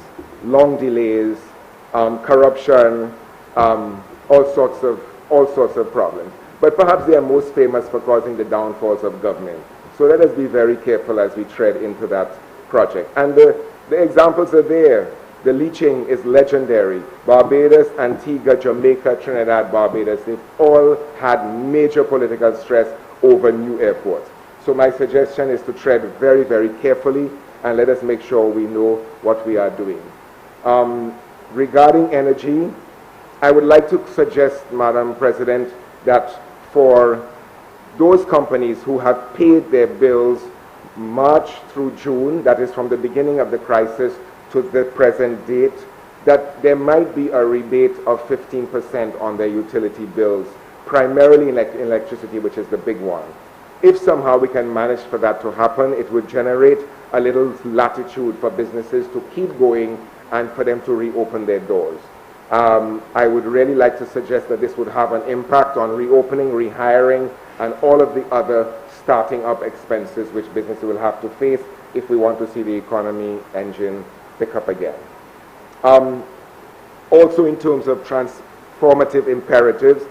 long delays, corruption, all sorts of problems. But perhaps they are most famous for causing the downfalls of government. So let us be very careful as we tread into that project. And the examples are there. The leaching is legendary. Barbados, Antigua, Jamaica, Trinidad, Barbados, they've all had major political stress over new airports. So my suggestion is to tread very, very carefully, and let us make sure we know what we are doing. Regarding energy, I would like to suggest, Madam President, that for those companies who have paid their bills March through June, that is from the beginning of the crisis to the present date, that there might be a rebate of 15% on their utility bills, primarily in electricity, which is the big one. If somehow we can manage for that to happen, it would generate a little latitude for businesses to keep going and for them to reopen their doors. I would really like to suggest that this would have an impact on reopening, rehiring, and all of the other starting up expenses which businesses will have to face if we want to see the economy engine pick up again. Also in terms of transformative imperatives,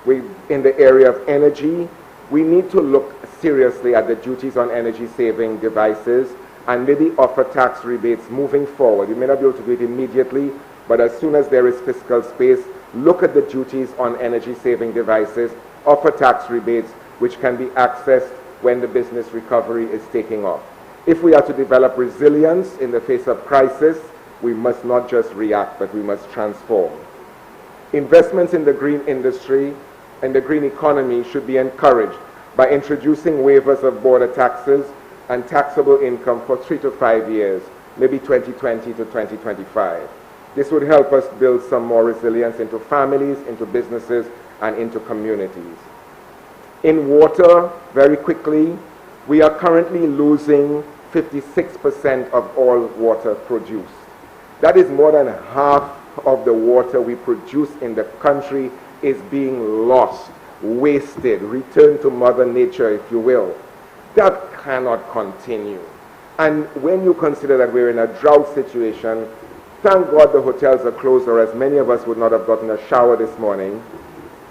in the area of energy, we need to look seriously at the duties on energy saving devices and maybe offer tax rebates moving forward. You may not be able to do it immediately, but as soon as there is fiscal space, look at the duties on energy saving devices, offer tax rebates which can be accessed when the business recovery is taking off. If we are to develop resilience in the face of crisis, we must not just react, but we must transform. Investments in the green industry and the green economy should be encouraged by introducing waivers of border taxes and taxable income for 3 to 5 years, maybe 2020 to 2025. This would help us build some more resilience into families, into businesses, and into communities. In water, very quickly, we are currently losing 56% of all water produced. That is more than half of the water we produce in the country is being lost, wasted, returned to Mother Nature, if you will. That cannot continue. And when you consider that we're in a drought situation, thank God the hotels are closed, or as many of us would not have gotten a shower this morning.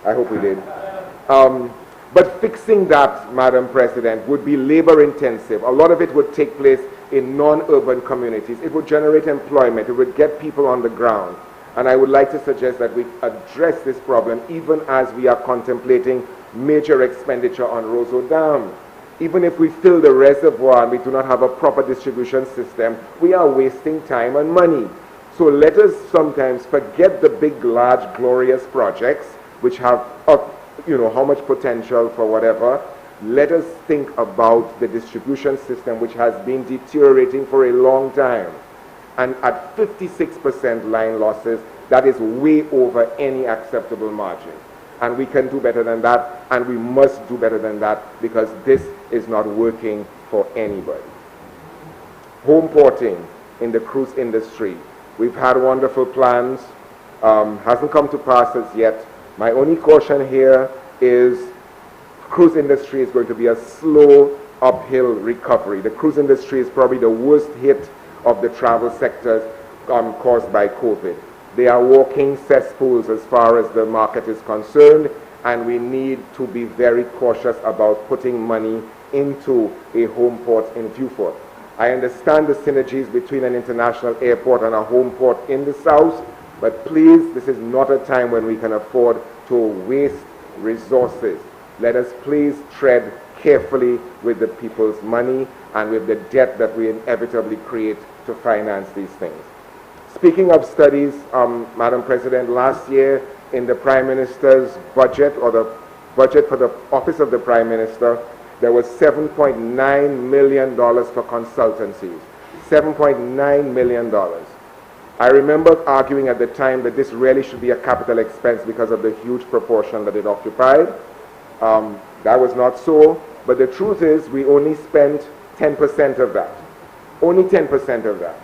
I hope we did. But fixing that, Madam President, would be labor intensive. A lot of it would take place in non-urban communities. It would generate employment. It would get people on the ground. And I would like to suggest that we address this problem even as we are contemplating major expenditure on Roseau Dam. Even if we fill the reservoir and we do not have a proper distribution system, we are wasting time and money. So let us sometimes forget the big, large, glorious projects which have, how much potential for whatever. Let us think about the distribution system which has been deteriorating for a long time. And at 56% line losses, that is way over any acceptable margin. And we can do better than that, and we must do better than that, because this is not working for anybody. Home porting in the cruise industry. We've had wonderful plans, hasn't come to pass as yet. My only caution here is cruise industry is going to be a slow uphill recovery. The cruise industry is probably the worst hit of the travel sectors caused by COVID. They are walking cesspools as far as the market is concerned, and we need to be very cautious about putting money into a home port in Beaufort. I understand the synergies between an international airport and a home port in the south, but please, this is not a time when we can afford to waste resources. Let us please tread carefully with the people's money and with the debt that we inevitably create to finance these things. Speaking of studies, Madam President, last year in the Prime Minister's budget, or the budget for the Office of the Prime Minister, there was $7.9 million for consultancies. $7.9 million. I remember arguing at the time that this really should be a capital expense because of the huge proportion that it occupied. That was not so, but the truth is we only spent 10% of that. Only 10% of that.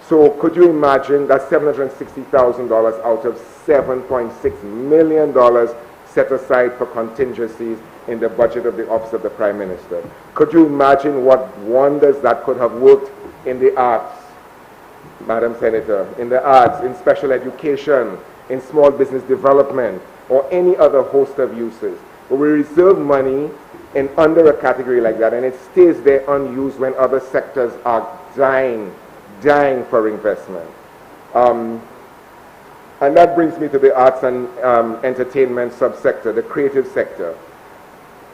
So could you imagine that $760,000 out of $7.6 million set aside for contingencies in the budget of the Office of the Prime Minister? Could you imagine what wonders that could have worked in the arts, Madam Senator, in the arts, in special education, in small business development, or any other host of uses? But we reserve money in under a category like that, and it stays there unused when other sectors are dying for investment. And that brings me to the arts and entertainment subsector, the creative sector.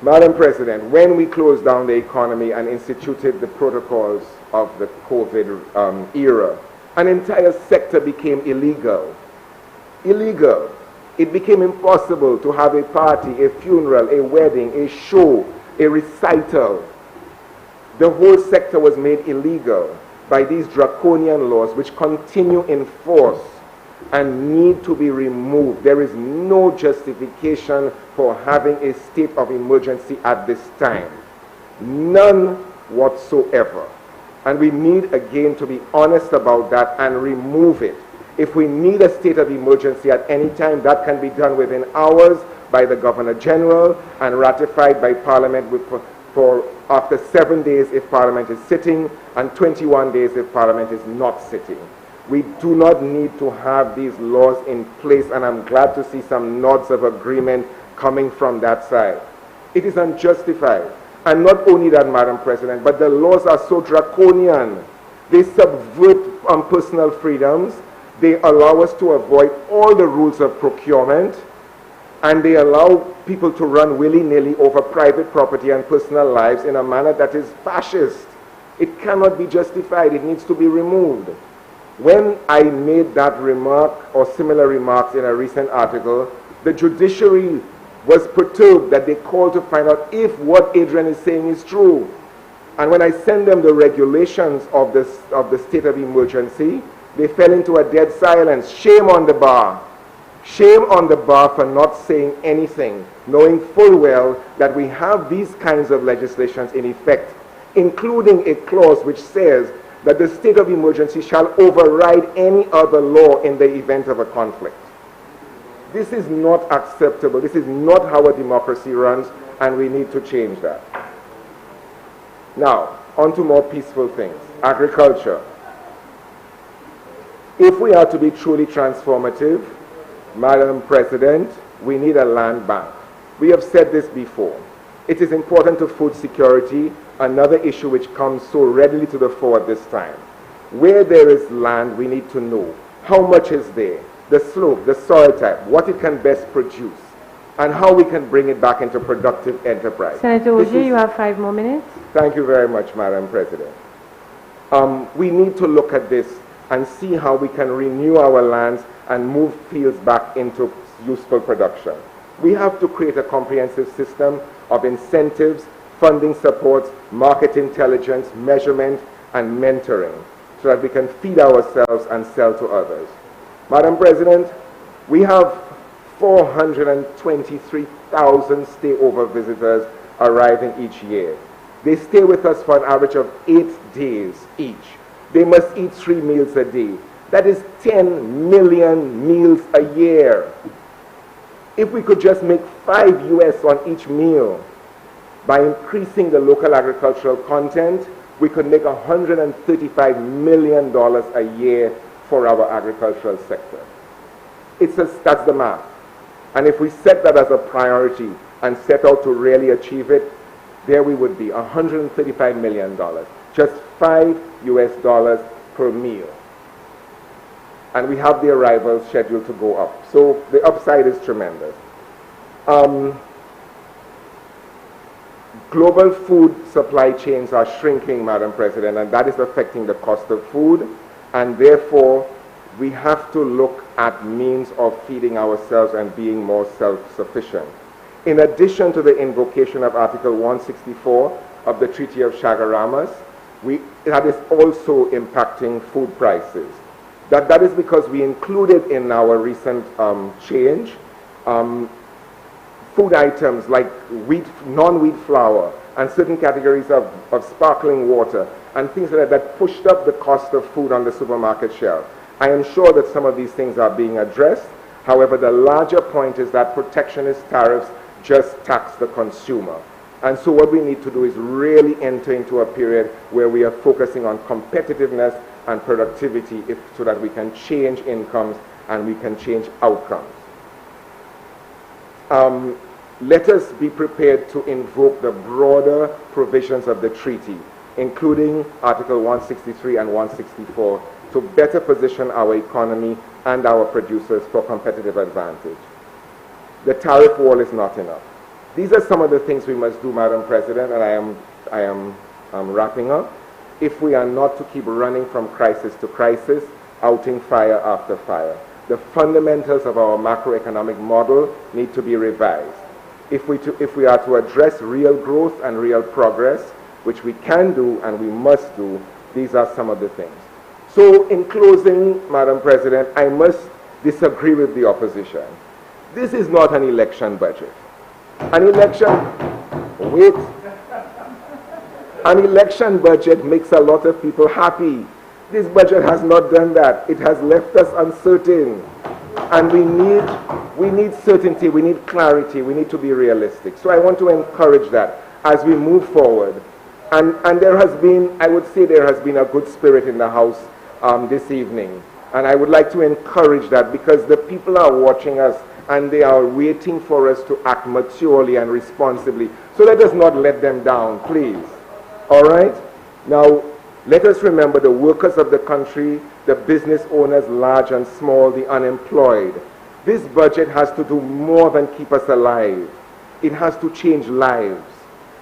Madam President, when we closed down the economy and instituted the protocols of the COVID era, an entire sector became illegal. Illegal. It became impossible to have a party, a funeral, a wedding, a show, a recital. The whole sector was made illegal by these draconian laws which continue in force and need to be removed. There is no justification for having a state of emergency at this time. None whatsoever. And we need again to be honest about that and remove it. If we need a state of emergency at any time, that can be done within hours by the Governor General and ratified by Parliament for after 7 days if Parliament is sitting and 21 days if Parliament is not sitting. We do not need to have these laws in place, and I'm glad to see some nods of agreement coming from that side. It is unjustified. And not only that, Madam President, but the laws are so draconian. They subvert personal freedoms. They allow us to avoid all the rules of procurement, and they allow people to run willy-nilly over private property and personal lives in a manner that is fascist. It cannot be justified. It needs to be removed. When I made that remark or similar remarks in a recent article, the judiciary was perturbed that they called to find out if what Adrian is saying is true. And when I sent them the regulations of the state of emergency, they fell into a dead silence. Shame on the bar. Shame on the bar for not saying anything, knowing full well that we have these kinds of legislations in effect, including a clause which says that the state of emergency shall override any other law in the event of a conflict. This is not acceptable. This is not how a democracy runs, and we need to change that. Now, on to more peaceful things. Agriculture. If we are to be truly transformative, Madam President, we need a land bank. We have said this before. It is important to food security, another issue which comes so readily to the fore at this time. Where there is land, we need to know how much is there, the slope, the soil type, what it can best produce, and how we can bring it back into productive enterprise. Senator Ogier, you have 5 more minutes. Thank you very much, Madam President. We need to look at this and see how we can renew our lands and move fields back into useful production. We have to create a comprehensive system of incentives, funding supports, market intelligence, measurement, and mentoring so that we can feed ourselves and sell to others. Madam President, we have 423,000 stayover visitors arriving each year. They stay with us for an average of 8 days each. They must eat 3 meals a day. That is 10 million meals a year. If we could just make 5 US on each meal by increasing the local agricultural content, we could make $135 million a year for our agricultural sector. That's the math. And if we set that as a priority and set out to really achieve it, there we would be, $135 million, just $5 US per meal. And we have the arrivals scheduled to go up. So the upside is tremendous. Global food supply chains are shrinking, Madam President, and that is affecting the cost of food, and therefore we have to look at means of feeding ourselves and being more self-sufficient. In addition to the invocation of Article 164 of the Treaty of Chagaramas, that is also impacting food prices. That is because we included in our recent change food items like wheat, non-wheat flour, and certain categories of sparkling water, and things like that pushed up the cost of food on the supermarket shelf. I am sure that some of these things are being addressed. However, the larger point is that protectionist tariffs just tax the consumer. And so what we need to do is really enter into a period where we are focusing on competitiveness and productivity so that we can change incomes and we can change outcomes. Let us be prepared to invoke the broader provisions of the treaty, including Article 163 and 164, to better position our economy and our producers for competitive advantage. The tariff wall is not enough. These are some of the things we must do, Madam President, and I am wrapping up. If we are not to keep running from crisis to crisis, outing fire after fire. The fundamentals of our macroeconomic model need to be revised. If we are to address real growth and real progress, which we can do and we must do, these are some of the things. So in closing, Madam President, I must disagree with the opposition. This is not an election budget. An election budget makes a lot of people happy. This budget has not done that. It has left us uncertain. And we need certainty, we need clarity, we need to be realistic. So I want to encourage that as we move forward. And there has been, I would say there has been a good spirit in the House this evening. And I would like to encourage that because the people are watching us and they are waiting for us to act maturely and responsibly. So let us not let them down, please. All right? Now, let us remember the workers of the country, the business owners, large and small, the unemployed. This budget has to do more than keep us alive. It has to change lives,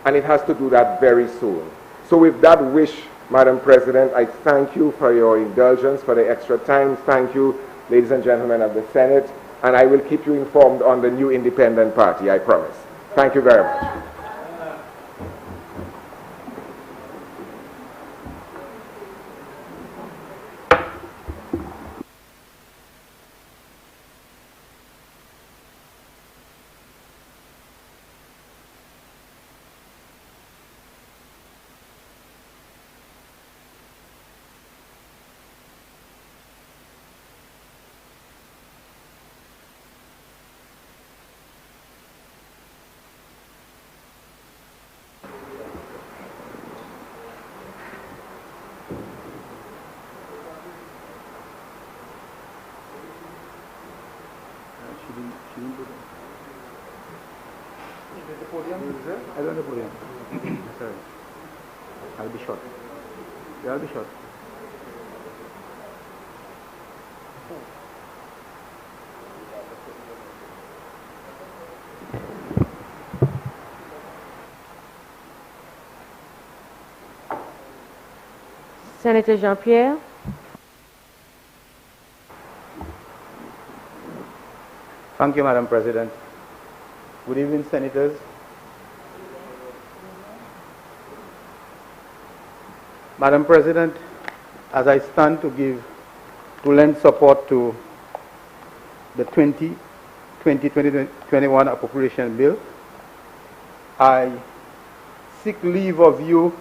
and it has to do that very soon. So with that wish, Madam President, I thank you for your indulgence, for the extra time. Thank you, ladies and gentlemen of the Senate, and I will keep you informed on the new independent party, I promise. Thank you very much. I don't know podium. Sorry. I'll be short. I'll be short. Senator Jean-Pierre. Thank you, Madam President. Good evening, Senators. Madam President, as I stand to lend support to the 2020-2021 Appropriation Bill, I seek leave of you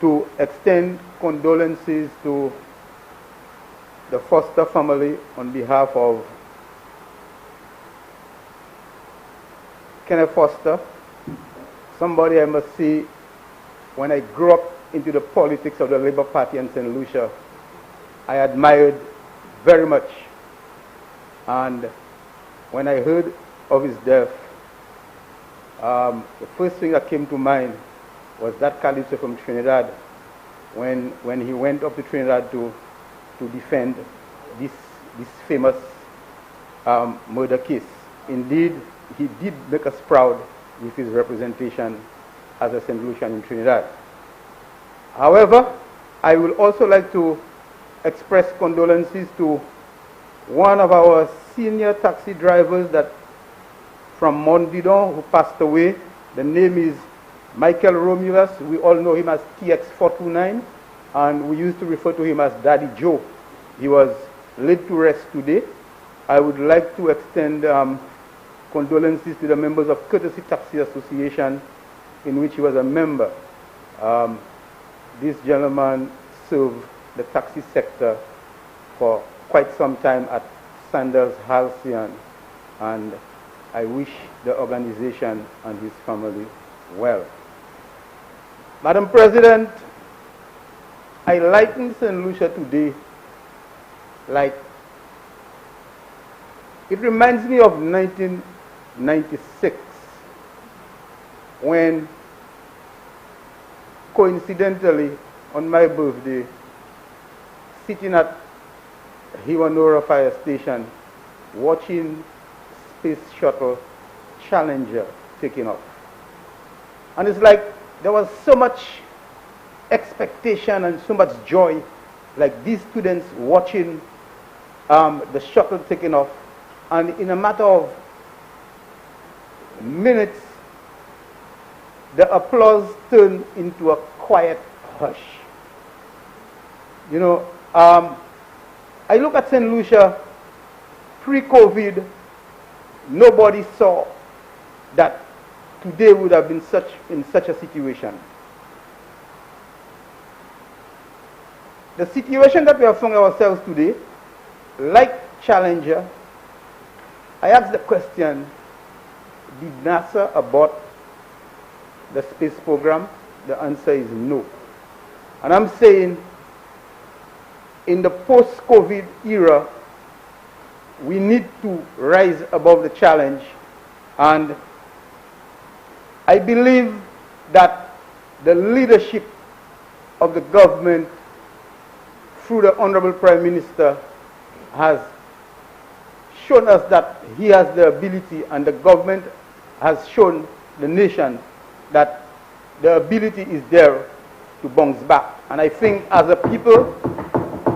to extend condolences to the Foster family on behalf of Kenneth Foster, somebody I must say, when I grew up into the politics of the Labour Party in St. Lucia, I admired very much. And when I heard of his death, the first thing that came to mind was that calypso from Trinidad, when he went up to Trinidad to defend this famous murder case. Indeed, he did make us proud with his representation as a St. Lucian in Trinidad. However, I will also like to express condolences to one of our senior taxi drivers from Mondidon who passed away. The name is Michael Romulus. We all know him as TX429, and we used to refer to him as Daddy Joe. He was laid to rest today. I would like to extend condolences to the members of Courtesy Taxi Association, in which he was a member. This gentleman served the taxi sector for quite some time at Sanders Halcyon, and I wish the organization and his family well. Madam President, I liken St. Lucia today like, it reminds me of 1996, when coincidentally on my birthday, sitting at Hiwanora Fire Station, watching Space Shuttle Challenger taking off. And it's like there was so much expectation and so much joy, like these students watching the shuttle taking off, and in a matter of minutes, the applause turned into a quiet hush. You know, I look at St. Lucia pre-COVID, nobody saw that today would have been in such a situation. The situation that we have found ourselves today, like Challenger, I asked the question, did NASA abort the space program? The answer is no. And I'm saying, in the post-COVID era, we need to rise above the challenge. And I believe that the leadership of the government through the Honorable Prime Minister has shown us that he has the ability, and the government has shown the nation that the ability is there to bounce back. And I think as a people,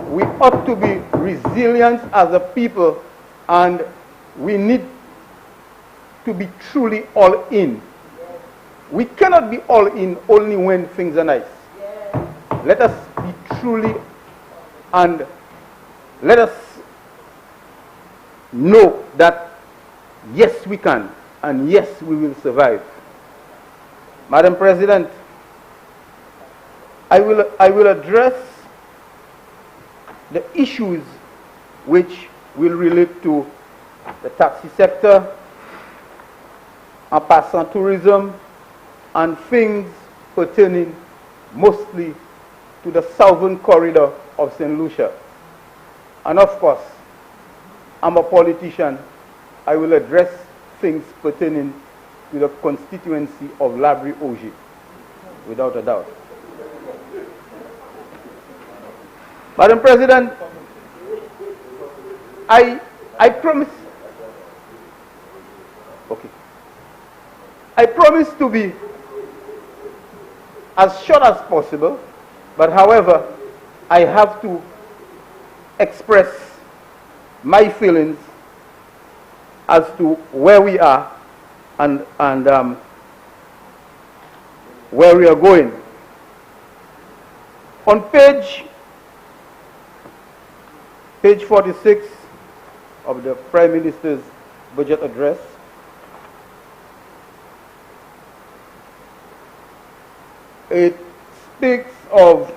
we ought to be resilient as a people, and we need to be truly all in. We cannot be all in only when things are nice. Let us be truly, and let us know that yes, we can, and yes, we will survive. Madam President, I will address the issues which will relate to the taxi sector, en passant tourism, and things pertaining mostly to the southern corridor of St. Lucia. And of course, I'm a politician. I will address things pertaining to the constituency of Labrie Ogier, without a doubt. Madam President, I promise, okay, I promise to be as short as possible, but however, I have to express my feelings as to where we are and where we are going. On page 46 of the Prime Minister's budget address, it speaks of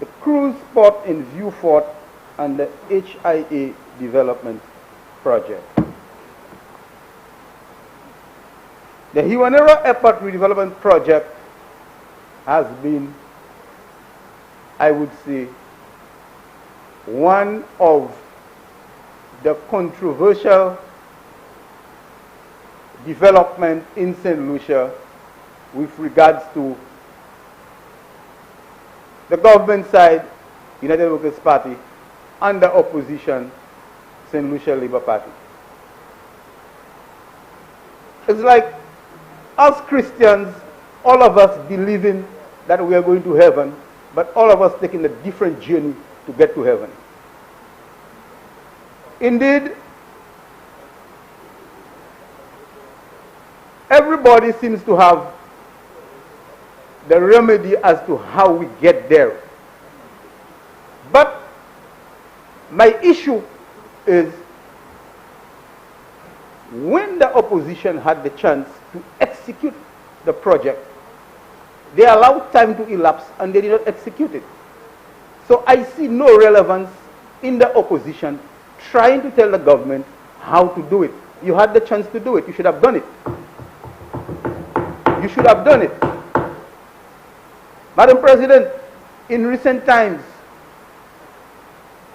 the cruise port in Vieux-Fort and the HIA development project. The Hiwanera Airport redevelopment project has been, I would say, one of the controversial development in St. Lucia with regards to the government side, United Workers' Party, and the opposition, St. Lucia Labour Party. It's like us Christians, all of us believing that we are going to heaven, but all of us taking a different journey to get to heaven. Indeed, everybody seems to have the remedy as to how we get there. But my issue is when the opposition had the chance to execute the project, they allowed time to elapse and they did not execute it. So I see no relevance in the opposition trying to tell the government how to do it. You had the chance to do it. You should have done it. You should have done it. Madam President, in recent times,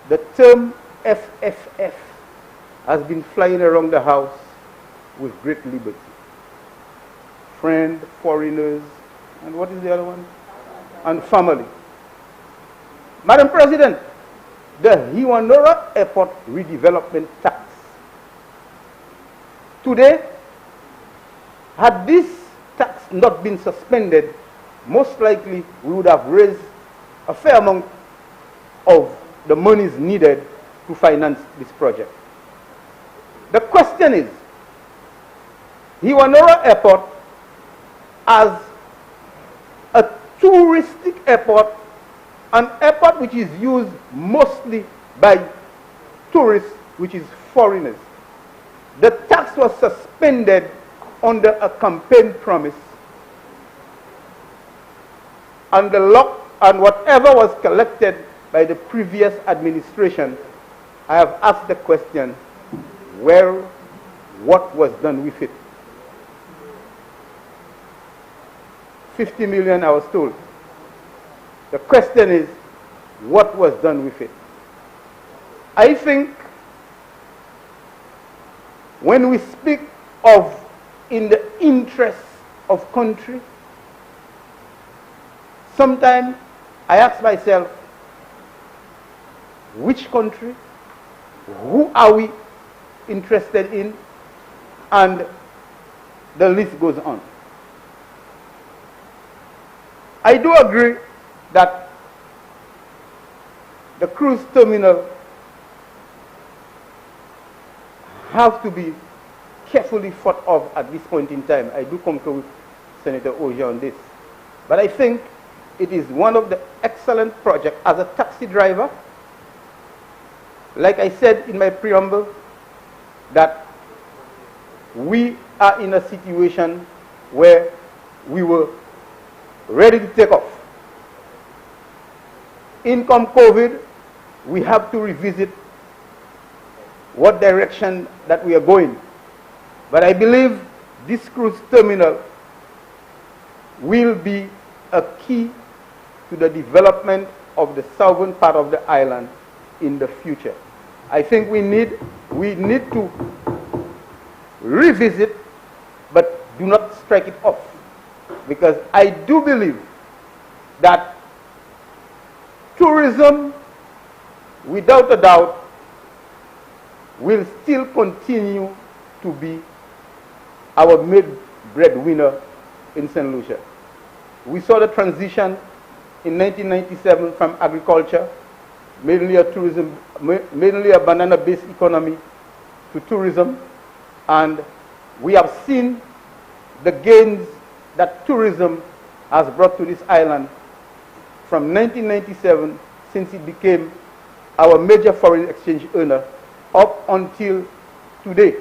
the term FFF has been flying around the house with great liberty. Friend, foreigners, and what is the other one? And family. Madam President, the Hiwanera Airport redevelopment tax. Today, had this tax not been suspended, most likely we would have raised a fair amount of the monies needed to finance this project. The question is, Hiwanera Airport as a touristic airport, an airport which is used mostly by tourists, which is foreigners. The tax was suspended under a campaign promise, and and whatever was collected by the previous administration, I have asked the question, what was done with it? 50 million, I was told. The question is, what was done with it? I think when we speak of in the interest of country, sometimes I ask myself, which country? Who are we interested in? And the list goes on. I do agree that the cruise terminal have to be carefully thought of at this point in time. I do concur with Senator Oja on this. But I think it is one of the excellent projects as a taxi driver. Like I said in my preamble, that we are in a situation where we were ready to take off. In come COVID, we have to revisit what direction that we are going. But I believe this cruise terminal will be a key to the development of the southern part of the island in the future. I think we need to revisit, but do not strike it off. Because I do believe that tourism, without a doubt, will still continue to be our main breadwinner in St. Lucia. We saw the transition in 1997 from agriculture, mainly a banana-based economy, to tourism, and we have seen the gains that tourism has brought to this island from 1997, since it became our major foreign exchange earner, up until today.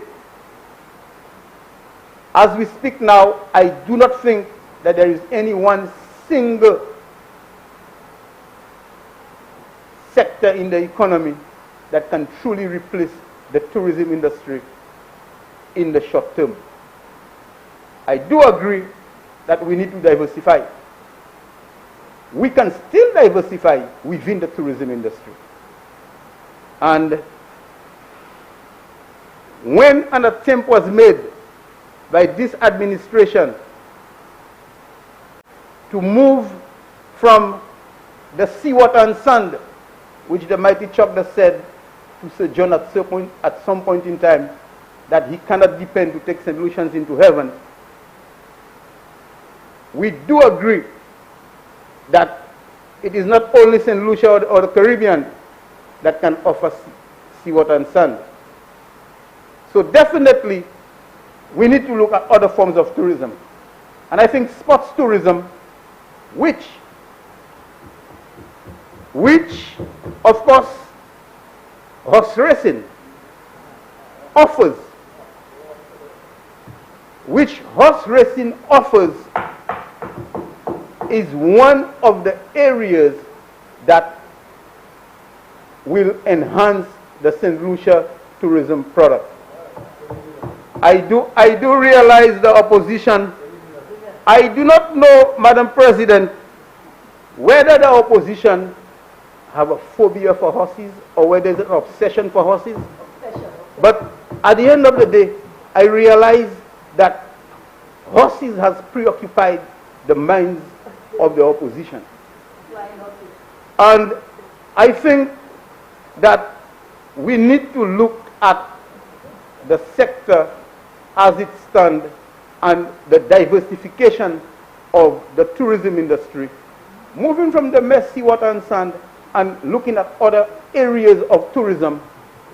As we speak now, I do not think that there is any one single sector in the economy that can truly replace the tourism industry in the short term. I do agree that we need to diversify. We can still diversify within the tourism industry. And when an attempt was made by this administration to move from the seawater and sand, which the mighty Choctaw said to Sir John at some point in time, that he cannot depend to take St. Lucians into heaven, we do agree that it is not only St. Lucia or the Caribbean that can offer seawater and sand. So definitely, we need to look at other forms of tourism. And I think sports tourism, which of course, horse racing offers, is one of the areas that will enhance the St. Lucia tourism product. I do realize the opposition. I do not know, Madam President, whether the opposition have a phobia for horses or whether there's an obsession for horses. But at the end of the day, I realize that horses has preoccupied the minds of the opposition. And I think that we need to look at the sector as it stands and the diversification of the tourism industry, moving from the mere seawater and sand and looking at other areas of tourism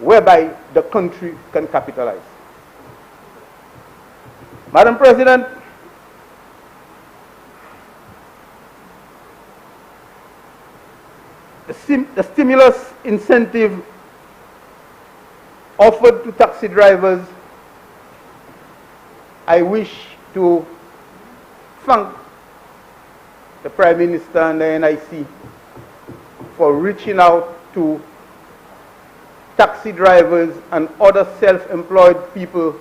whereby the country can capitalize. Madam President, the stimulus incentive offered to taxi drivers, I wish to thank the Prime Minister and the NIC for reaching out to taxi drivers and other self-employed people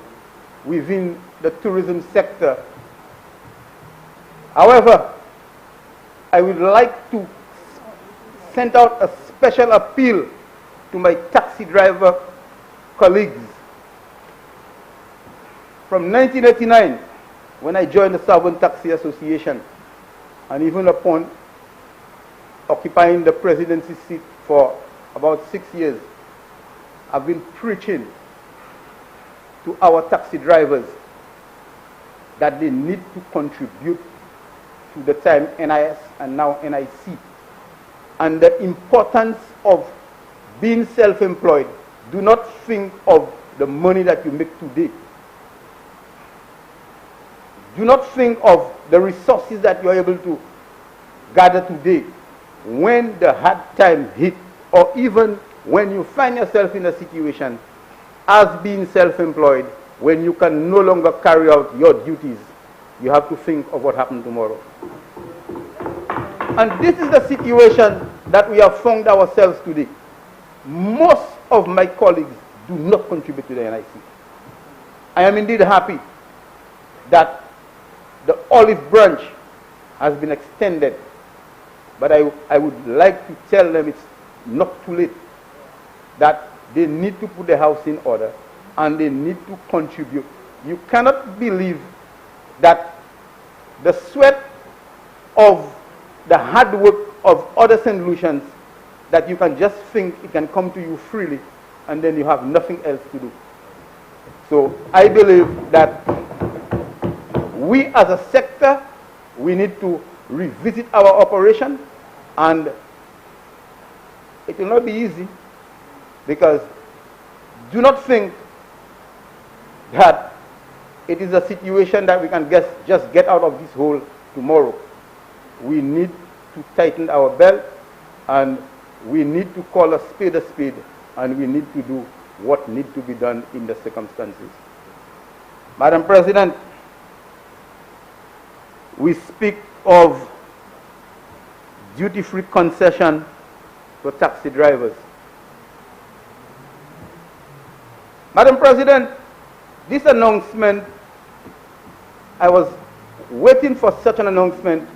within the tourism sector. However, I would like to send out a special appeal to my taxi driver colleagues. From 1989, when I joined the Southern Taxi Association, and even upon occupying the presidency seat for about 6 years, I've been preaching to our taxi drivers that they need to contribute to the time NIS and now NIC, and the importance of being self-employed. Do not think of the money that you make today. Do not think of the resources that you are able to gather today. When the hard time hit, or even when you find yourself in a situation as being self-employed, when you can no longer carry out your duties, you have to think of what happened tomorrow. And this is the situation that we have found ourselves today. Most of my colleagues do not contribute to the NIC. I am indeed happy that the olive branch has been extended, but I would like to tell them it's not too late, that they need to put the house in order and they need to contribute. You cannot believe that the sweat of the hard work of other St. Lucians, that you can just think it can come to you freely and then you have nothing else to do. So I believe that we as a sector, we need to revisit our operation And it will not be easy, because do not think that it is a situation that we can just get out of this hole tomorrow. We need to tighten our belt, and we need to call a spade, and we need to do what needs to be done in the circumstances. Madam President, we speak of duty-free concession for taxi drivers. Madam President, this announcement, I was waiting for such an announcement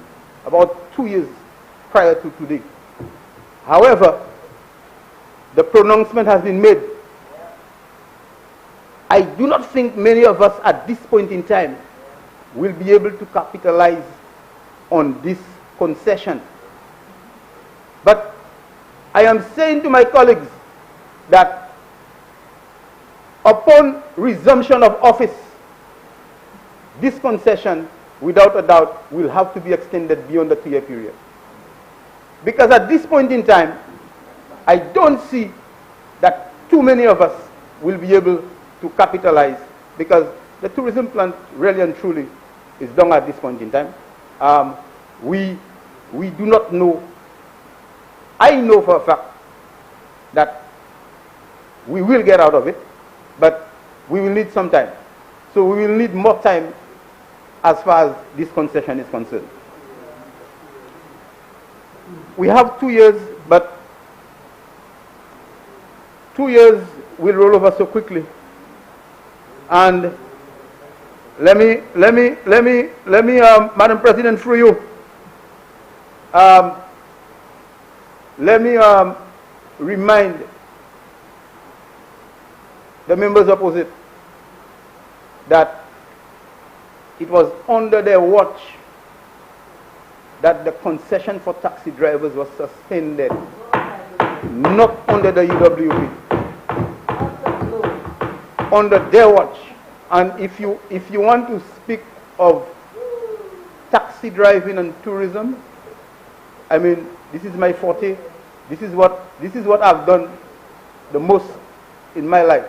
about 2 years prior to today. However, the pronouncement has been made. I do not think many of us at this point in time will be able to capitalize on this concession. But I am saying to my colleagues that upon resumption of office, this concession, without a doubt, will have to be extended beyond the 2-year period. Because at this point in time, I don't see that too many of us will be able to capitalize, because the tourism plant really and truly is done at this point in time. We do not know. I know for a fact that we will get out of it, but we will need some time. So we will need more time as far as this concession is concerned. We have 2 years, but 2 years will roll over so quickly. And let me, Madam President, through you, let me remind the members opposite that it was under their watch that the concession for taxi drivers was suspended, not under the UWP. Under their watch. And if you want to speak of taxi driving and tourism, I mean, this is my forte. This is what I've done the most in my life.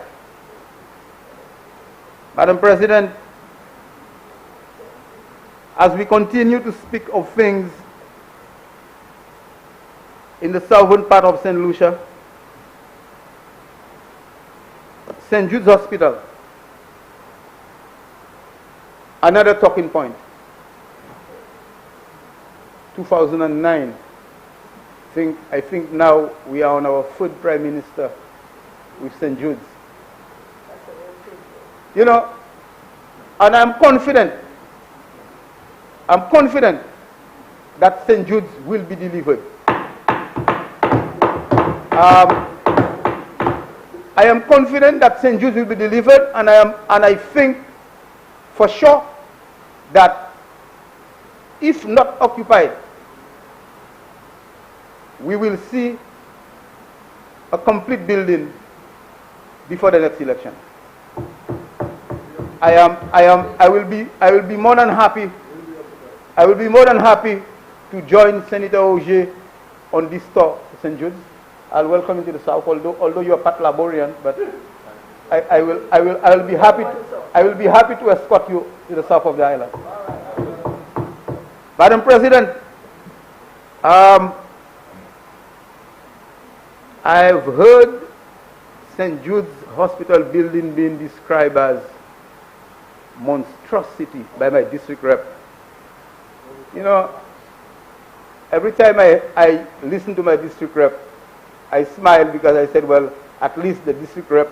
Madam President, as we continue to speak of things in the southern part of St. Lucia, St. Jude's Hospital, another talking point. 2009, I think now we are on our 3rd Prime Minister with St. Jude's. You know, and I'm confident that St. Jude's will be delivered. I am confident that St. Jude's will be delivered, and I think for sure that if not occupied, we will see a complete building before the next election. I will be more than happy. I will be more than happy to join Senator Auger on this tour to St. Jude's. I'll welcome you to the South, although you are part Laborian, but I will be happy to escort you to the south of the island. Madam President, I've heard St. Jude's Hospital building being described as monstrosity by my district rep. You know, every time I listen to my district rep, I smile, because I said, well, at least the district rep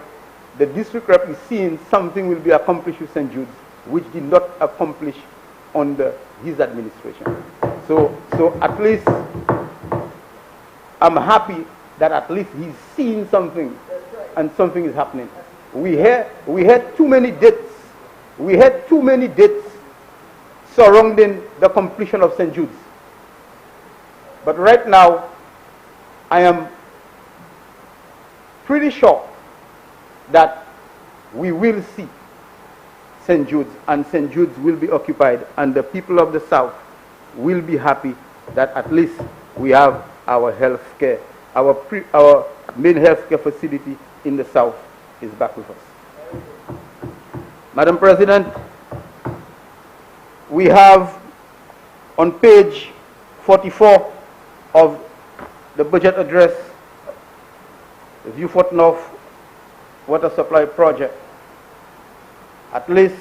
is seeing something will be accomplished with St. Jude's, which did not accomplish under his administration. So at least I'm happy that at least he's seeing something, and something is happening. We had too many dates. We had too many dates surrounding the completion of St. Jude's. But right now, I am pretty sure that we will see St. Jude's, and St. Jude's will be occupied, and the people of the South will be happy that at least we have our health care. Our main health care facility in the south is back with us. Madam President, we have on page 44 of the budget address, the Viewfort North Water Supply Project. At least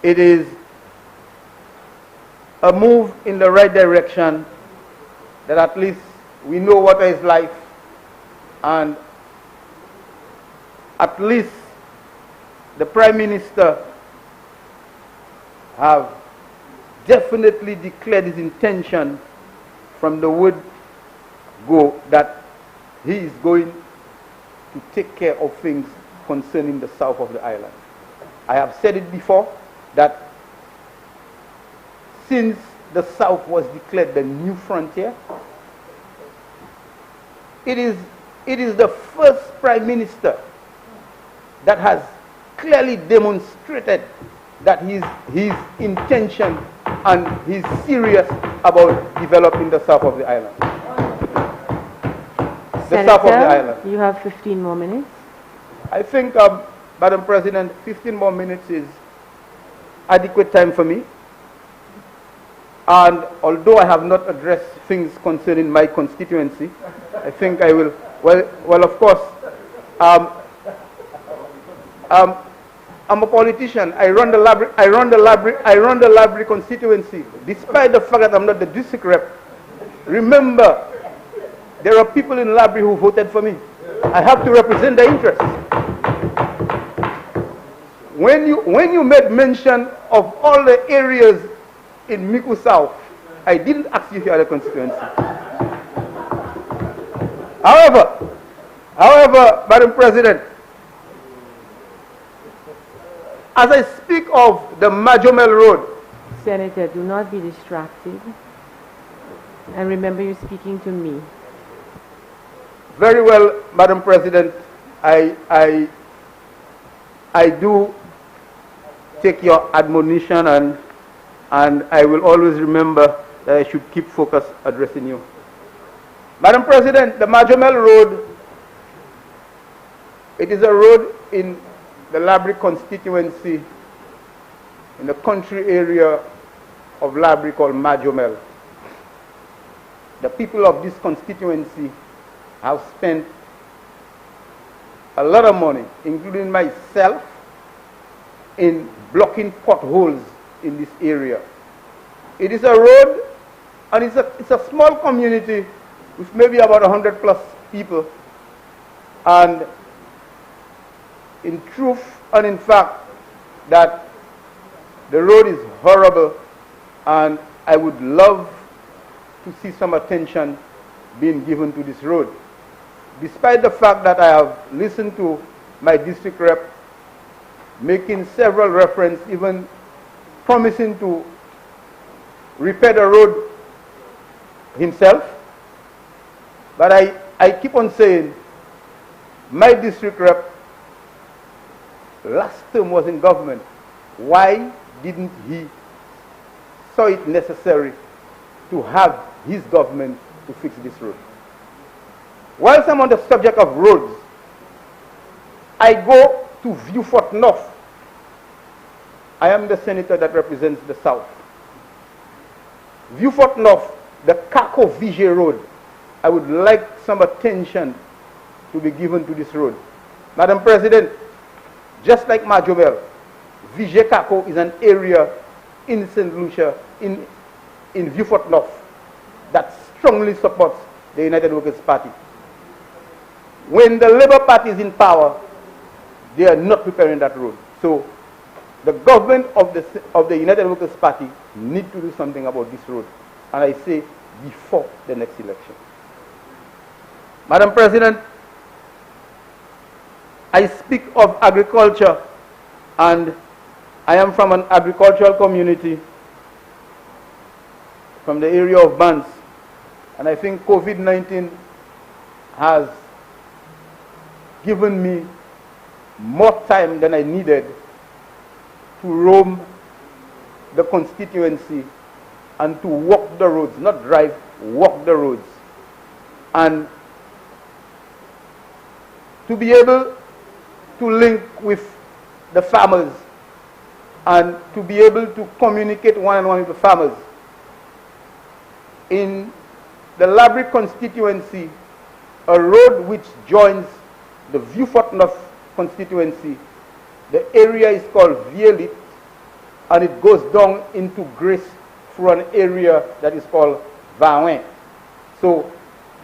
it is a move in the right direction, that at least we know water is life, and at least the Prime Minister have definitely declared his intention from the word go that he is going to take care of things concerning the south of the island. I have said it before that since the south was declared the new frontier, it is the first Prime Minister that has clearly demonstrated that his intention and he's serious about developing the south of the island. The south of the island. You have 15 more minutes. I think, Madam President, 15 more minutes is adequate time for me. And although I have not addressed things concerning my constituency, I think I will. Well, of course, I'm a politician. I run the library constituency. Despite the fact that I'm not the district rep, remember, there are people in Labrie who voted for me. I have to represent their interests. When you made mention of all the areas in Miku South, I didn't ask you if you had a constituency. However, Madam President, as I speak of the Majomel Road, Senator, do not be distracted. And remember, you're speaking to me. Very well, Madam President, I do take your admonition, and I will always remember that I should keep focus addressing you. Madam President, the Majomel Road, it is a road in the Labrie constituency, in the country area of Labrie called Majomel. The people of this constituency have spent a lot of money, including myself, in blocking potholes in this area. It is a road, and it's a small community with maybe about 100 plus people. And in truth and in fact, that the road is horrible, and I would love to see some attention being given to this road. Despite the fact that I have listened to my district rep making several references, even promising to repair the road himself, but I keep on saying, my district rep last term was in government. Why didn't he saw it necessary to have his government to fix this road? Whilst I'm on the subject of roads, I go to Viewfort North. I am the senator that represents the south. Viewfort North, the Kako Vijay Road, I would like some attention to be given to this road. Madam President, just like Majomel, Vijay Kako is an area in St. Lucia, in Viewfort North, that strongly supports the United Workers' Party. When the Labour Party is in power, they are not preparing that road. So the government of the United Workers' Party need to do something about this road. And I say before the next election. Madam President, I speak of agriculture, and I am from an agricultural community from the area of Bans, and I think COVID-19 has given me more time than I needed to roam the constituency and to walk the roads, not drive, walk the roads, and to be able to link with the farmers and to be able to communicate one-on-one with the farmers. In the Labrie constituency, a road which joins the Vieux-Fort Neuf constituency, the area is called Vielit, and it goes down into Grace through an area that is called Vaouin. So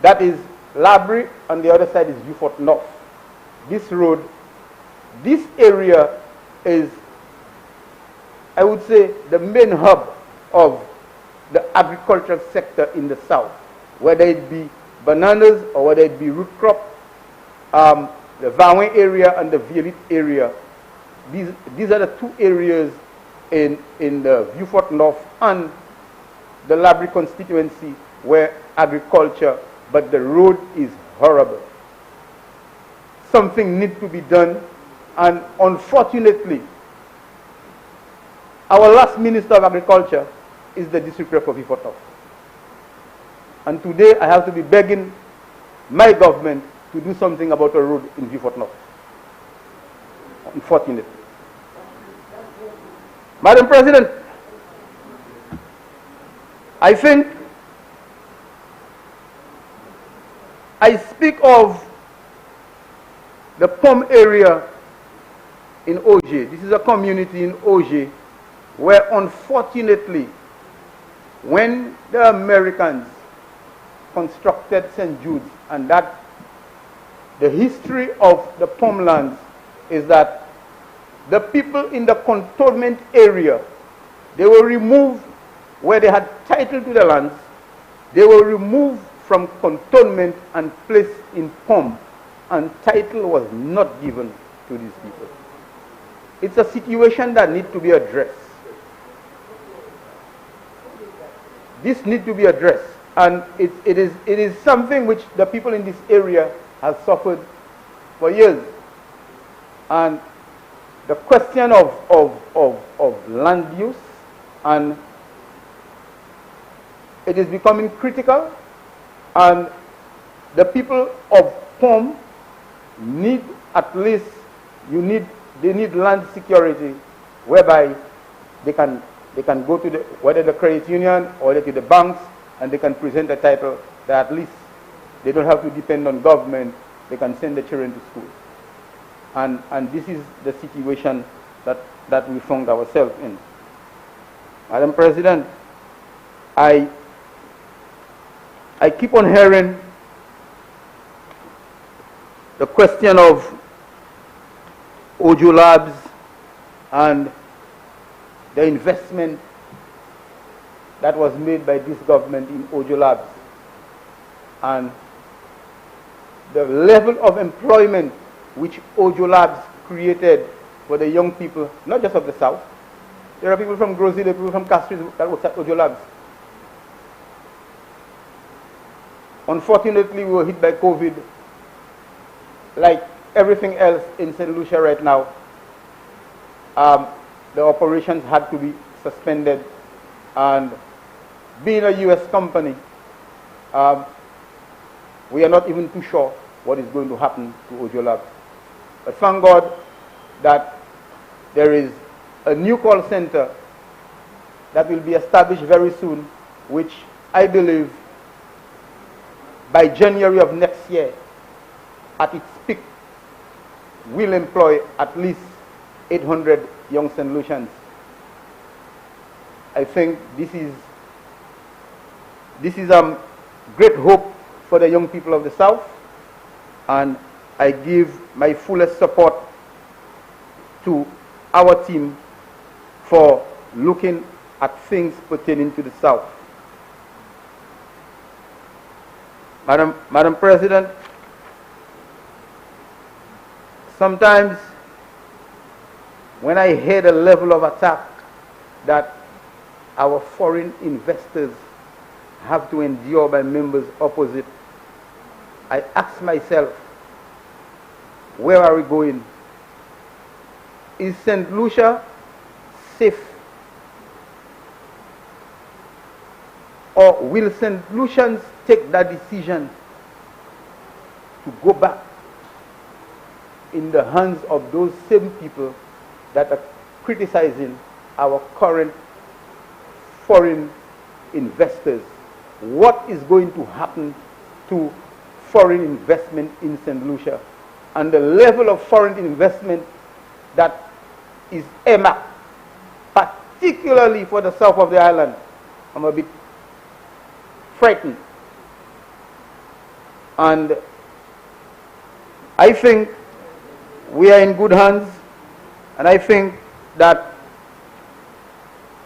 that is Labrie, and the other side is Vieux-Fort Neuf. This road, this area is, I would say, the main hub of the agricultural sector in the south, whether it be bananas or whether it be root crop. The Vaouin area and the Vielit area, these are the two areas in the Vieux-Fort Neuf and the Labrie constituency where agriculture, but the road is horrible. Something needs to be done, and unfortunately, our last Minister of Agriculture is the district rep of Vieux-Fort Neuf. And today I have to be begging my government to do something about a road in Vieux-Fort Neuf. Unfortunately. Madam President, I think I speak of the POM area in Auger. This is a community in Auger where, unfortunately, when the Americans constructed St. Jude's, and that the history of the POM lands is that the people in the cantonment area, they were removed where they had title to the lands. They were removed from cantonment and placed in POM, and title was not given to these people. It's a situation that needs to be addressed. This needs to be addressed, and it is something which the people in this area have suffered for years. And the question of land use, and it is becoming critical, and the people of POM need at least, they need land security whereby they can go to whether the credit union or to the banks, and they can present a title that at least they don't have to depend on government. They can send the children to school. And this is the situation that we found ourselves in. Madam President, I keep on hearing the question of Ojo Labs and the investment that was made by this government in Ojo Labs, and the level of employment which Ojo Labs created for the young people, not just of the South. There are people from Grosy, there are people from Castries that work at Ojo Labs. Unfortunately, we were hit by COVID. Like everything else in St. Lucia right now, the operations had to be suspended, and being a U.S. company, we are not even too sure what is going to happen to Ojo Labs. But thank God that there is a new call center that will be established very soon, which I believe by January of next year, at its peak, will employ at least 800 young St. Lucians. I think this is great hope for the young people of the South, and I give my fullest support to our team for looking at things pertaining to the South. Madam President, sometimes when I hear the level of attack that our foreign investors have to endure by members opposite, I ask myself, where are we going? Is St. Lucia safe? Or will St. Lucians take that decision to go back in the hands of those same people that are criticizing our current foreign investors? What is going to happen to foreign investment in St. Lucia and the level of foreign investment that is earmarked, particularly for the south of the island? I'm a bit frightened. And I think we are in good hands, and I think that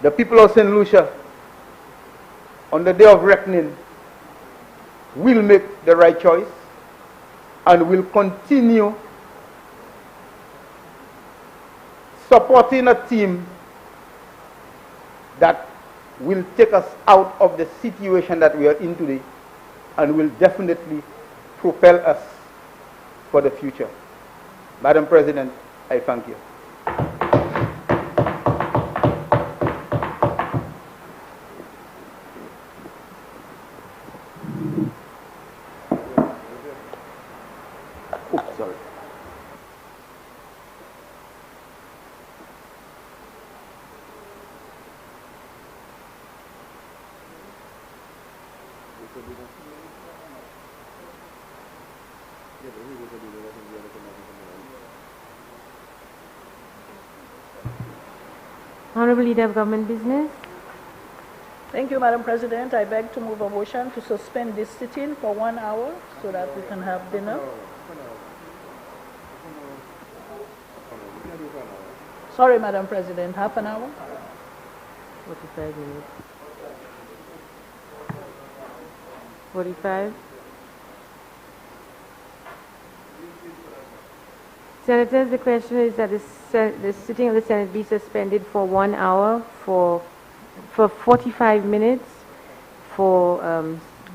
the people of St. Lucia, on the day of reckoning, will make the right choice and will continue supporting a team that will take us out of the situation that we are in today and will definitely propel us for the future. Madam President, I thank you. Oops, sorry. Honorable Leader of Government Business. Thank you, Madam President. I beg to move a motion to suspend this sitting for 1 hour so that we can have dinner. Sorry, Madam President, half an hour? 45 minutes. 45. Senators, the question is that the sitting of the Senate be suspended for 1 hour for 45 minutes for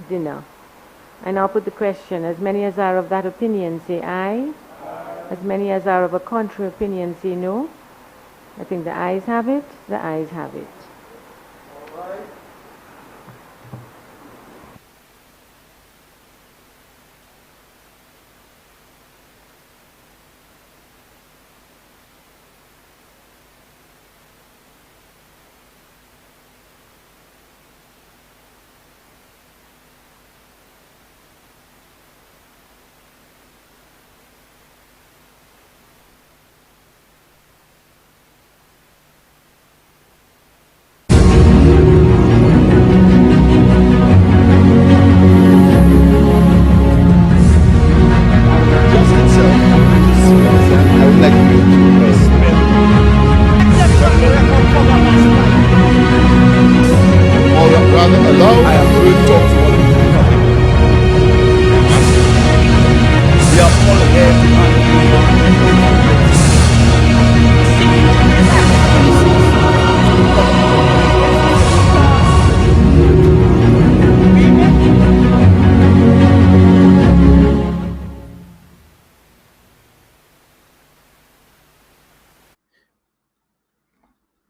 dinner. I now put the question. As many as are of that opinion say aye. As many as are of a contrary opinion say no. I think the ayes have it. The ayes have it.